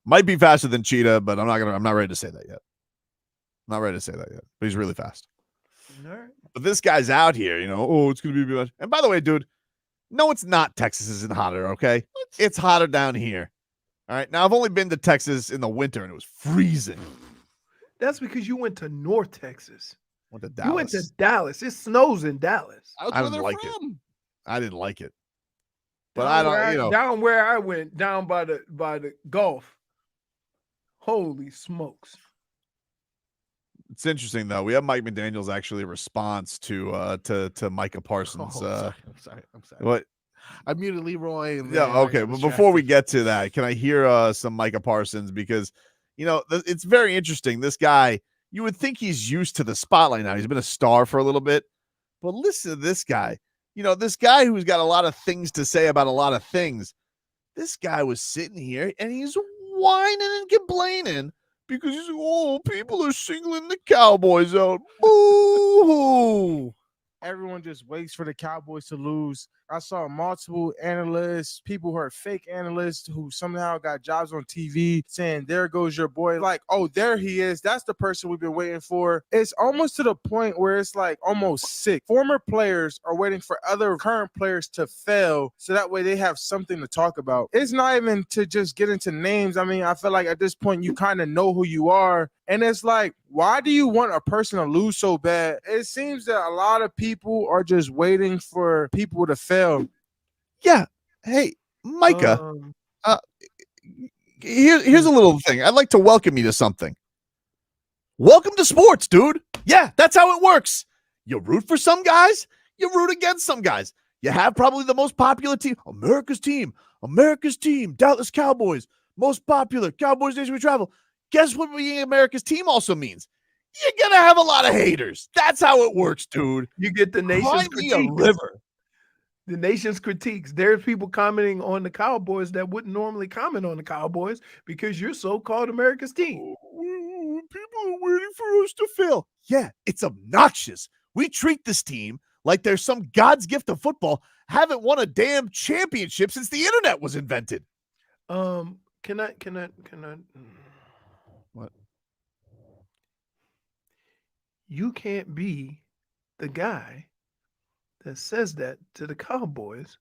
Might be faster than Cheetah, but I'm not ready to say that yet. Not ready to say that yet, but he's really fast. All right. But this guy's out here, it's going to be much. And by the way, dude, no, it's not. Texas isn't hotter, okay? It's hotter down here. All right. Now, I've only been to Texas in the winter, and it was freezing. That's because you went to North Texas. Went to Dallas. You went to Dallas. It snows in Dallas. I didn't like it. I didn't like it. But I don't, Down where I went, down by the Gulf. Holy smokes. It's interesting though. We have Mike McDaniel's actually a response to Micah Parsons. I'm sorry. What? I muted Leroy. Okay. But before we get to that, can I hear some Micah Parsons? Because it's very interesting. This guy, you would think he's used to the spotlight now. He's been a star for a little bit, but listen to this guy. This guy who's got a lot of things to say about a lot of things. This guy was sitting here and he's whining and complaining. Because he's like, people are singling the Cowboys out. Boo-hoo. Everyone just waits for the Cowboys to lose. I saw multiple analysts, people who are fake analysts who somehow got jobs on TV saying, there goes your boy. Like, oh, there he is. That's the person we've been waiting for. It's almost to the point where it's like almost sick. Former players are waiting for other current players to fail so that way they have something to talk about. It's not even to just get into names. I feel like at this point you kind of know who you are. And it's like, why do you want a person to lose so bad? It seems that a lot of people are just waiting for people to fail. Yeah. Hey, Micah, here's a little thing. I'd like to welcome you to something. Welcome to sports, dude. Yeah, that's how it works. You root for some guys, you root against some guys. You have probably the most popular team, America's team, Dallas Cowboys, most popular, Cowboys Nation we travel. Guess what being America's team also means? You're going to have a lot of haters. That's how it works, dude. You get the nation's critiques. The nation's critiques. There's people commenting on the Cowboys that wouldn't normally comment on the Cowboys because you're so-called America's team. People are waiting for us to fail. Yeah, it's obnoxious. We treat this team like they're some God's gift of football. Haven't won a damn championship since the internet was invented. Can I? What? You can't be the guy that says that to the Cowboys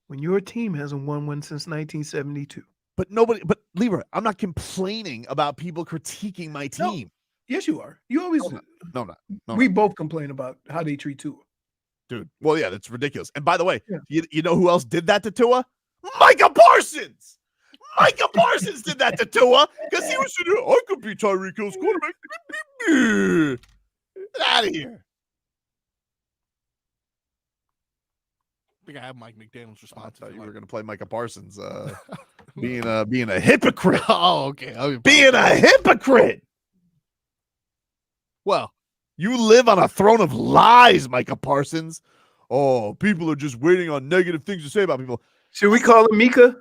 when your team hasn't won one since 1972. But Leroy, I'm not complaining about people critiquing my team. No. Yes, you are. You always No, I'm not. No, we both complain about how they treat Tua. Dude. Well, yeah, that's ridiculous. And by the way, you know who else did that to Tua? Micah Parsons. Micah Parsons did that to Tua because he was sitting there, I could be Tyreek Hill's quarterback. Get out of here. I think I have Mike McDaniel's response. I thought you were going to play Micah Parsons being a hypocrite. Oh, okay. Being a hypocrite. Well, you live on a throne of lies, Micah Parsons. Oh, people are just waiting on negative things to say about people. Should we call him Mika?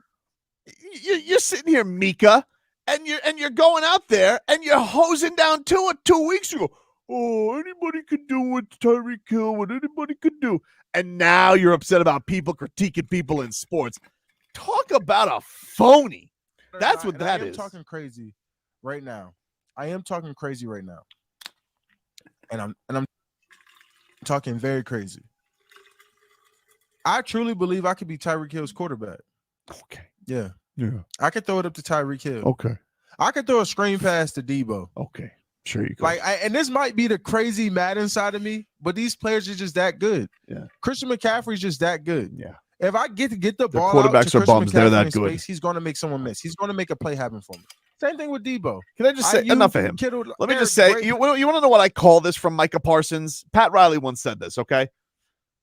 You're sitting here, Mika, and you're going out there and you're hosing down Tua 2 weeks ago. Oh, anybody could do what Tyreek Hill, what anybody could do. And now you're upset about people critiquing people in sports. Talk about a phony. That's what that is. I am talking crazy right now. And I'm talking very crazy. I truly believe I could be Tyreek Hill's quarterback. Okay. Yeah. Yeah. I could throw it up to Tyreek Hill. Okay. I could throw a screen pass to Debo. Okay. Sure you can. And this might be the crazy Madden side of me, but these players are just that good. Yeah. Christian McCaffrey's just that good. Yeah. If I get the ball quarterbacks out to are Christian bums. They're McCaffrey that in good. space, he's going to make someone miss. He's going to make a play happen for me. Same thing with Debo. Can I just say enough of him? Kittle, Let me just say, you want to know what I call this from Micah Parsons? Pat Riley once said this, okay?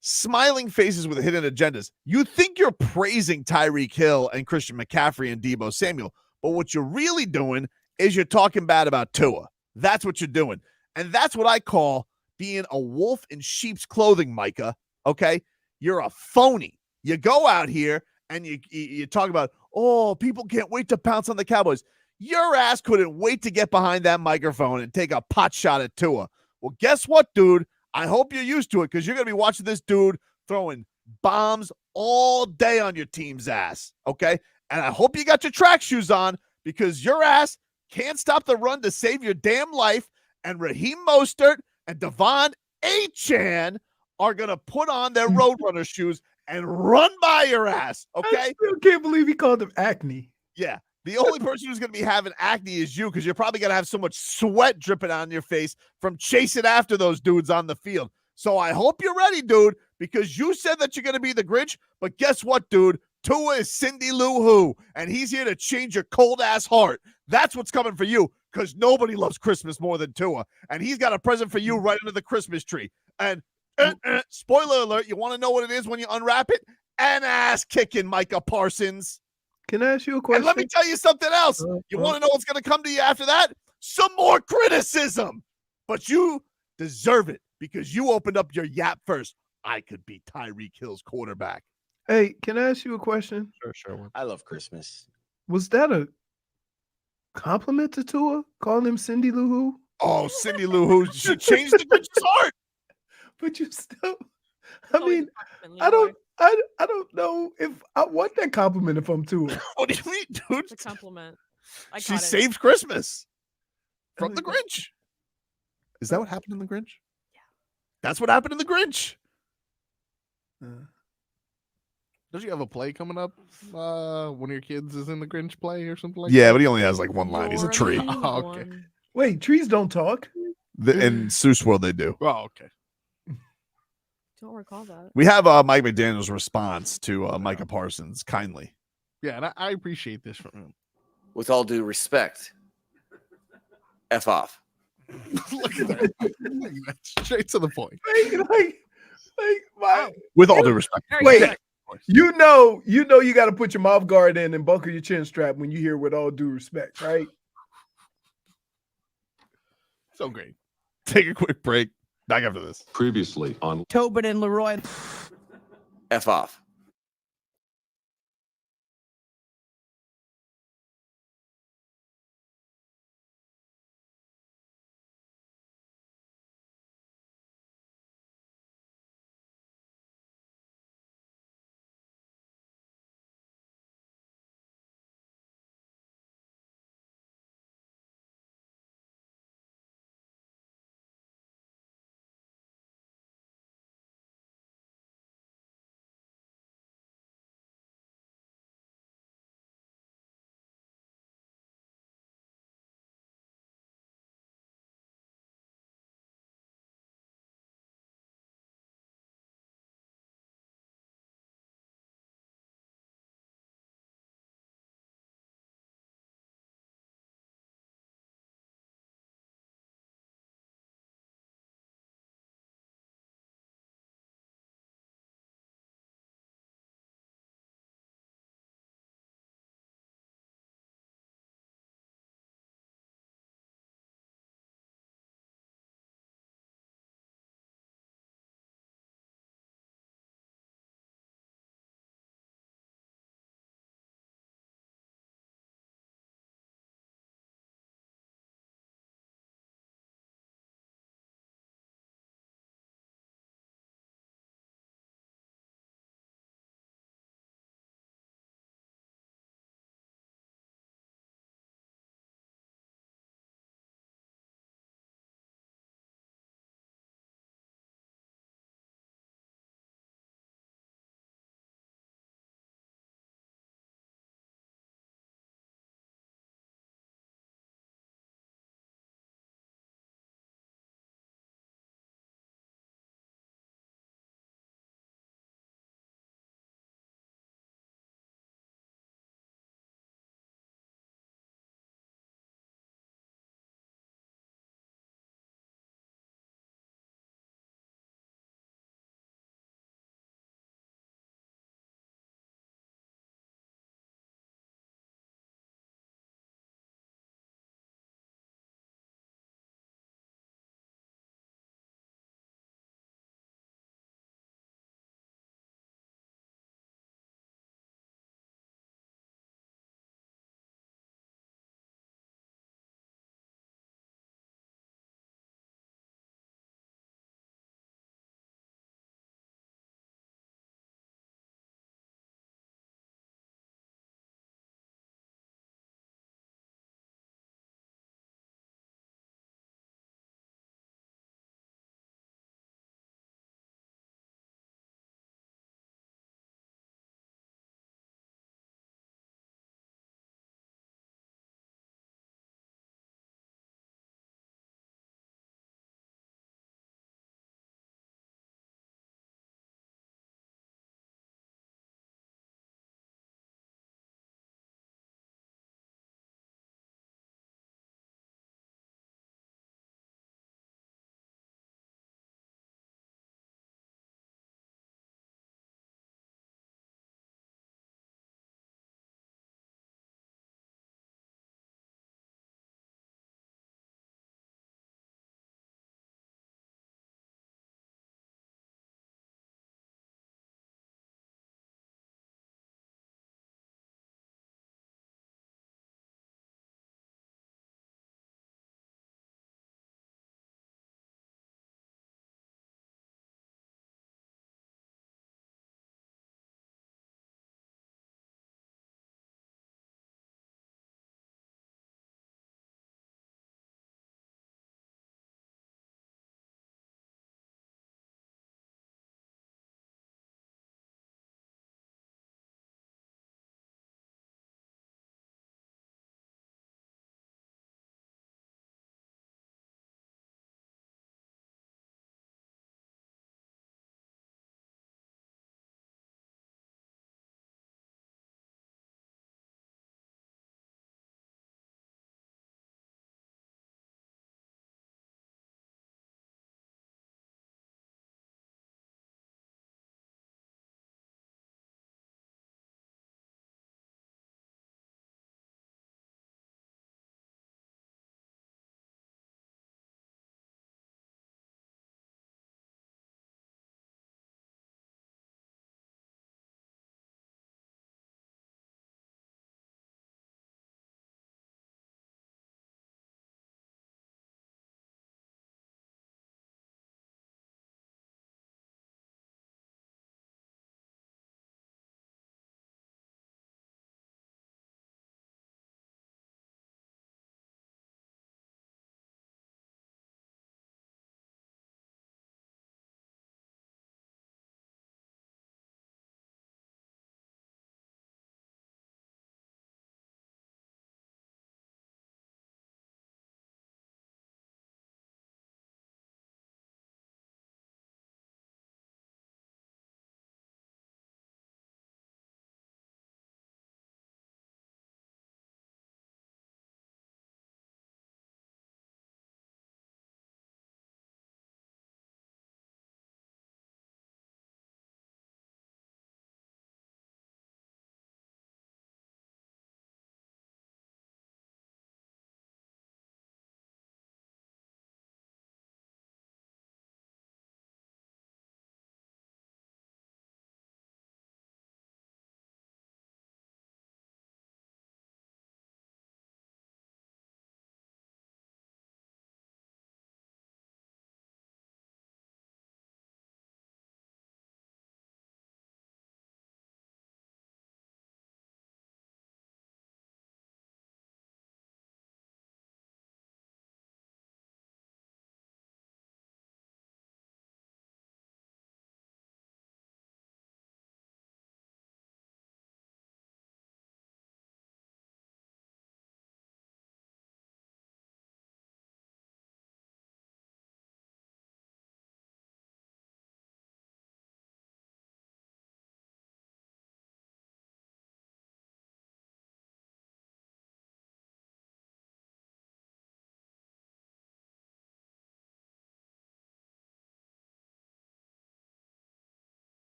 Smiling faces with hidden agendas. You think you're praising Tyreek Hill and Christian McCaffrey and Debo Samuel, but what you're really doing is you're talking bad about Tua. That's what you're doing. And that's what I call being a wolf in sheep's clothing, Micah, okay? You're a phony. You go out here and you talk about, oh, people can't wait to pounce on the Cowboys. Your ass couldn't wait to get behind that microphone and take a pot shot at Tua. Well, guess what, dude? I hope you're used to it because you're going to be watching this dude throwing bombs all day on your team's ass, okay? And I hope you got your track shoes on because your ass can't stop the run to save your damn life, and Raheem Mostert and Devon A-Chan are going to put on their Roadrunner shoes and run by your ass, okay? I still can't believe he called them acne. Yeah. The only person who's going to be having acne is you because you're probably going to have so much sweat dripping on your face from chasing after those dudes on the field. So I hope you're ready, dude, because you said that you're going to be the Grinch, but guess what, dude? Tua is Cindy Lou Who, and he's here to change your cold-ass heart. That's what's coming for you because nobody loves Christmas more than Tua, and he's got a present for you right under the Christmas tree. And spoiler alert, you want to know what it is when you unwrap it? An ass kicking, Micah Parsons. Can I ask you a question? And let me tell you something else. You want to know what's going to come to you after that? Some more criticism. But you deserve it because you opened up your yap first. I could be Tyreek Hill's quarterback. Hey, can I ask you a question? Sure. I love Christmas. Was that a compliment to Tua? Calling him Cindy Lou Who? Oh, Cindy Lou Who should change the Grinch's heart. But you still, I mean, I don't know if I want that compliment if I'm Tua. What do you mean, dude? It's a compliment. She saved Christmas from the Grinch. Is that what happened in the Grinch? Yeah. That's what happened in the Grinch. Don't you have a play coming up? One of your kids is in the Grinch play or something like Yeah, that? but he only has like one line. He's a tree. Oh, okay. Wait, trees don't talk. In Seuss World, they do. Oh, okay. Don't recall that. We have Mike McDaniel's response to Micah Parsons, kindly. Yeah, and I appreciate this from him. With all due respect, F off. Look at that. Straight to the point. With all due respect. Wait, you know you got to put your mouth guard in and buckle your chin strap when you hear with all due respect, right? So great. Take a quick break. Back after this. Previously on Tobin and Leroy. F off.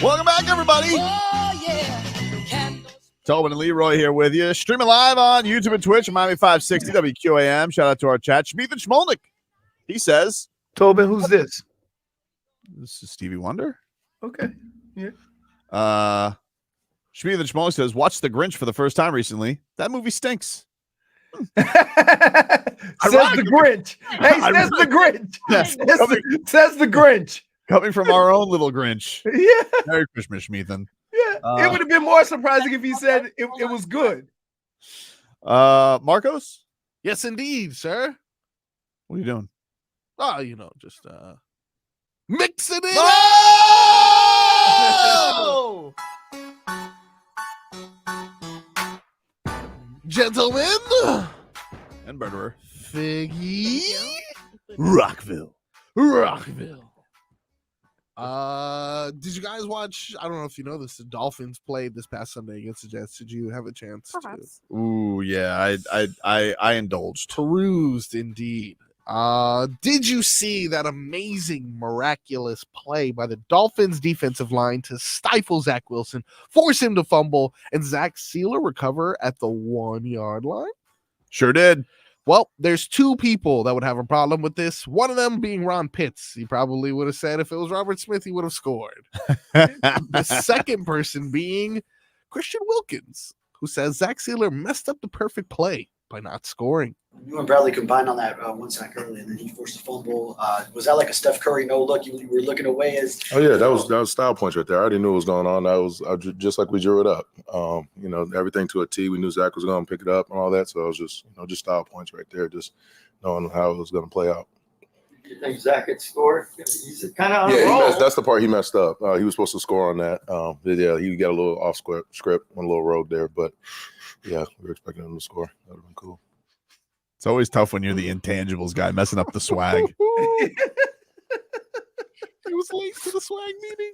Welcome back, everybody. Oh, yeah. Tobin and Leroy here with you. Streaming live on YouTube and Twitch, Miami 560 WQAM. Shout out to our chat. Smythe and Schmolnick. He says, Tobin, who's this? This is Stevie Wonder. Okay. Yeah. Smythe and Schmolnick says, watched The Grinch for the first time recently. That movie stinks. Says the Grinch. Hey, says the Grinch. Says the Grinch. Coming from our own little Grinch. Yeah. Merry Christmas, Schmeathan. Yeah. It would have been more surprising if he said it was good. Marcos? Yes, indeed, sir. What are you doing? Oh, just mixing it Oh! Gentlemen and murderer. Figgy. Rockville. Did you guys watch? I don't know if you know this. The Dolphins played this past Sunday against the Jets. Did you have a chance Perhaps. to? Ooh, yeah. I indulged. Perused indeed. Did you see that amazing, miraculous play by the Dolphins defensive line to stifle Zach Wilson, force him to fumble, and Zach Sieler recover at the 1 yard line? Sure did. Well, there's two people that would have a problem with this. One of them being Ron Pitts. He probably would have said if it was Robert Smith, he would have scored. The second person being Christian Wilkins, who says Zach Sieler messed up the perfect play by not scoring. You and Bradley combined on that one sack early, and then he forced a fumble. Was that like a Steph Curry no look? You were looking away as. Oh yeah, that was style points right there. I already knew what was going on. That was just like we drew it up. Everything to a T. We knew Zach was going to pick it up and all that. So it was just style points right there. Just knowing how it was going to play out. You think Zach could score? He's kind of on a roll. That's the part he messed up. He was supposed to score on that. He got a little off script, went a little rogue there, but yeah, we were expecting him to score. That would have been cool. It's always tough when you're the intangibles guy messing up the swag. He was late for the swag meeting.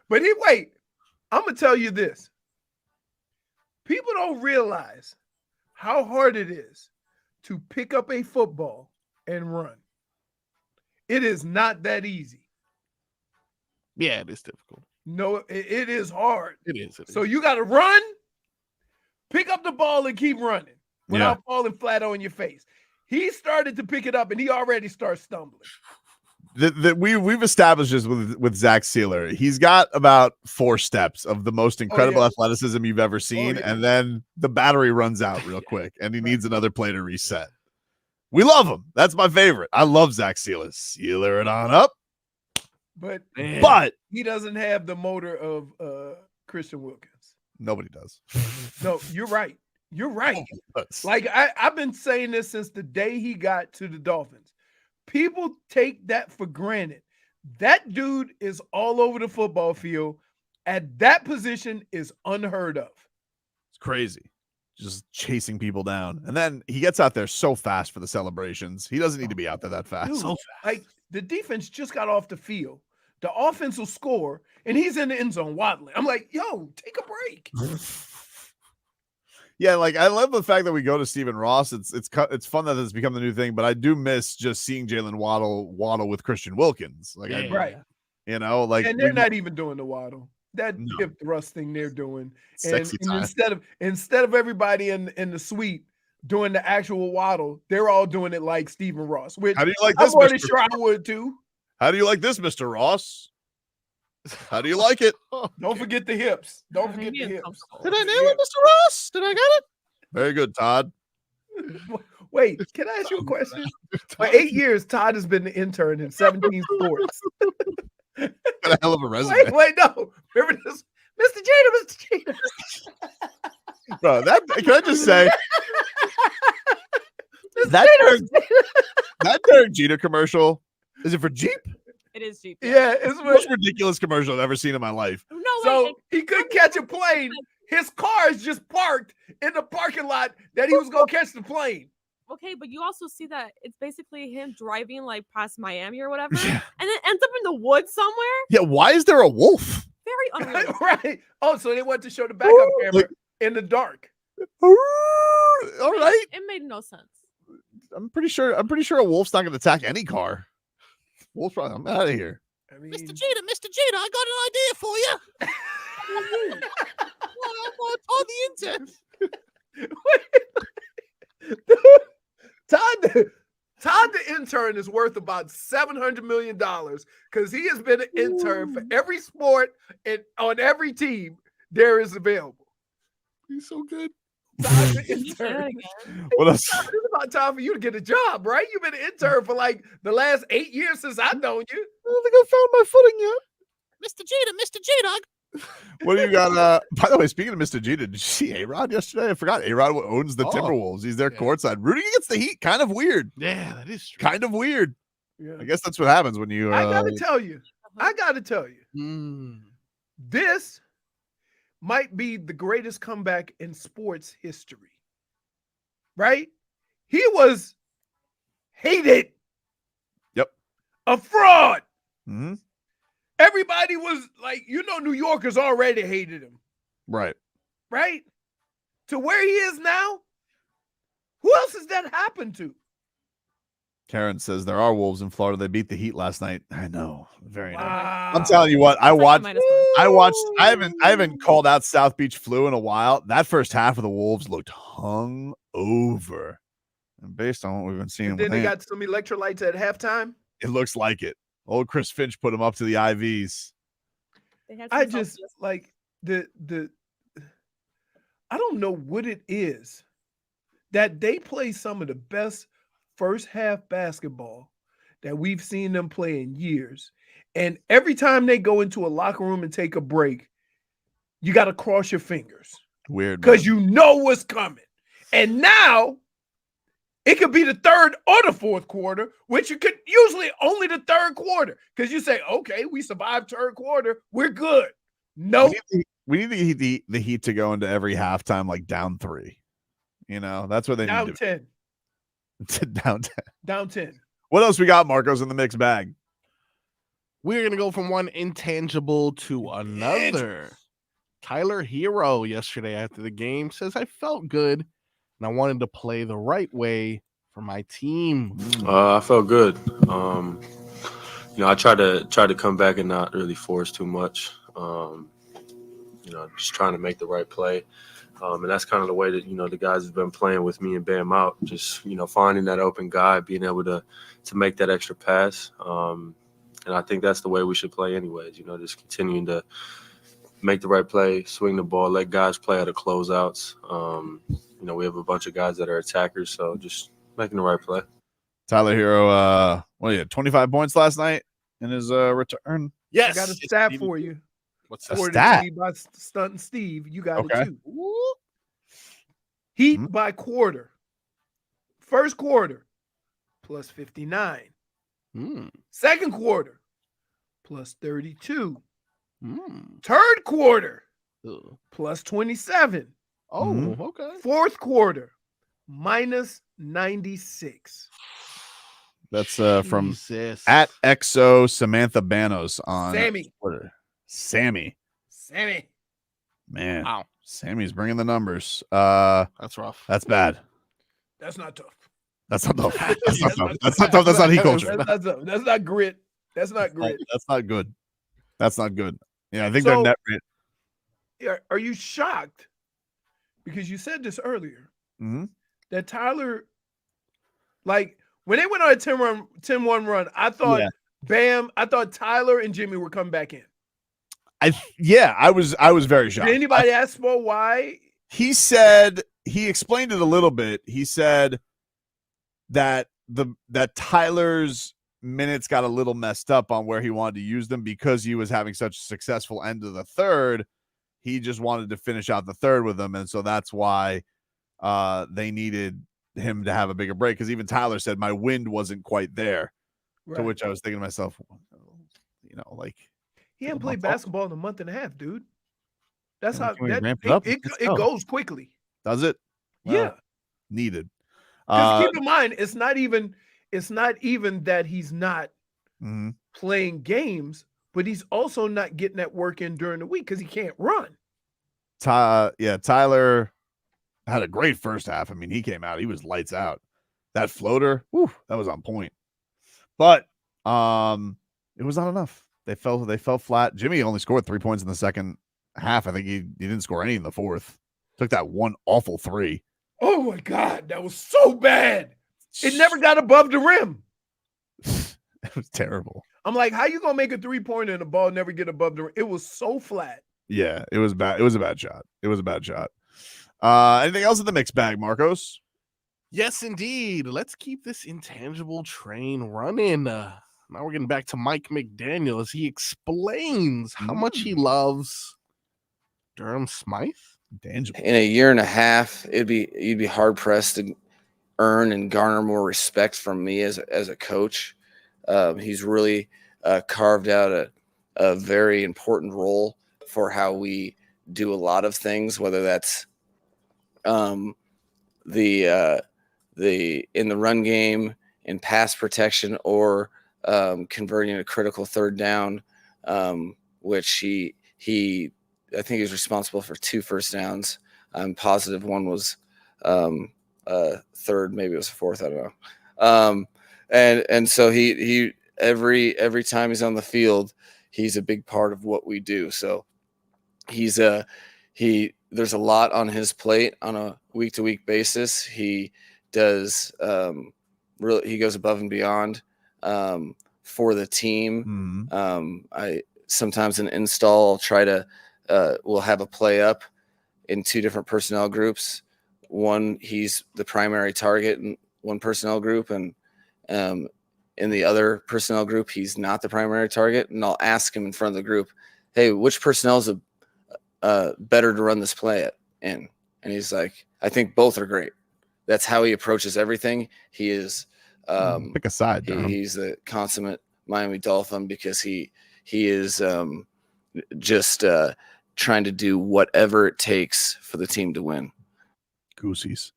But wait, I'm going to tell you this. People don't realize how hard it is to pick up a football and run. It is not that easy. Yeah, it is difficult. No, it is hard. It is. So you got to run, pick up the ball, and keep running without falling flat on your face. He started to pick it up, and he already starts stumbling. We've established this with Zach Sieler. He's got about 4 steps of the most incredible athleticism you've ever seen, and then the battery runs out real quick, and he needs another play to reset. We love him. That's my favorite. I love Zach Sieler. Sieler it on up. But he doesn't have the motor of Christian Wilkins. Nobody does. No, you're right. You're right. Like I've been saying this since the day he got to the Dolphins. People take that for granted. That dude is all over the football field. At that position is unheard of. It's crazy. Just chasing people down. And then he gets out there so fast for the celebrations. He doesn't need to be out there that fast. Dude, like the defense just got off the field. The offense will score, and he's in the end zone waddling. I'm like, yo, take a break. Yeah, like I love the fact that we go to Stephen Ross. It's fun that it's become the new thing, but I do miss just seeing Jalen waddle with Christian Wilkins. Like, right. You know, like, and they're not even doing the waddle. That hip thrust thing they're doing, and instead of everybody in the suite doing the actual waddle, they're all doing it like Stephen Ross. Which how do you like this? I'm pretty sure I would too. How do you like this, Mr. Ross? How do you like it? Don't forget the hips. Don't forget the hips. Did I nail it, Mr. Ross? Did I get it? Very good, Todd. Wait, can I ask you a question? For 8 years, Todd has been the intern in 17 sports. Got a hell of a resume. Wait, no. Remember this? Mr. Jeter. Bro, can I just say that Derek Jeter commercial, is it for Jeep? It is Jeep. Yeah, it's the most ridiculous commercial I've ever seen in my life. No, so he couldn't catch a plane. His car is just parked in the parking lot that he was going to catch the plane. Okay, but you also see that it's basically him driving like past Miami or whatever, and then ends up in the woods somewhere. Yeah, why is there a wolf? Very unreal. Right. Oh, so they went to show the backup camera in the dark. All right. It made no sense. I'm pretty sure a wolf's not going to attack any car. Wolf's probably, I'm out of here. I mean, Mr. Jeter, I got an idea for you. On the intern. Todd the intern is worth about $700 million because he has been an intern for every sport and on every team there is available. He's so good. Todd the intern. What else? It's about time for you to get a job, right? You've been an intern for like the last 8 years since I've known you. I don't think I found my footing yet. Mr. Jeter. What do you got? By the way, speaking of Mr. Jeter, did you see A-Rod yesterday? I forgot A-Rod owns the Timberwolves. He's there courtside, rooting against the Heat. Kind of weird. Yeah, that is true. Kind of weird. Yeah. I guess that's what happens when you. I gotta tell you. This might be the greatest comeback in sports history. Right? He was hated. Yep. A fraud. Mm-hmm. Everybody was like, New Yorkers already hated him. Right. Right? To where he is now? Who else has that happened to? Karen says there are wolves in Florida. They beat the Heat last night. I know. Very nice. Wow. I'm telling you what, I haven't called out South Beach flu in a while. That first half of the Wolves looked hung over. And based on what we've been seeing, And then they got some electrolytes at halftime. It looks like it. Old Chris Finch put him up to the IVs. I just like I don't know what it is that they play some of the best first half basketball that we've seen them play in years. And every time they go into a locker room and take a break, you got to cross your fingers. Weird. Because you know what's coming. And now it could be the third or the fourth quarter, which you could usually only the third quarter. Because you say, okay, we survived third quarter. We're good. No. We need the Heat to go into every halftime like down 3. That's what they down need to 10. Down 10. Down 10. What else we got, Marcos, in the mixed bag? We're going to go from one intangible to another. Tyler Herro yesterday after the game says, I felt good and I wanted to play the right way for my team. I felt good. I tried to come back and not really force too much. Just trying to make the right play. And that's kind of the way that, the guys have been playing with me and Bam out. Just, finding that open guy, being able to make that extra pass. And I think that's the way we should play anyways, just continuing to make the right play, swing the ball, let guys play out of closeouts. We have a bunch of guys that are attackers, so just making the right play. Tyler Herro, 25 points last night in his return? Yes. I got a stat for you. What's a stat? By Stunting Steve, you got it too. Heat by quarter. First quarter, plus 59. Second quarter, plus 32. Third quarter, plus 27. Oh, okay. Fourth quarter, minus 96. That's from at XO Samantha Banos on Sammy. Twitter. Sammy. Man. Wow. Sammy's bringing the numbers. That's rough. That's bad. That's not tough. That's not tough. That's not tough. That's not tough. That's not Heat culture. That's not tough. That's not grit. That's not grit. That's not good. That's not good. Yeah, I think they're net rate. Are you shocked? Because you said this earlier. That Tyler, like when they went on a 10-1 run, I thought I thought Tyler and Jimmy were coming back in. I was very shocked. Did anybody ask for why? He explained it a little bit. He said that Tyler's minutes got a little messed up on where he wanted to use them because he was having such a successful end of the third. He just wanted to finish out the third with them, and so that's why they needed him to have a bigger break. Because even Tyler said my wind wasn't quite there. Right. To which I was thinking to myself, he hadn't played basketball in a month and a half, dude. That's how it goes quickly. Does it? Well, yeah. Needed. Keep in mind, it's not even that he's not playing games, but he's also not getting that work in during the week because he can't run. Tyler had a great first half. I mean, he came out, he was lights out. That floater, that was on point. But it was not enough. They fell flat. Jimmy only scored 3 points in the second half. I think he didn't score any in the fourth. Took that one awful three. Oh my God, that was so bad. It never got above the rim. It was terrible. I'm like, how you gonna make a 3-pointer and the ball never get above the rim? It was so flat. Yeah, it was bad. It was a bad shot. Anything else in the mixed bag, Marcos? Yes, indeed. Let's keep this intangible train running. Now we're getting back to Mike McDaniel as he explains how much he loves Durham Smythe. Tangible. In a year and a half, you'd be hard pressed to earn and garner more respect from me as a coach. He's really carved out a very important role for how we do a lot of things, whether that's the in the run game, in pass protection, or converting a critical third down, which he I think he's responsible for 2 first downs. I'm positive one was third, maybe it was fourth, I don't know. And so he every time he's on the field, he's a big part of what we do. So there's a lot on his plate on a week-to-week basis. He does he goes above and beyond for the team. I sometimes an install, I'll try to we'll have a play up in 2 different personnel groups. One, he's the primary target in one personnel group, and in the other personnel group, he's not the primary target. And I'll ask him in front of the group, hey, which personnel is better to run this play in? And he's like, I think both are great. That's how he approaches everything. He is pick a side. He's the consummate Miami Dolphin because he is just trying to do whatever it takes for the team to win. Goosies.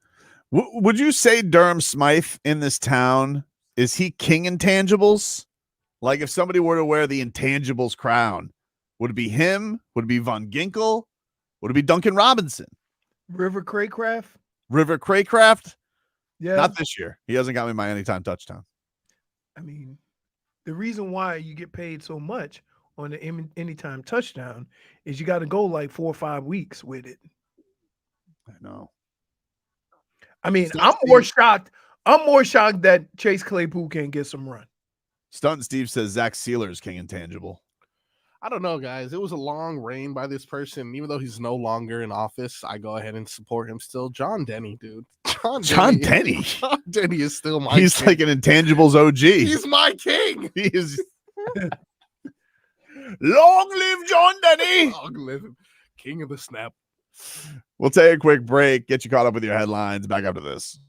Would you say Durham Smythe in this town, is he king intangibles? Like if somebody were to wear the intangibles crown, would it be him? Would it be Von Ginkel? Would it be Duncan Robinson? River Craycraft? River Craycraft? Yeah. Not this year. He hasn't got me my anytime touchdown. I mean, the reason why you get paid so much on the anytime touchdown is you got to go like 4 or 5 weeks with it. I know. I mean, I'm more shocked that Chase Claypool can't get some run. Stunt Steve says Zach Sieler is king intangible. I don't know, guys. It was a long reign by this person. Even though he's no longer in office, I go ahead and support him still. John Denny, dude. John Denny? John Denny is still my He's king. like an intangibles OG. He's my king. He is. Long live John Denny. Long live him. King of the snap. We'll take a quick break, get you caught up with your headlines. Back after this.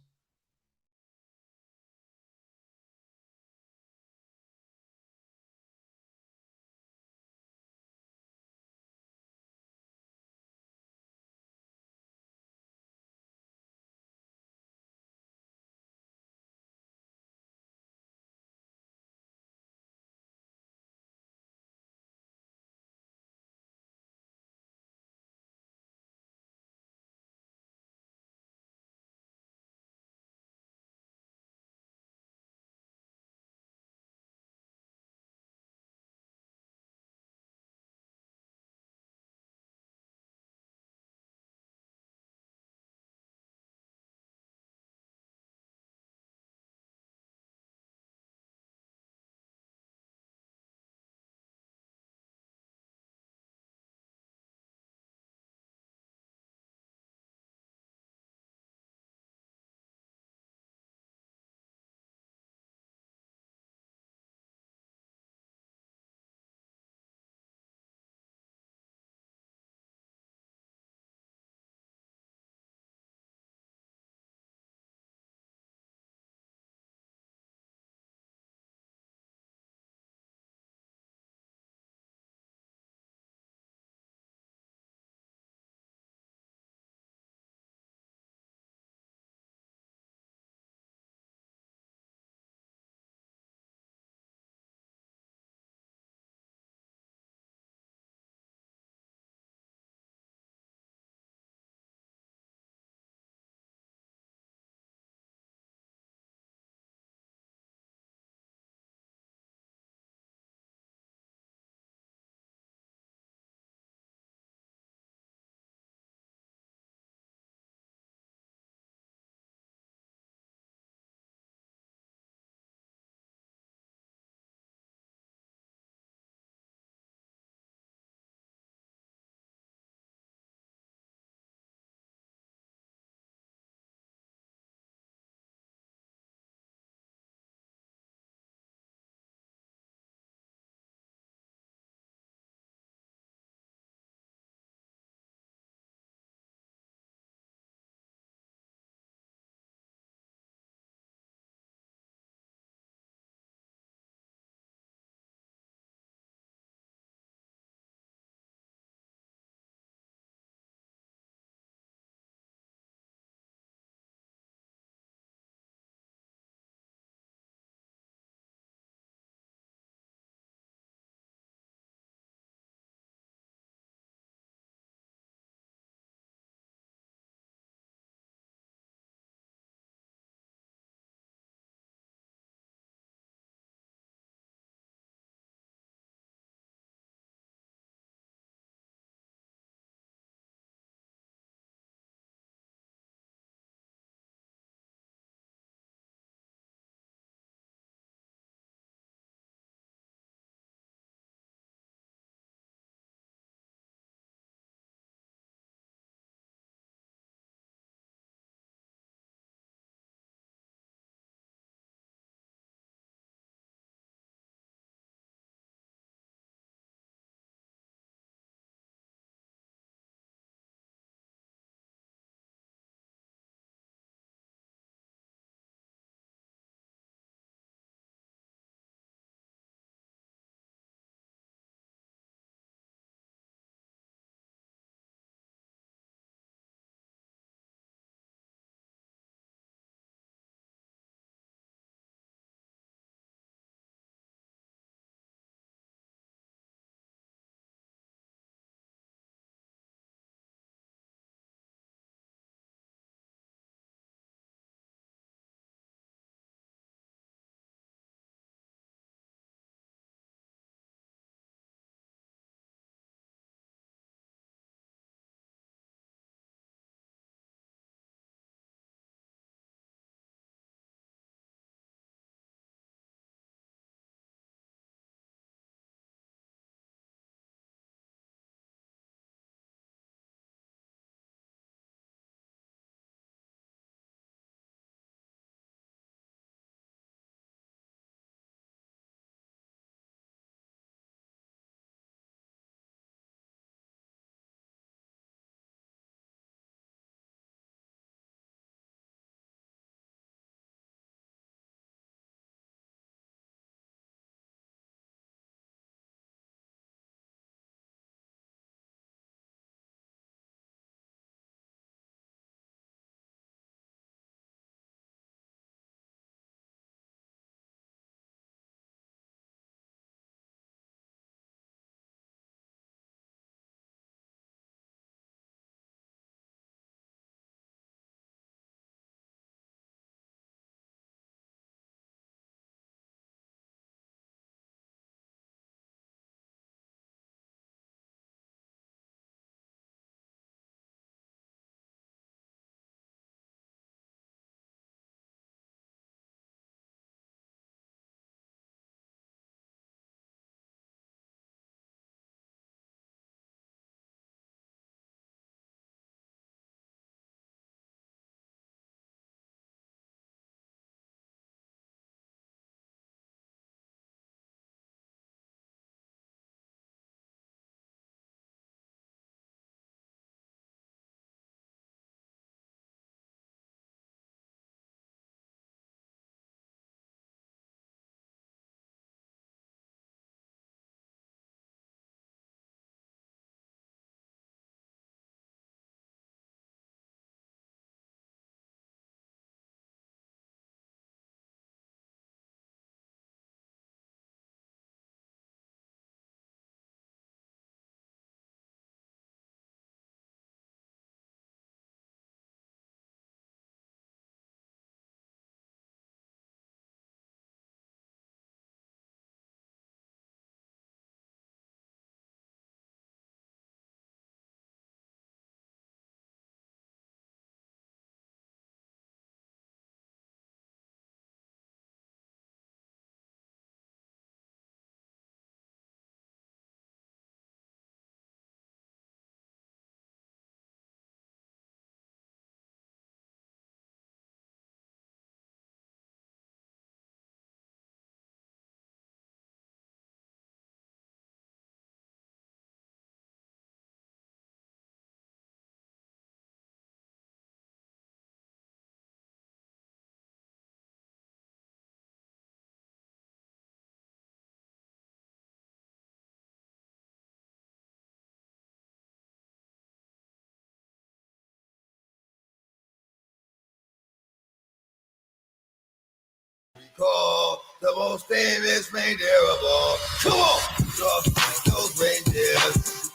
most famous reindeer of all. Come on, Rudolph the red-nosed reindeer,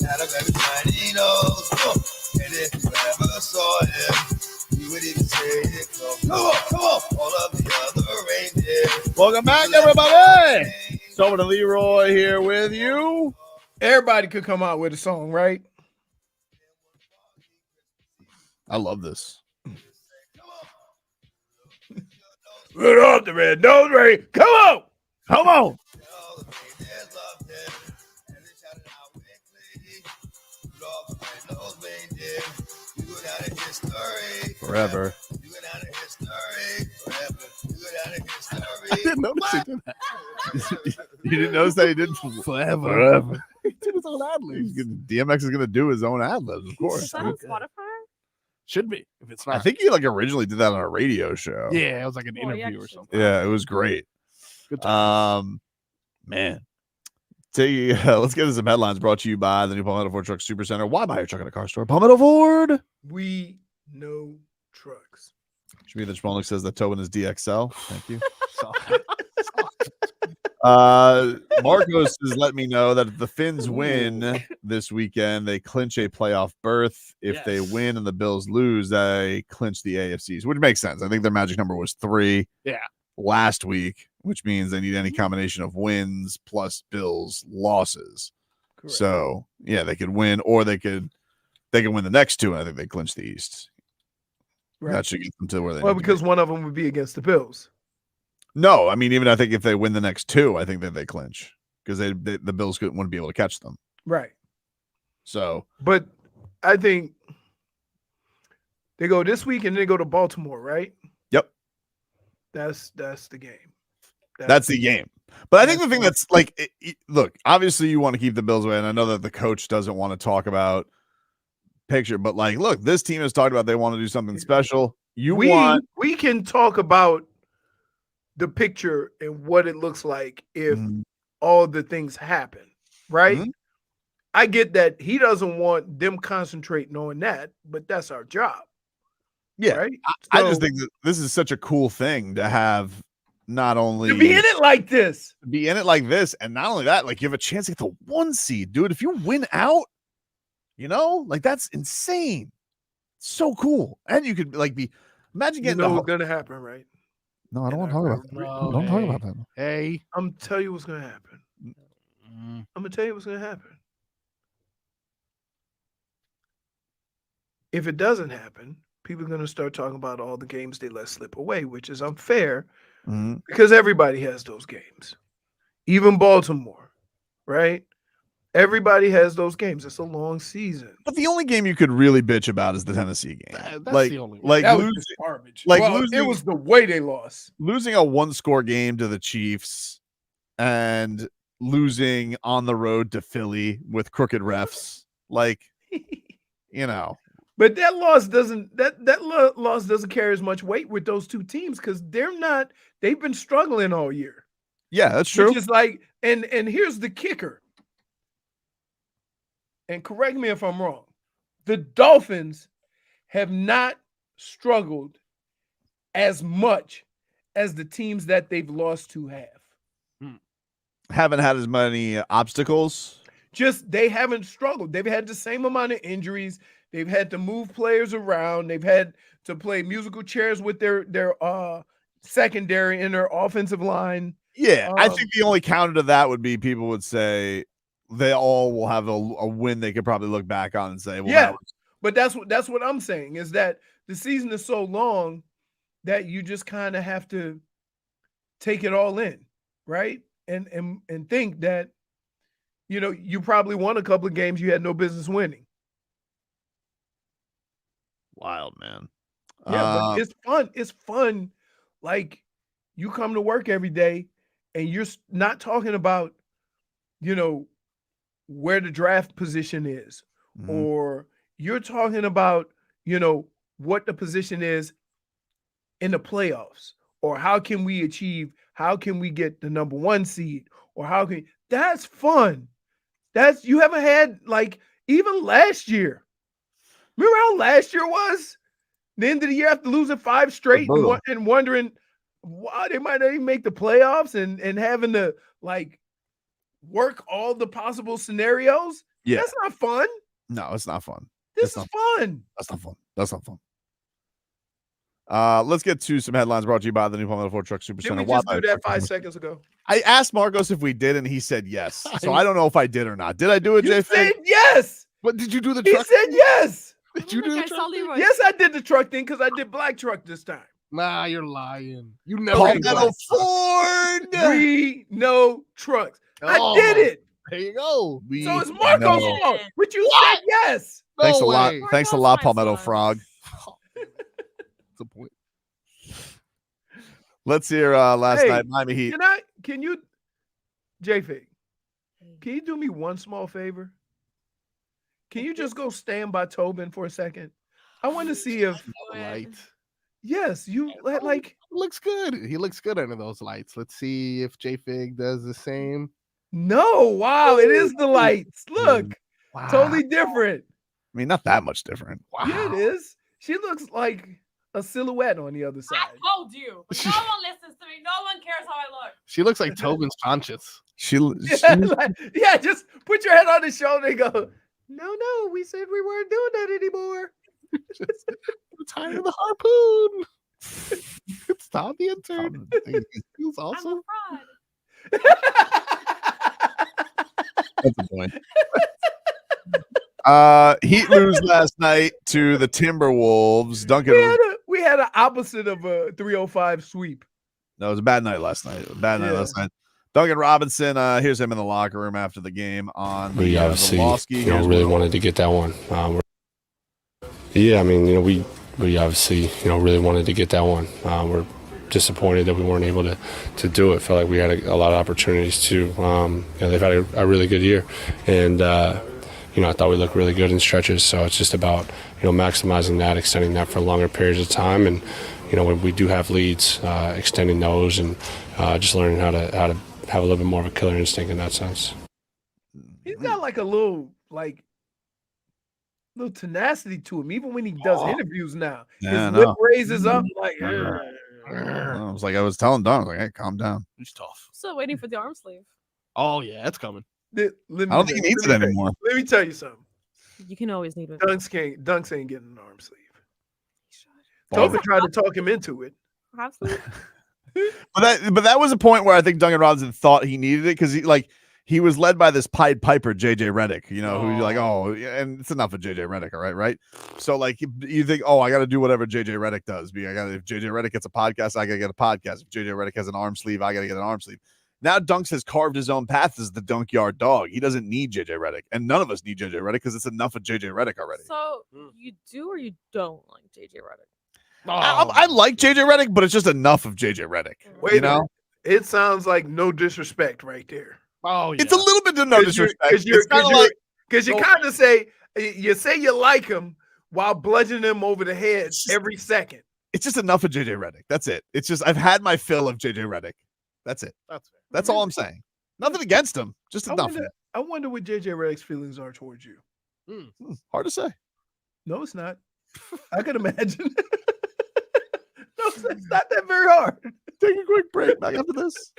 out of every tiny nose. Come on, and if you ever saw him, you would even say it. Come on, all of the other reindeer. Welcome back, everybody. Tobin and Leroy here with you. Everybody could come out with a song, right? I love this. Rudolph the red-nosed reindeer. Come on. Come on. Forever. I didn't notice he did that. You didn't notice that he did forever. He did his own ad libs. DMX is going to do his own ad libs, of course. Is that on Spotify? Should be. If it's not, I think he like originally did that on a radio show. yeah, it was like an interview or something. Yeah, it was great. Good time. Man. Let's get into some headlines brought to you by the new Palmetto Ford Truck Super Center. Why buy your truck at a car store? Palmetto Ford. We know trucks. Shmee Schmolnick says that Tobin is DXL. Thank you. Marcos has let me know that if the Finns win this weekend, they clinch a playoff berth. If they win and the Bills lose, they clinch the AFC East, which makes sense. I think their magic number was 3 last week, which means they need any combination of wins plus Bills losses. Correct. So yeah, they could win, or they could win the next 2, and I think they clinch the East. Right. That should get them to where they. Well, because one of them would be against the Bills. No, I mean, even I think if they win the next 2, I think that they clinch because the Bills wouldn't be able to catch them. Right. So, but I think they go this week and then they go to Baltimore, right? Yep. That's the game. That's the game. But I think the thing that's like, look, obviously you want to keep the Bills away, and I know that the coach doesn't want to talk about picture, but like, look, this team has talked about they want to do something special. We can talk about the picture and what it looks like if all the things happen, right? Mm-hmm. I get that he doesn't want them concentrating on that, but that's our job. Yeah, right? I just think that this is such a cool thing to have. Not only to be in it like this, and not only that, like you have a chance to get the 1 seed, dude. If you win out, like that's insane. So cool, and you could like be imagine getting. What's gonna happen, right? No, I don't want to talk about that. Don't talk about that. Hey, I'm tell you what's gonna happen. I'm gonna tell you what's gonna happen. If it doesn't happen, people are gonna start talking about all the games they let slip away, which is unfair. Because everybody has those games, even Baltimore, right? Everybody has those games. It's a long season. But the only game you could really bitch about is the Tennessee game. That's the only one. That was just garbage. It was the way they lost. Losing a 1-score game to the Chiefs and losing on the road to Philly with crooked refs, like, But that loss doesn't carry as much weight with those 2 teams because they've been struggling all year. Yeah, that's true. Which is like, and here's the kicker. And correct me if I'm wrong. The Dolphins have not struggled as much as the teams that they've lost to have. Haven't had as many obstacles. Just they haven't struggled. They've had the same amount of injuries. They've had to move players around. They've had to play musical chairs with their secondary and their offensive line. Yeah, I think the only counter to that would be people would say they all will have a win they could probably look back on and say, well, yeah. But that's what I'm saying is that the season is so long that you just kind of have to take it all in, right? And think that you probably won a couple of games you had no business winning. Wild, man. Yeah, but it's fun. It's fun. Like you come to work every day and you're not talking about, where the draft position is, or you're talking about, what the position is in the playoffs, or how can we get the number 1 seed, or that's fun. You haven't had like even last year. Remember how last year was? The end of the year after losing 5 straight and wondering, Wow, they might not even make the playoffs and having to like work all the possible scenarios. Yeah. That's not fun. No, it's not fun. This is fun. That's not fun. That's not fun. Let's get to some headlines brought to you by the new Palmetto Ford Truck Super Did Center. we just do that 5 seconds ago? I asked Marcos if we did, and he said yes. So I don't know if I did or not. Did I do it, You JFig? said yes. What did you do the He truck? said yes. Did you do the truck? Yes, I did the truck thing because I did black truck this time. Nah, you're lying. You never Palmetto Ford. We know trucks. Oh, I did it. There you go. So it's Marco's fault. But you said yes. Thanks a No lot. way. Thanks a lot, Palmetto Frog. That's the point. Let's hear last Hey, night Miami Heat. Can you, JFig, can you do me one small favor? Can you just go stand by Tobin for a second? I want to see if Light. Yes, you like looks good. He looks good under those lights. Let's see if JFig does the same. no. Wow, it is the lights. Look, Wow. totally different. I mean, not that much different. Wow. Yeah, it is. She looks like a silhouette on the other side. Told you. But no one listens to me. No one cares how I look. She looks like Tobin's conscious. Yeah, just put your head on his shoulder and go, no, we said we weren't doing that anymore. Retire the harpoon. It's Tom the intern. He's awesome. That's the point. Heat lose last night to the Timberwolves. Duncan. We had an opposite of a 305 sweep. No, it was a bad night last night. Last night. Duncan Robinson, here's him in the locker room after the game on We the obviously Lawski. really wanted to get that one. Yeah, I mean, we obviously really wanted to get that one. We're disappointed that we weren't able to do it. Felt like we had a lot of opportunities to. They've had a really good year, and I thought we looked really good in stretches. So it's just about maximizing that, extending that for longer periods of time, and when we do have leads, extending those, and just learning how to have a little bit more of a killer instinct in that sense. He's got like a little tenacity to him, even when he does interviews now. Yeah, His lip raises up like. I was like, I was telling Don, I was like, hey, calm down. He's tough. Still waiting for the arm sleeve. Oh yeah, it's coming. I don't think he needs it anymore. Let me tell you something. You can always need it. Dunks ain't getting an arm sleeve. Tobin tried to talk him into it. Absolutely. But that was a point where I think Duncan Robinson thought he needed it because he was led by this Pied Piper, JJ Redick, who you're like, oh, and it's enough of JJ Redick, all right? So like you think, oh, I got to do whatever JJ Redick does. If JJ Redick gets a podcast, I got to get a podcast. If JJ Redick has an arm sleeve, I got to get an arm sleeve. Now Dunks has carved his own path as the Dunkyard Dog. He doesn't need JJ Redick, and none of us need JJ Redick because it's enough of JJ Redick already. So you do or you don't like JJ Redick? I like JJ Redick, but it's just enough of JJ Redick. Wait, it sounds like no disrespect right there. Oh, yeah. It's a little bit of no disrespect. Because you kind of say you like him while bludgeoning him over the head every second. It's just enough of JJ Redick. That's it. It's just I've had my fill of JJ Redick. That's it. That's all I'm saying. Nothing against him. Just enough. I wonder what JJ Redick's feelings are towards you. Hard to say. No, it's not. I could imagine. No, it's not that very hard. Take a quick break. Back after this.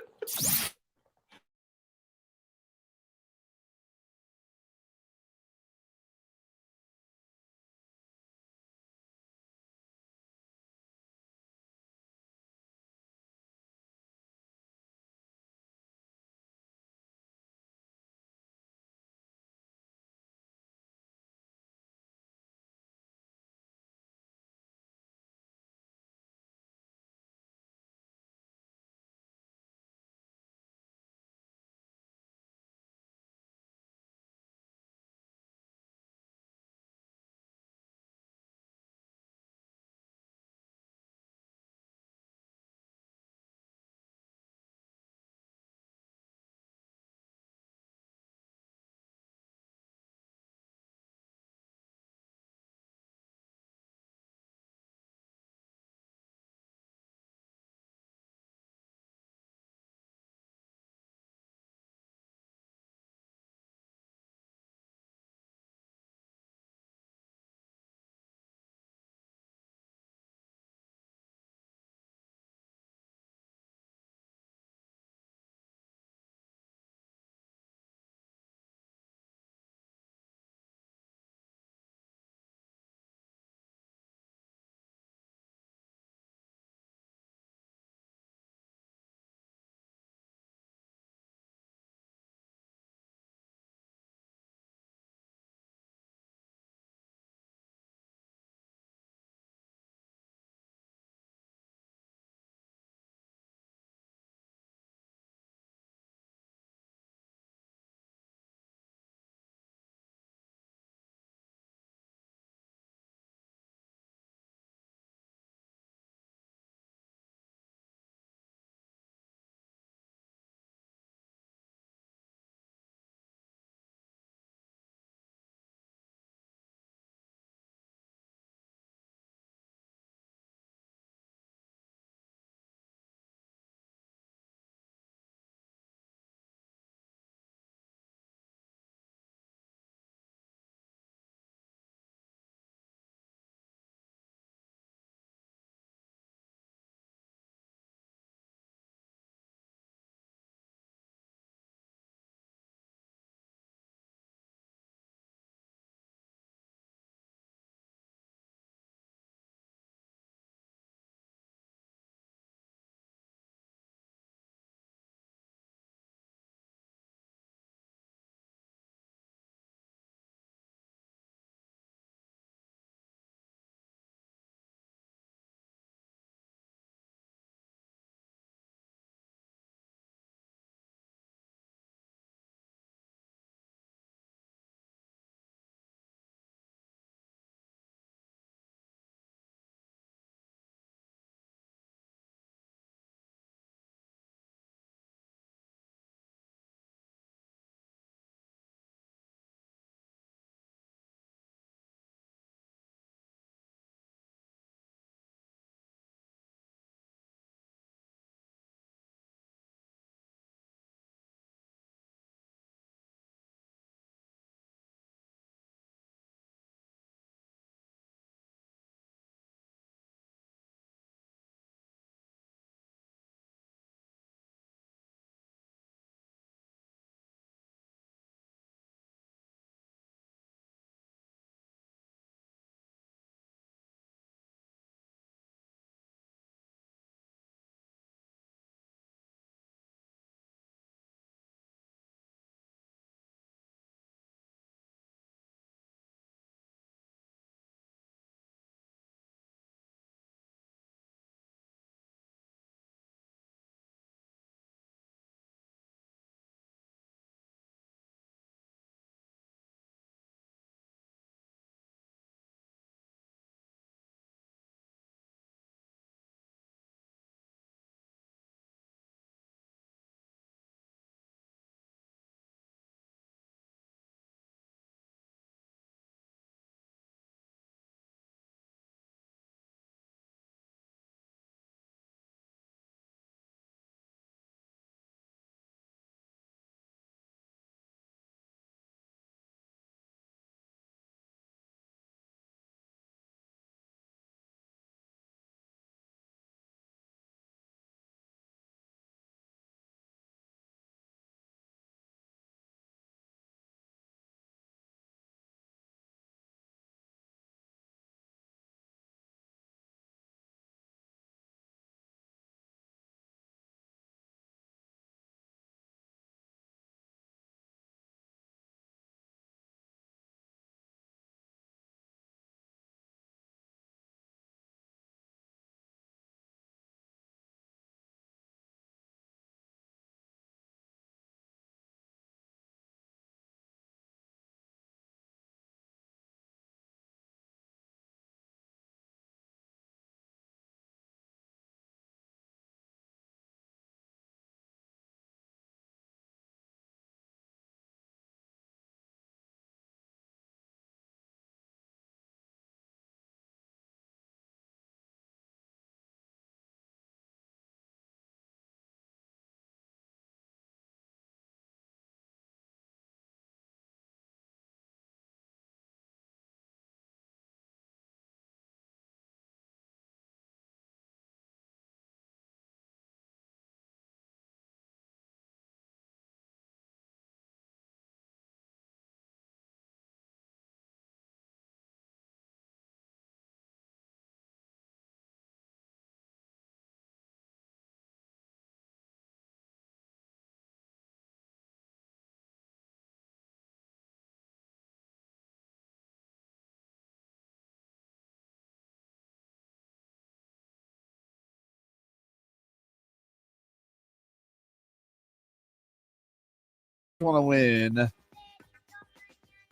want to win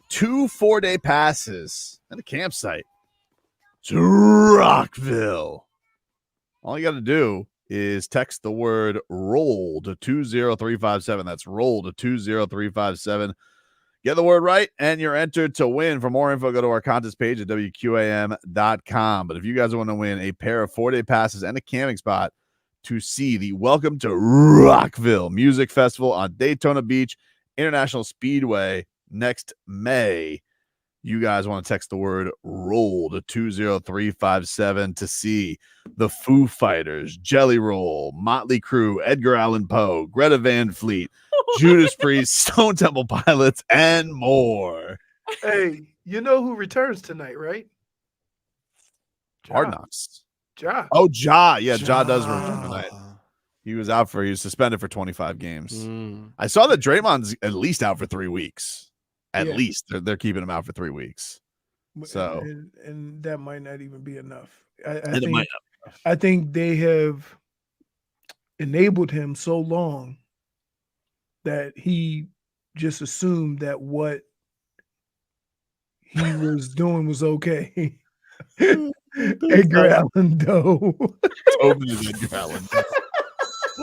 2 4-day passes and a campsite to Rockkkkkville. All you got to do is text the word roll to 20357. That's roll to 20357. Get the word right, and you're entered to win. For more info, go to our contest page at WQAM.com. But if you guys want to win a pair of 4-day passes and a camping spot to see the Welcome to Rockkkkkville Music Festival on Daytona Beach International Speedway next May, you guys want to text the word roll to 20357 to see the Foo Fighters, Jelly Roll, Motley Crue, Edgar Allan Poe, Greta Van Fleet, Judas Priest, Stone Temple Pilots, and more. Hey, you know who returns tonight, right? Hard Knocks. Ja. Oh, Ja. Yeah, Ja does return tonight. He was suspended for 25 games. I saw that Draymond's at least out for 3 weeks. At least they're keeping him out for 3 weeks. So and that might not even be enough. I think they have enabled him so long that he just assumed that what he was doing was okay. Edgar Allan Doe. Tobin is Edgar Allan Doe.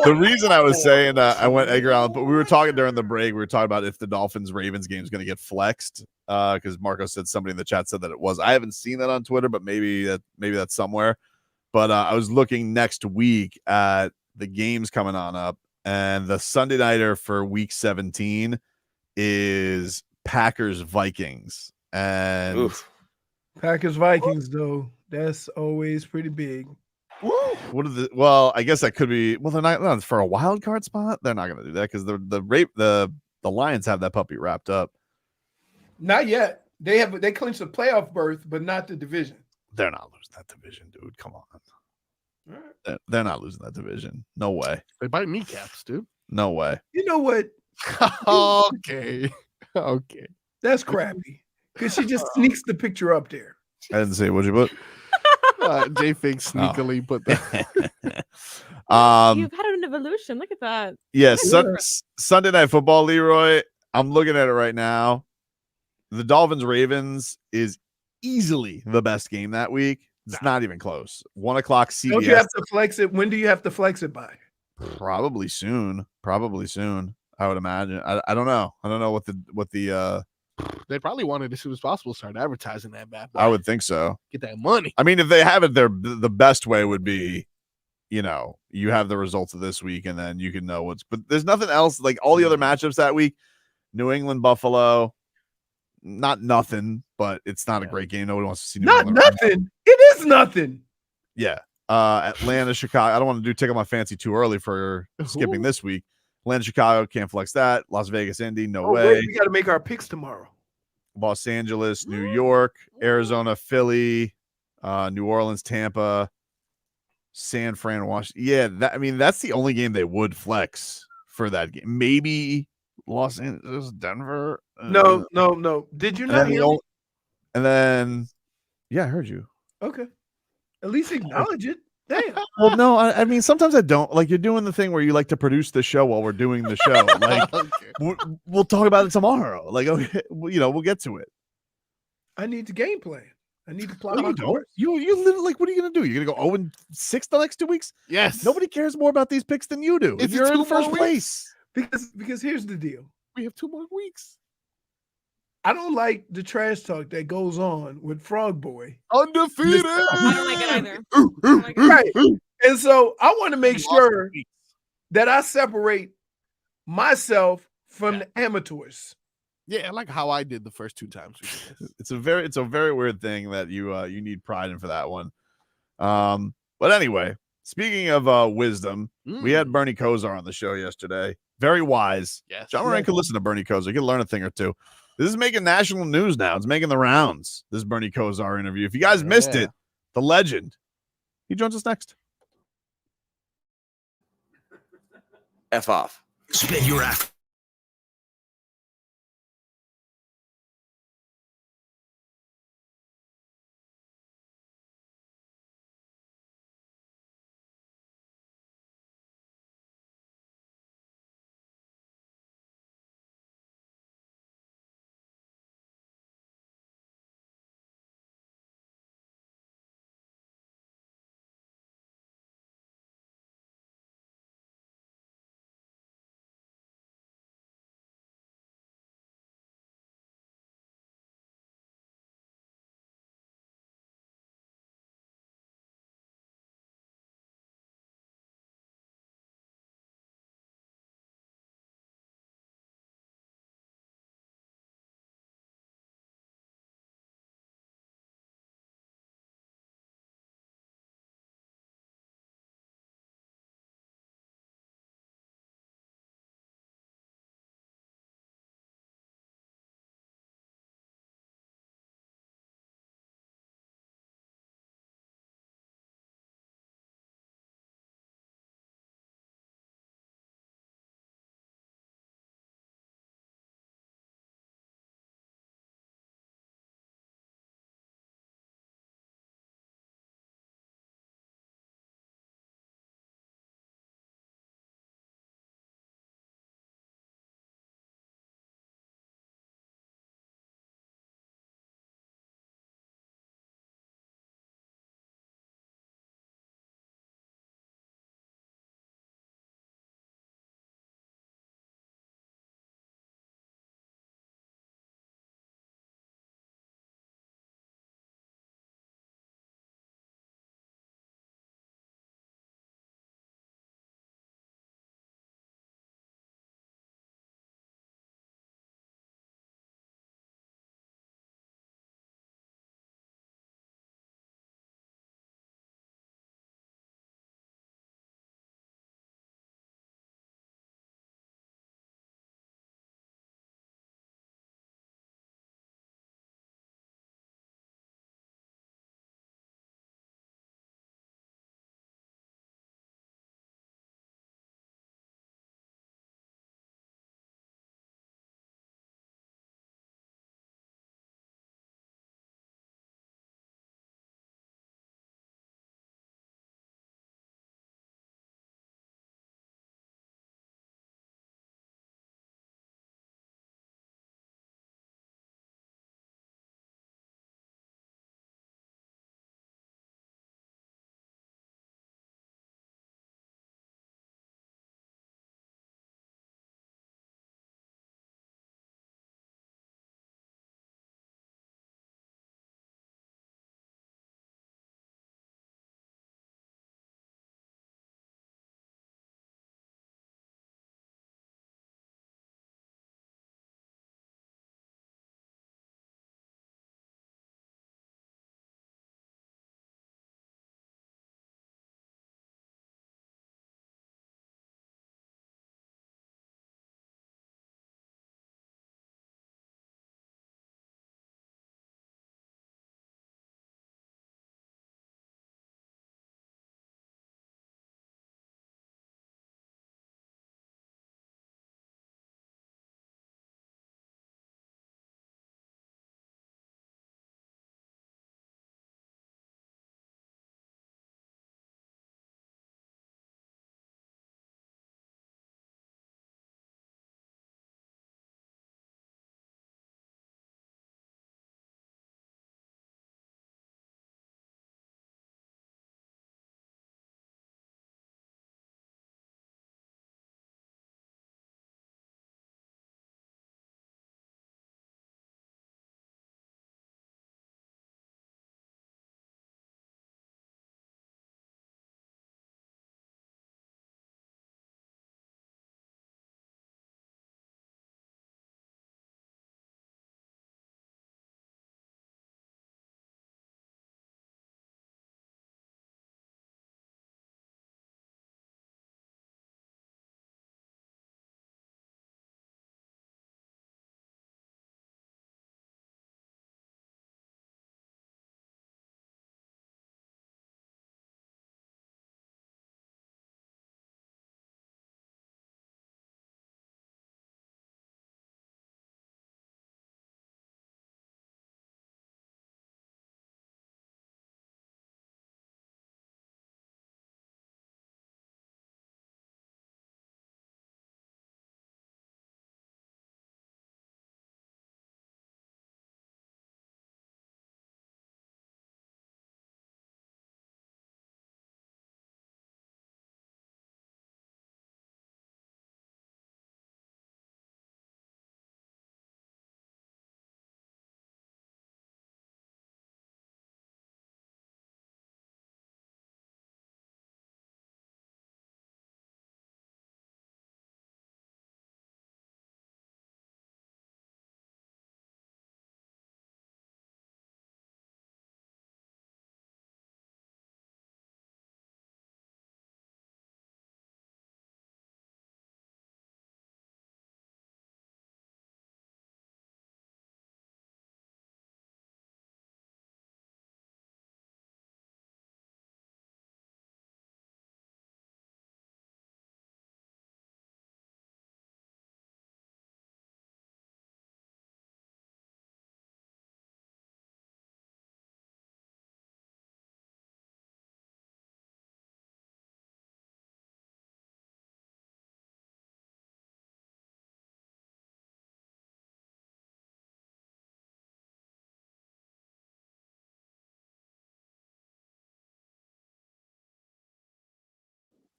The reason I was saying I went Edgar Allan, but we were talking during the break. We were talking about if the Dolphins-Ravens game is going to get flexed because Marco said, somebody in the chat said that it was. I haven't seen that on Twitter, but maybe that's somewhere. But I was looking next week at the games coming on up, and the Sunday nighter for Week 17 is Packers-Vikings. And Packers-Vikings, though, that's always pretty big. Well, I guess that could be. Well, they're not for a wild card spot. They're not going to do that because the Lions have that puppy wrapped up. Not yet. They clinched the playoff berth, but not the division. They're not losing that division, dude. Come on. Right. They're not losing that division. No way. They bite kneecaps, dude. No way. You know what? Okay. That's crappy because she just sneaks the picture up there. I didn't say what'd you put. JFig sneakily put that. You've had an evolution. Look at that. Yeah, Sunday Night Football, Leroy. I'm looking at it right now. The Dolphins-Ravens is easily the best game that week. It's not even close. 1 o'clock CBS. Don't you have to flex it? When do you have to flex it by? Probably soon. I would imagine. I don't know. I don't know what the They probably wanted as soon as possible to start advertising that bad boy. I would think so. Get that money. I mean, if they have it there, the best way would be, you have the results of this week and then you can know but there's nothing else. Like all the other matchups that week, New England, Buffalo, not nothing, but it's not a great game. Nobody wants to see New England. Nothing. It is nothing. Yeah. Atlanta, Chicago. I don't want to tickle my fancy too early for skipping this week. Atlanta, Chicago, can't flex that. Las Vegas, Indy, no way. Wait, we got to make our picks tomorrow. Los Angeles, New York, Arizona, Philly, New Orleans, Tampa, San Fran, Washington. Yeah, that's the only game they would flex for that game. Maybe Los Angeles, Denver. No. Did you not hear me? And then, I heard you. Okay. At least acknowledge it. Damn. Well, no, I mean, sometimes I don't. Like, you're doing the thing where you like to produce the show while we're doing the show. Like, we'll talk about it tomorrow. Like, okay, we'll get to it. I need the game plan. I need to plot. No, you don't. You live like, what are you going to do? You're going to go 0-6 the next 2 weeks? Yes. Nobody cares more about these picks than you do. If you're in the first place. Because here's the deal. We have 2 more weeks. I don't like the trash talk that goes on with Frog Boy. Undefeated. I don't like it either. Right. And so I want to make sure that I separate myself from the amateurs. Yeah, like how I did the first 2 times. It's a very weird thing that you need pride in for that one. But anyway, speaking of wisdom, we had Bernie Kosar on the show yesterday. Very wise. Yes. John Moran could listen to Bernie Kosar. You can learn a thing or two. This is making national news now. It's making the rounds. This Bernie Kosar interview. If you guys missed it, the legend, he joins us next. F off. Spin your F.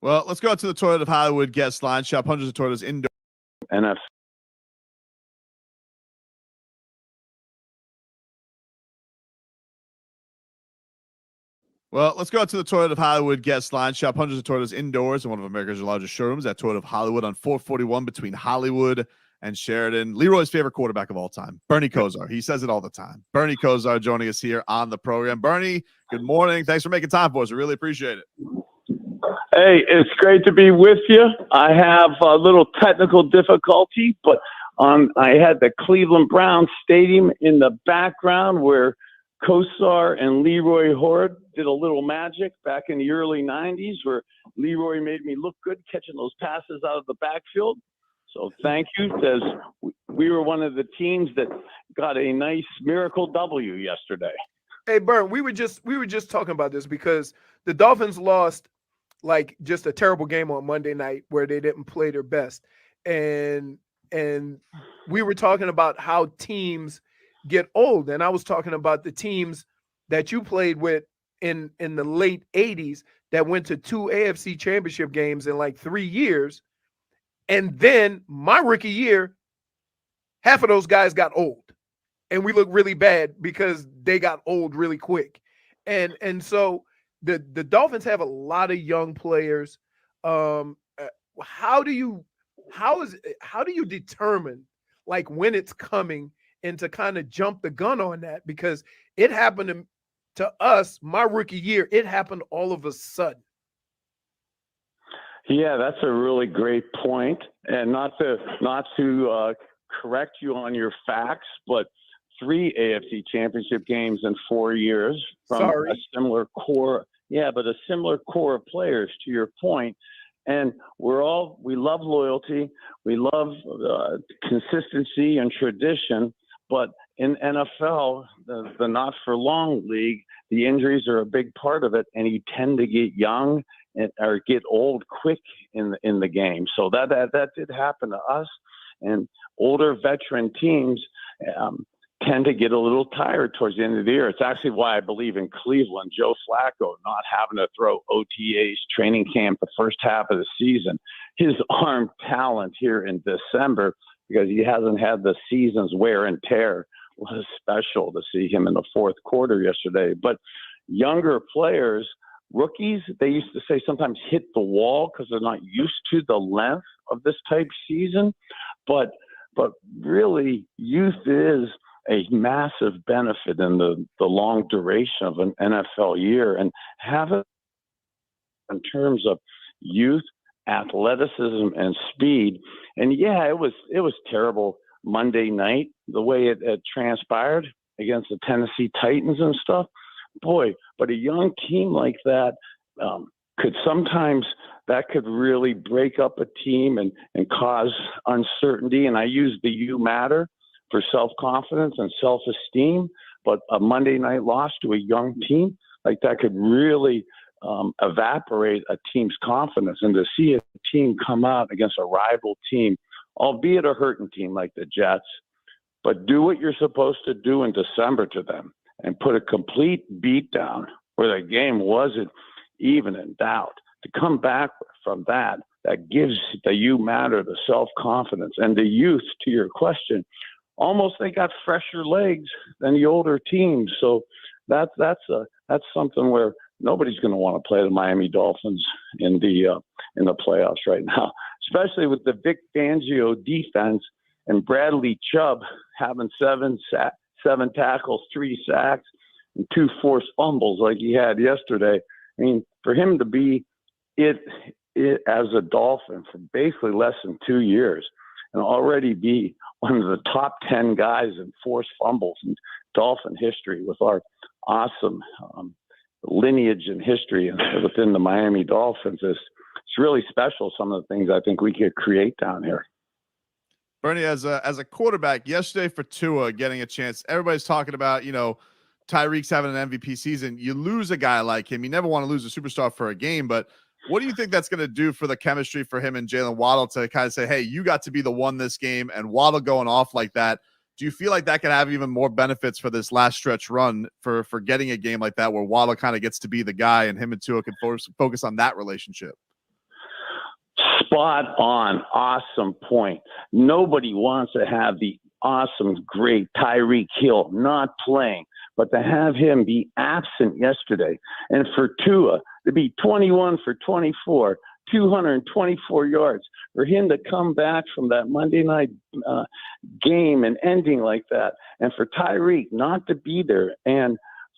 Well, let's go out to the Toyota of Hollywood guest line. Shop hundreds of Toyotas indoor. NFC. Well, let's go out to the Toyota of Hollywood guest line. Shop hundreds of Toyotas indoors in one of America's largest showrooms at Toyota of Hollywood on 441 between Hollywood and Sheridan. Leroy's favorite quarterback of all time, Bernie Kosar. He says it all the time. Bernie Kosar joining us here on the program. Bernie, good morning. Thanks for making time for us. We really appreciate it. Hey, it's great to be with you. I have a little technical difficulty, but I had the Cleveland Browns Stadium in the background where Kosar and Leroy Horde did a little magic back in the early 90s where Leroy made me look good catching those passes out of the backfield. So thank you, because we were one of the teams that got a nice miracle W yesterday. Hey, Bern, we were just talking about this because the Dolphins lost like just a terrible game on Monday night where they didn't play their best. And we were talking about how teams get old. And I was talking about the teams that you played with in the late 80s that went to 2 AFC championship games in like 3 years. And then my rookie year, half of those guys got old. And we look really bad because they got old really quick. And so the Dolphins have a lot of young players. How do you determine like when it's coming and to kind of jump the gun on that? Because it happened to us, my rookie year, it happened all of a sudden. Yeah, that's a really great point. And not to correct you on your facts, but 3 AFC championship games in 4 years from a similar core. Yeah, but a similar core of players, to your point. And we love loyalty. We love consistency and tradition. But in NFL, the not for long league, the injuries are a big part of it, and you tend to get young or get old quick in the game. So that did happen to us, and older veteran teams tend to get a little tired towards the end of the year. It's actually why I believe in Cleveland, Joe Flacco not having to throw OTAs, training camp the first half of the season. His arm talent here in December, because he hasn't had the season's wear and tear, was special to see him in the fourth quarter yesterday. But younger players, rookies, they used to say sometimes hit the wall because they're not used to the length of this type season. But really, youth is a massive benefit in the long duration of an NFL year, and have it in terms of youth, athleticism, and speed. And yeah, it was terrible Monday night, the way it transpired against the Tennessee Titans and stuff. Boy, but a young team like that could really break up a team and cause uncertainty. And I use the you matter for self-confidence and self-esteem, but a Monday night loss to a young team like that could really evaporate a team's confidence. And to see a team come out against a rival team, albeit a hurting team like the Jets, but do what you're supposed to do in December to them and put a complete beat down where the game wasn't even in doubt. To come back from that gives the you matter, the self-confidence, and the youth, to your question, almost they got fresher legs than the older teams. So that's something where nobody's going to want to play the Miami Dolphins in the playoffs right now, especially with the Vic Fangio defense and Bradley Chubb having 7 tackles, 3 sacks, and 2 forced fumbles like he had yesterday. I mean, for him to be it as a Dolphin for basically less than 2 years and already be one of the top 10 guys in forced fumbles in Dolphin history with our awesome lineage and history within the Miami Dolphins, it's really special. Some of the things I think we could create down here. Bernie, as a quarterback yesterday for Tua getting a chance, everybody's talking about, Tyreek's having an MVP season. You lose a guy like him. You never want to lose a superstar for a game, but what do you think that's going to do for the chemistry for him and Jalen Waddle to kind of say, hey, you got to be the one this game, and Waddle going off like that? Do you feel like that could have even more benefits for this last stretch run for getting a game like that where Waddle kind of gets to be the guy and him and Tua can focus on that relationship? Spot on. Awesome point. Nobody wants to have the awesome, great Tyreek Hill not playing, but to have him be absent yesterday, and for Tua to be 21 for 24, 224 yards, for him to come back from that Monday night game and ending like that, and for Tyreek not to be there, and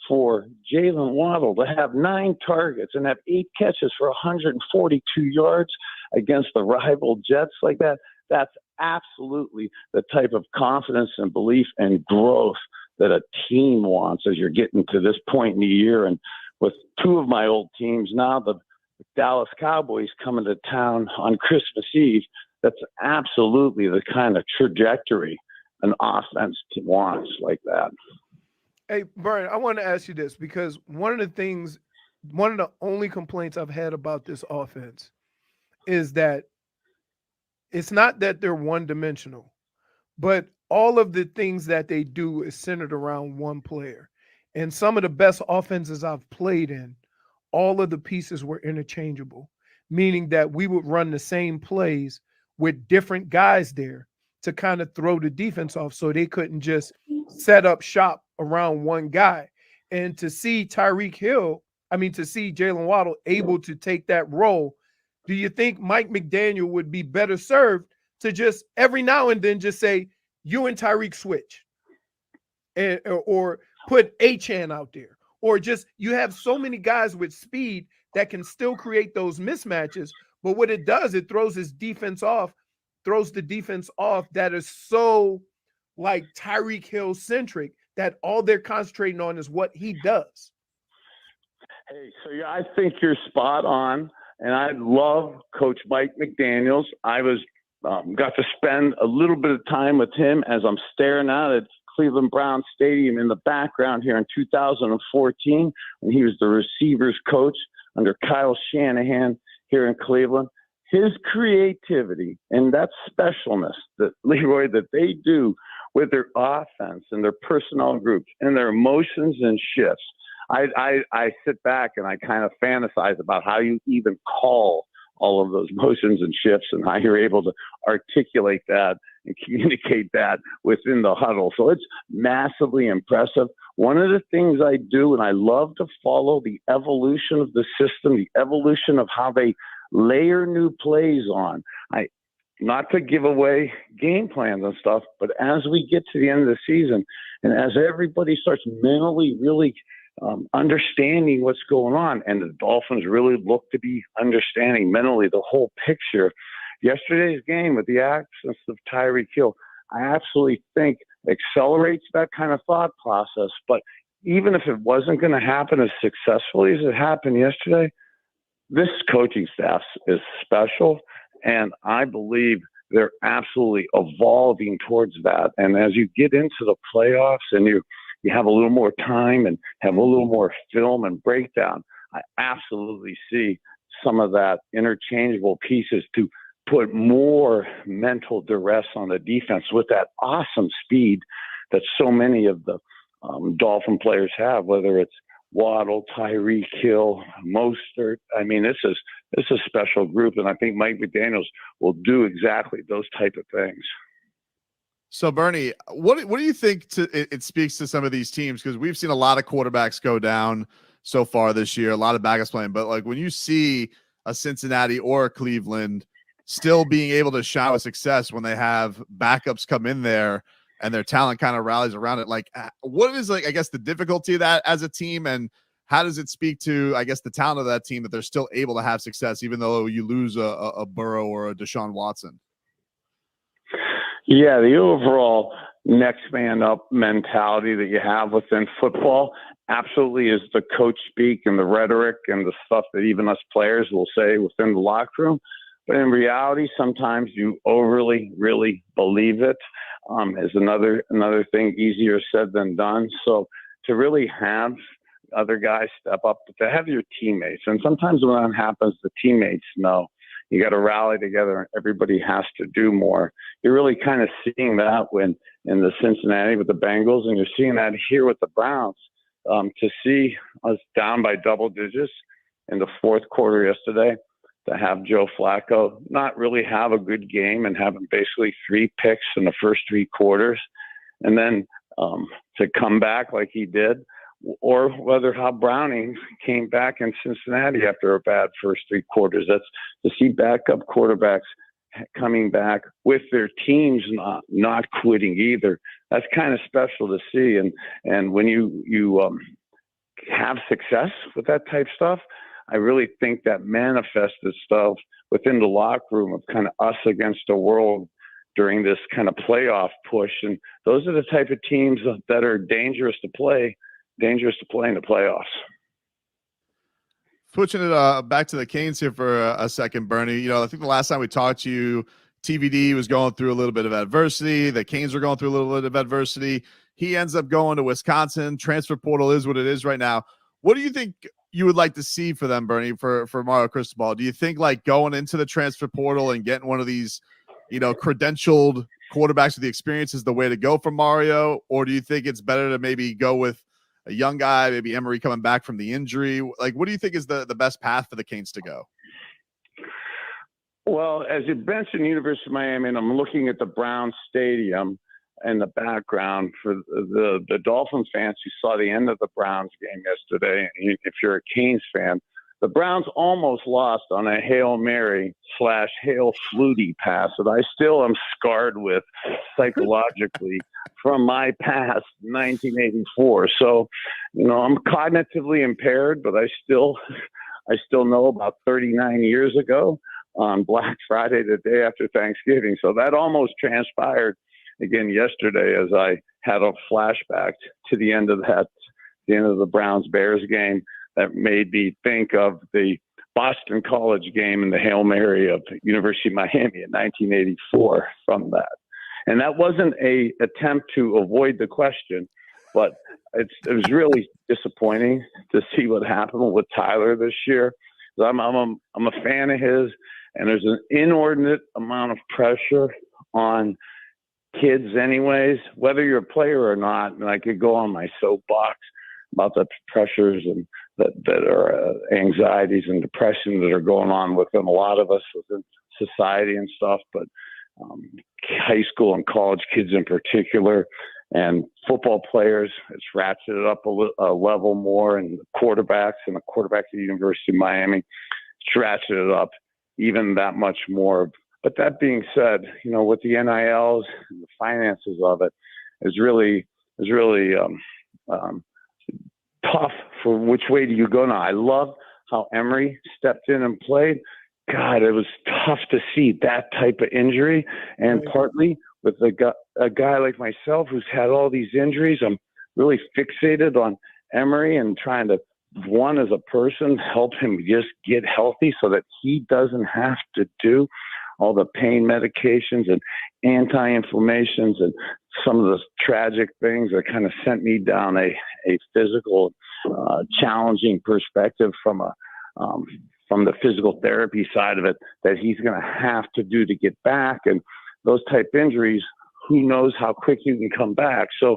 for Jalen Waddle to have 9 targets and have 8 catches for 142 yards against the rival Jets like that, that's absolutely the type of confidence and belief and growth that a team wants as you're getting to this point in the year. And with 2 of my old teams now, the Dallas Cowboys coming to town on Christmas Eve, that's absolutely the kind of trajectory an offense wants like that. Hey, Brian, I want to ask you this, because one of the only complaints I've had about this offense is that it's not that they're one-dimensional, but all of the things that they do is centered around one player. And some of the best offenses I've played in, all of the pieces were interchangeable, meaning that we would run the same plays with different guys there to kind of throw the defense off so they couldn't just set up shop around one guy. And to see Jalen Waddle able to take that role, do you think Mike McDaniel would be better served to just every now and then just say, you and Tyreek switch, or put A-Chan out there, or just you have so many guys with speed that can still create those mismatches, but what it does, it throws the defense off that is so like Tyreek Hill centric that all they're concentrating on is what he does. Hey, so yeah, I think you're spot on, and I love Coach Mike McDaniels. I was got to spend a little bit of time with him as I'm staring out at Cleveland Browns Stadium in the background here in 2014 when he was the receivers coach under Kyle Shanahan here in Cleveland. His creativity and that specialness that Leroy that they do with their offense and their personnel groups and their motions and shifts. I sit back and I kind of fantasize about how you even call all of those motions and shifts and how you're able to articulate that and communicate that within the huddle. So it's massively impressive. One of the things I do, and I love to follow the evolution of the system, the evolution of how they layer new plays on. Not to give away game plans and stuff, but as we get to the end of the season and as everybody starts mentally really understanding what's going on, and the Dolphins really look to be understanding mentally the whole picture. Yesterday's game with the absence of Tyreek Hill, I absolutely think accelerates that kind of thought process. But even if it wasn't going to happen as successfully as it happened yesterday, this coaching staff is special, and I believe they're absolutely evolving towards that. And as you get into the playoffs and you have a little more time and have a little more film and breakdown, I absolutely see some of that interchangeable pieces to put more mental duress on the defense with that awesome speed that so many of the Dolphin players have, whether it's Waddle, Tyreek Hill, Mostert. I mean, this is a special group, and I think Mike McDaniels will do exactly those type of things. So, Bernie, what do you think it speaks to some of these teams? Because we've seen a lot of quarterbacks go down so far this year, a lot of backups playing. But, like, when you see a Cincinnati or a Cleveland still being able to shine with success when they have backups come in there and their talent kind of rallies around it, like, what is, like, I guess, the difficulty of that as a team, and how does it speak to, I guess, the talent of that team that they're still able to have success even though you lose a Burrow or a Deshaun Watson? Yeah, the overall next man up mentality that you have within football absolutely is the coach speak and the rhetoric and the stuff that even us players will say within the locker room. But in reality, sometimes you overly really believe it. Is another thing, easier said than done. So to really have other guys step up, to have your teammates, and sometimes when that happens, the teammates know. You got to rally together and everybody has to do more. You're really kind of seeing that when in the Cincinnati with the Bengals, and you're seeing that here with the Browns. To see us down by double digits in the fourth quarter yesterday, to have Joe Flacco not really have a good game and have him basically 3 picks in the first 3 quarters, and then to come back like he did, or whether how Browning came back in Cincinnati after a bad first 3 quarters. That's to see backup quarterbacks coming back with their teams not quitting either. That's kind of special to see. And when you have success with that type of stuff, I really think that manifests itself within the locker room of kind of us against the world during this kind of playoff push. And those are the type of teams that are dangerous to play in the playoffs. Switching it back to the Canes here for a second, Bernie. You know, I think the last time we talked to you, TVD was going through a little bit of adversity. The Canes were going through a little bit of adversity. He ends up going to Wisconsin. Transfer portal is what it is right now. What do you think you would like to see for them, Bernie, for Mario Cristobal? Do you think like going into the transfer portal and getting one of these, you know, credentialed quarterbacks with the experience is the way to go for Mario? Or do you think it's better to maybe go with a young guy, maybe Emery coming back from the injury? Like, what do you think is the best path for the Canes to go? Well, as you mentioned, University of Miami, and I'm looking at the Browns Stadium in the background for the Dolphins fans who saw the end of the Browns game yesterday. And if you're a Canes fan, the Browns almost lost on a Hail Mary / Hail Flutie pass that I still am scarred with psychologically from my past 1984. So, you know, I'm cognitively impaired, but I still know about 39 years ago on Black Friday, the day after Thanksgiving. So that almost transpired again yesterday as I had a flashback to the end of the Browns-Bears game that made me think of the Boston College game and the Hail Mary of University of Miami in 1984 from that. And that wasn't a attempt to avoid the question, but it was really disappointing to see what happened with Tyler this year. I'm a fan of his, and there's an inordinate amount of pressure on kids anyways, whether you're a player or not. And I could go on my soapbox about the pressures and that are anxieties and depression that are going on within a lot of us within society and stuff, but high school and college kids in particular, and football players, it's ratcheted up a level more, and the quarterbacks at the University of Miami, it's ratcheted up even that much more. But that being said, you know, with the NILs and the finances of it is really tough for which way do you go now. I love how Emery stepped in and played. God, it was tough to see that type of injury, and partly with a guy like myself who's had all these injuries, I'm really fixated on Emery and trying to, one, as a person, help him just get healthy so that he doesn't have to do all the pain medications and anti-inflammations and some of the tragic things that kind of sent me down a physical, challenging perspective from the physical therapy side of it that he's going to have to do to get back. And those type injuries, who knows how quick you can come back. So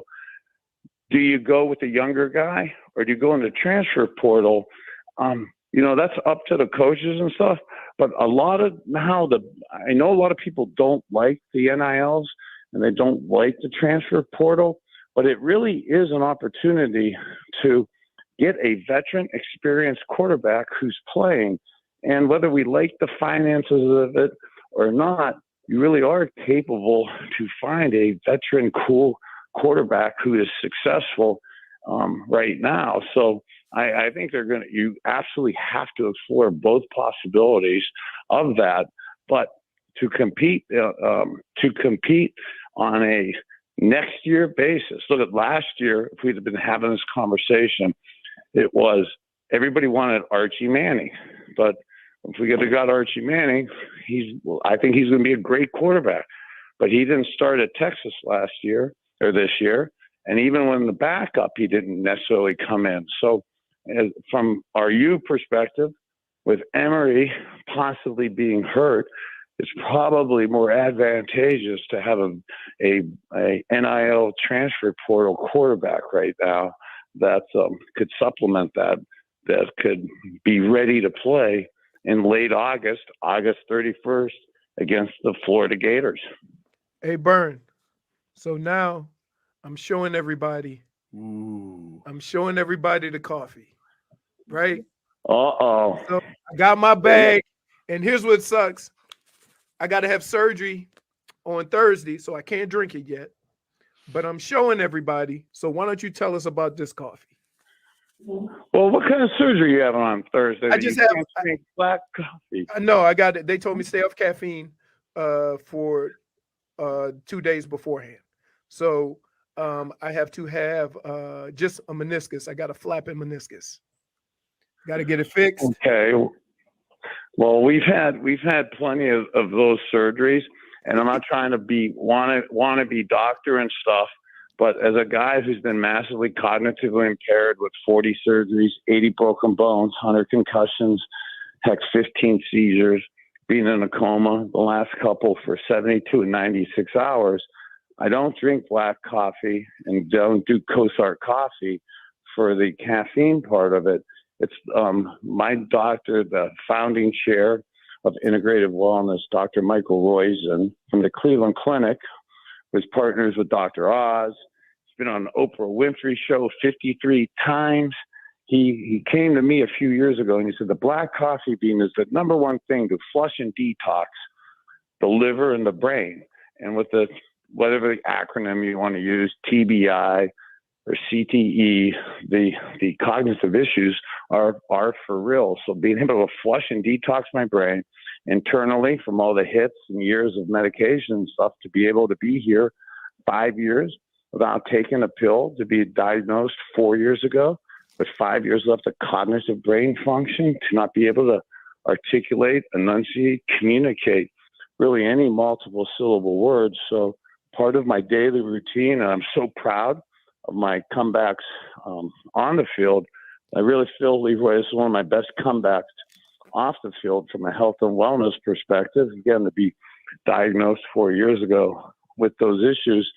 do you go with the younger guy or do you go in the transfer portal? You know, that's up to the coaches and stuff. But I know a lot of people don't like the NILs and they don't like the transfer portal, but it really is an opportunity to get a veteran, experienced quarterback who's playing. And whether we like the finances of it or not, you really are capable to find a veteran, cool quarterback who is successful right now. So I think you absolutely have to explore both possibilities of that. But to compete on a next year basis, look at last year, if we'd have been having this conversation, it was everybody wanted Archie Manning. But if we could have got Archie Manning, I think he's going to be a great quarterback. But he didn't start at Texas this year. And even when the backup, he didn't necessarily come in. So from our U perspective, with Emery possibly being hurt, it's probably more advantageous to have a NIL transfer portal quarterback right now that could supplement that could be ready to play in late August, August 31st, against the Florida Gators. Hey, Burn. So now I'm showing everybody. I'm showing everybody the coffee, right? Uh-oh. So I got my bag, and here's what sucks. I got to have surgery on Thursday, so I can't drink it yet. But I'm showing everybody. So why don't you tell us about this coffee? Well, what kind of surgery you having on Thursday? I just can't drink black coffee. No, I got it. They told me stay off caffeine for 2 days beforehand. So I have to have just a meniscus. I got a flapping meniscus. Got to get it fixed. Okay. Well, we've had plenty of those surgeries, and I'm not trying to be want to be doctor and stuff, but as a guy who's been massively cognitively impaired with 40 surgeries, 80 broken bones, 100 concussions, heck, 15 seizures, being in a coma, the last couple for 72 and 96 hours, I don't drink black coffee and don't do Kosar Coffee for the caffeine part of it. It's my doctor, the founding chair of integrative wellness, Dr. Michael Roizen from the Cleveland Clinic, was partners with Dr. Oz. He's been on the Oprah Winfrey Show 53 times. He came to me a few years ago and he said the black coffee bean is the number one thing to flush and detox the liver and the brain. And with the whatever the acronym you want to use, TBI or CTE, the cognitive issues are for real. So being able to flush and detox my brain internally from all the hits and years of medication and stuff to be able to be here 5 years without taking a pill, to be diagnosed 4 years ago with 5 years left of cognitive brain function, to not be able to articulate, enunciate, communicate really any multiple syllable words. So part of my daily routine, and I'm so proud of my comebacks on the field. I really feel, Leroy, this is one of my best comebacks off the field from a health and wellness perspective. Again, to be diagnosed 4 years ago with those issues,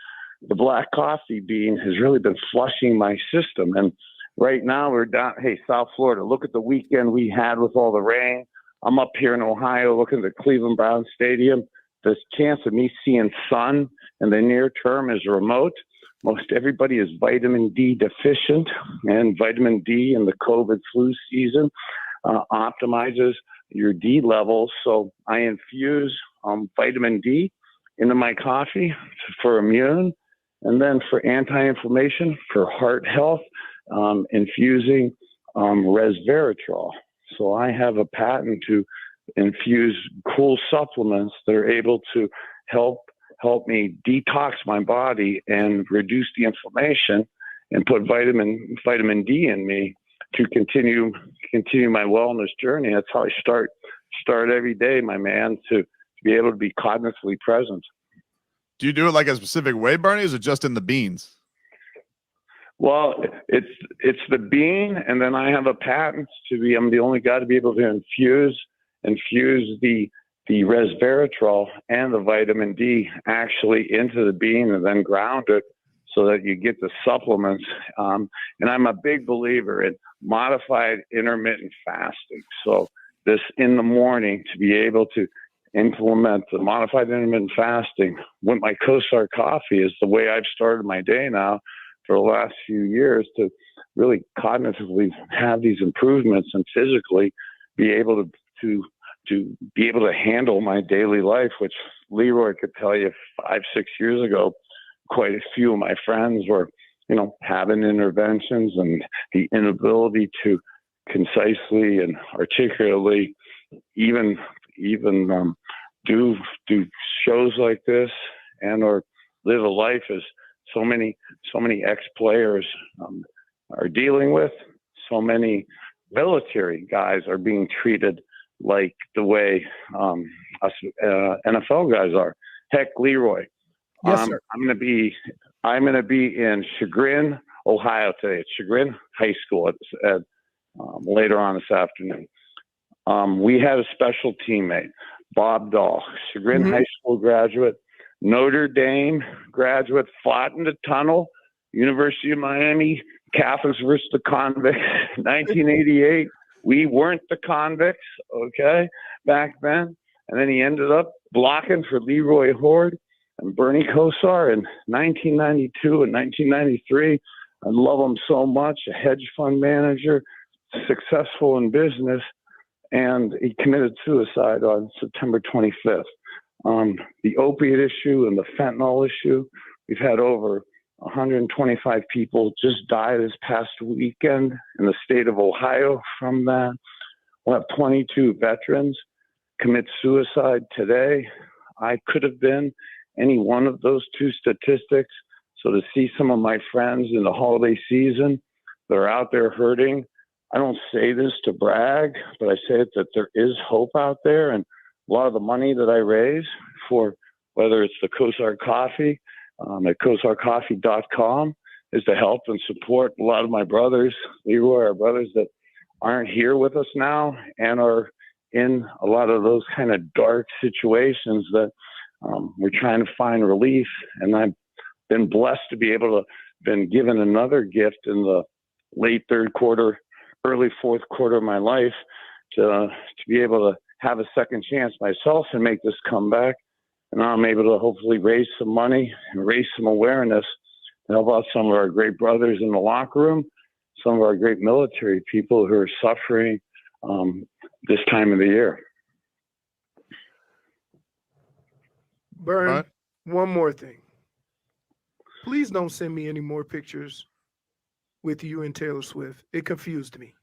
the black coffee bean has really been flushing my system. And right now we're down, hey, South Florida, look at the weekend we had with all the rain. I'm up here in Ohio looking at the Cleveland Browns Stadium. The chance of me seeing sun in the near term is remote. Most everybody is vitamin D deficient, and vitamin D in the COVID flu season optimizes your D levels. So I infuse vitamin D into my coffee for immune, and then for anti-inflammation, for heart health, infusing resveratrol. So I have a patent to infuse cool supplements that are able to help me detox my body and reduce the inflammation, and put vitamin D in me to continue my wellness journey. That's how I start every day, my man, to be able to be cognitively present. Do you do it like a specific way, Bernie, or is it just in the beans? Well, it's the bean, and then I have a patent I'm the only guy to be able to infuse the resveratrol and the vitamin D actually into the bean and then ground it so that you get the supplements. And I'm a big believer in modified intermittent fasting. So this in the morning, to be able to implement the modified intermittent fasting with my Kosar Coffee is the way I've started my day now for the last few years, to really cognitively have these improvements and physically be able to be able to handle my daily life, which Leroy could tell you 5-6 years ago, quite a few of my friends were, having interventions, and the inability to concisely and articulately even do shows like this and or live a life as so many ex-players are dealing with. So many military guys are being treated like the way us NFL guys are. Heck, Leroy, yes, sir. I'm gonna be in Chagrin, Ohio today. It's Chagrin High School at later on this afternoon. We had a special teammate, Bob Dahl, Chagrin High School graduate, Notre Dame graduate, fought in the tunnel, University of Miami, Catholics versus the Convicts, 1988. We weren't the convicts, okay, back then. And then he ended up blocking for Leroy Horde and Bernie Kosar in 1992 and 1993. I love him so much, a hedge fund manager, successful in business, and he committed suicide on September 25th. The opiate issue and the fentanyl issue, we've had over 125 people just die this past weekend in the state of Ohio from that. We'll have 22 veterans commit suicide today. I could have been any one of those two statistics. So to see some of my friends in the holiday season that are out there hurting, I don't say this to brag, but I say it that there is hope out there. And a lot of the money that I raise for whether it's the Kosar Coffee at KosarCoffee.com is to help and support a lot of my brothers, Leroy, our brothers that aren't here with us now and are in a lot of those kind of dark situations that we're trying to find relief. And I've been blessed to be able to been given another gift in the late third quarter, early fourth quarter of my life to be able to have a second chance myself and make this comeback. And now I'm able to hopefully raise some money and raise some awareness to help out some of our great brothers in the locker room, some of our great military people who are suffering this time of the year. Burn, one more thing. Please don't send me any more pictures with you and Taylor Swift. It confused me.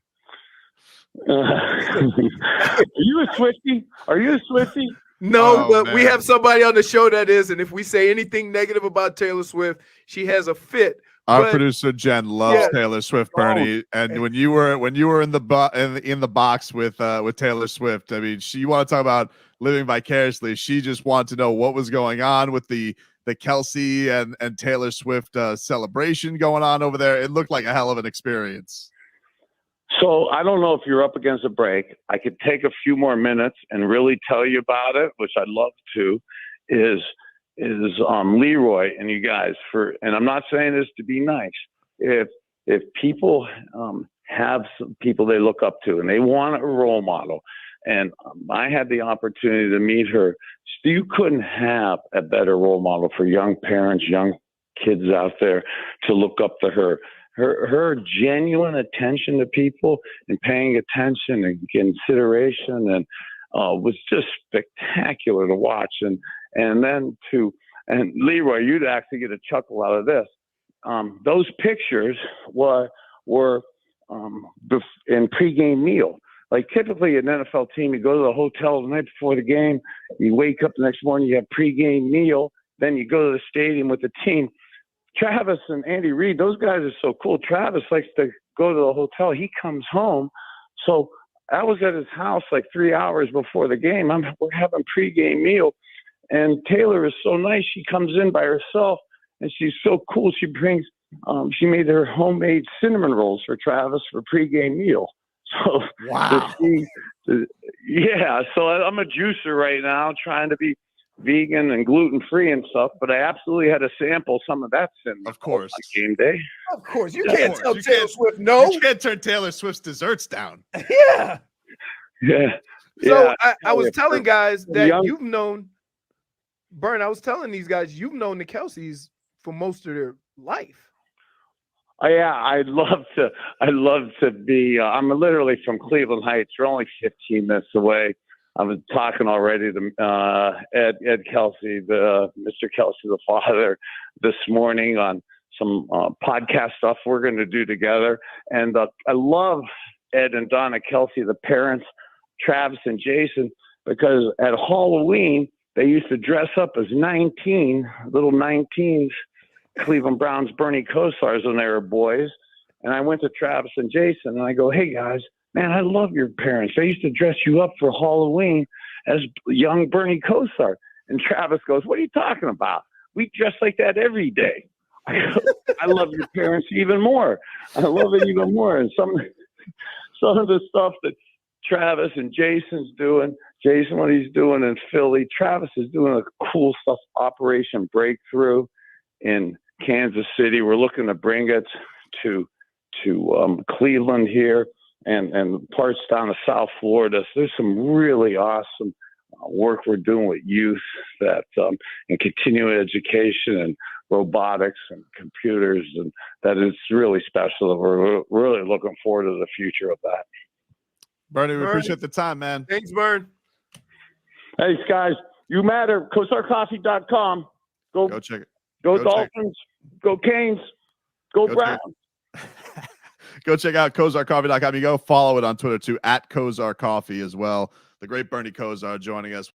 Are you a Swiftie? Are you a Swiftie? No, but we have somebody on the show that is, and if we say anything negative about Taylor Swift, she has a fit. Our producer Jen loves Taylor Swift, Bernie. Oh, and when you were in the box with Taylor Swift, I mean, you want to talk about living vicariously. She just wanted to know what was going on with the Kelsey and Taylor Swift celebration going on over there. It looked like a hell of an experience. So I don't know if you're up against a break. I could take a few more minutes and really tell you about it, which I'd love to, is Leroy and you guys and I'm not saying this to be nice. If people have some people they look up to and they want a role model, and I had the opportunity to meet her, you couldn't have a better role model for young parents, young kids out there to look up to her. Her genuine attention to people and paying attention and consideration and was just spectacular to watch. And Leroy, you'd actually get a chuckle out of this. Those pictures were in pregame meal. Like typically an NFL team, you go to the hotel the night before the game, you wake up the next morning, you have pregame meal, then you go to the stadium with the team. Travis and Andy Reid, those guys are so cool. Travis likes to go to the hotel. He comes home. So I was at his house like 3 hours before the game. We're having pregame meal. And Taylor is so nice. She comes in by herself, and she's so cool. She brings she made her homemade cinnamon rolls for Travis for pregame meal. So wow. So I'm a juicer right now, trying to be vegan and gluten-free and stuff, but I absolutely had to sample some of that cinnamon. Of course. On game day. Of course. You can't tell Taylor Swift no. You can't turn Taylor Swift's desserts down. Yeah. Yeah. So I was telling guys that you've known, Bern, I was telling these guys, you've known the Kelseys for most of their life. Yeah, I'd love to be. I'm literally from Cleveland Heights. We're only 15 minutes away. I was talking already to Ed Kelsey, Mr. Kelsey, the father, this morning on some podcast stuff we're going to do together. And I love Ed and Donna Kelsey, the parents, Travis and Jason, because at Halloween they used to dress up as little 19s, Cleveland Browns, Bernie Kosars when they were boys. And I went to Travis and Jason and I go, hey guys, man, I love your parents. They used to dress you up for Halloween as young Bernie Kosar. And Travis goes, what are you talking about? We dress like that every day. I love your parents even more. I love it even more. And some of the stuff that Travis and Jason's doing, Jason, what he's doing in Philly, Travis is doing a cool stuff, Operation Breakthrough in Kansas City. We're looking to bring it to Cleveland here. and parts down to South Florida. So there's some really awesome work we're doing with youth that in continuing education and robotics and computers, and that is really special. We're really looking forward to the future of that. Bernie, we appreciate the time, man. Thanks, Bern. Hey, guys, you matter. KosarCoffee.com. Go check it. Go Dolphins. Go Canes. Go Browns. Go check out KosarCoffee.com. You go follow it on Twitter too, at Kosar Coffee as well. The great Bernie Kosar joining us.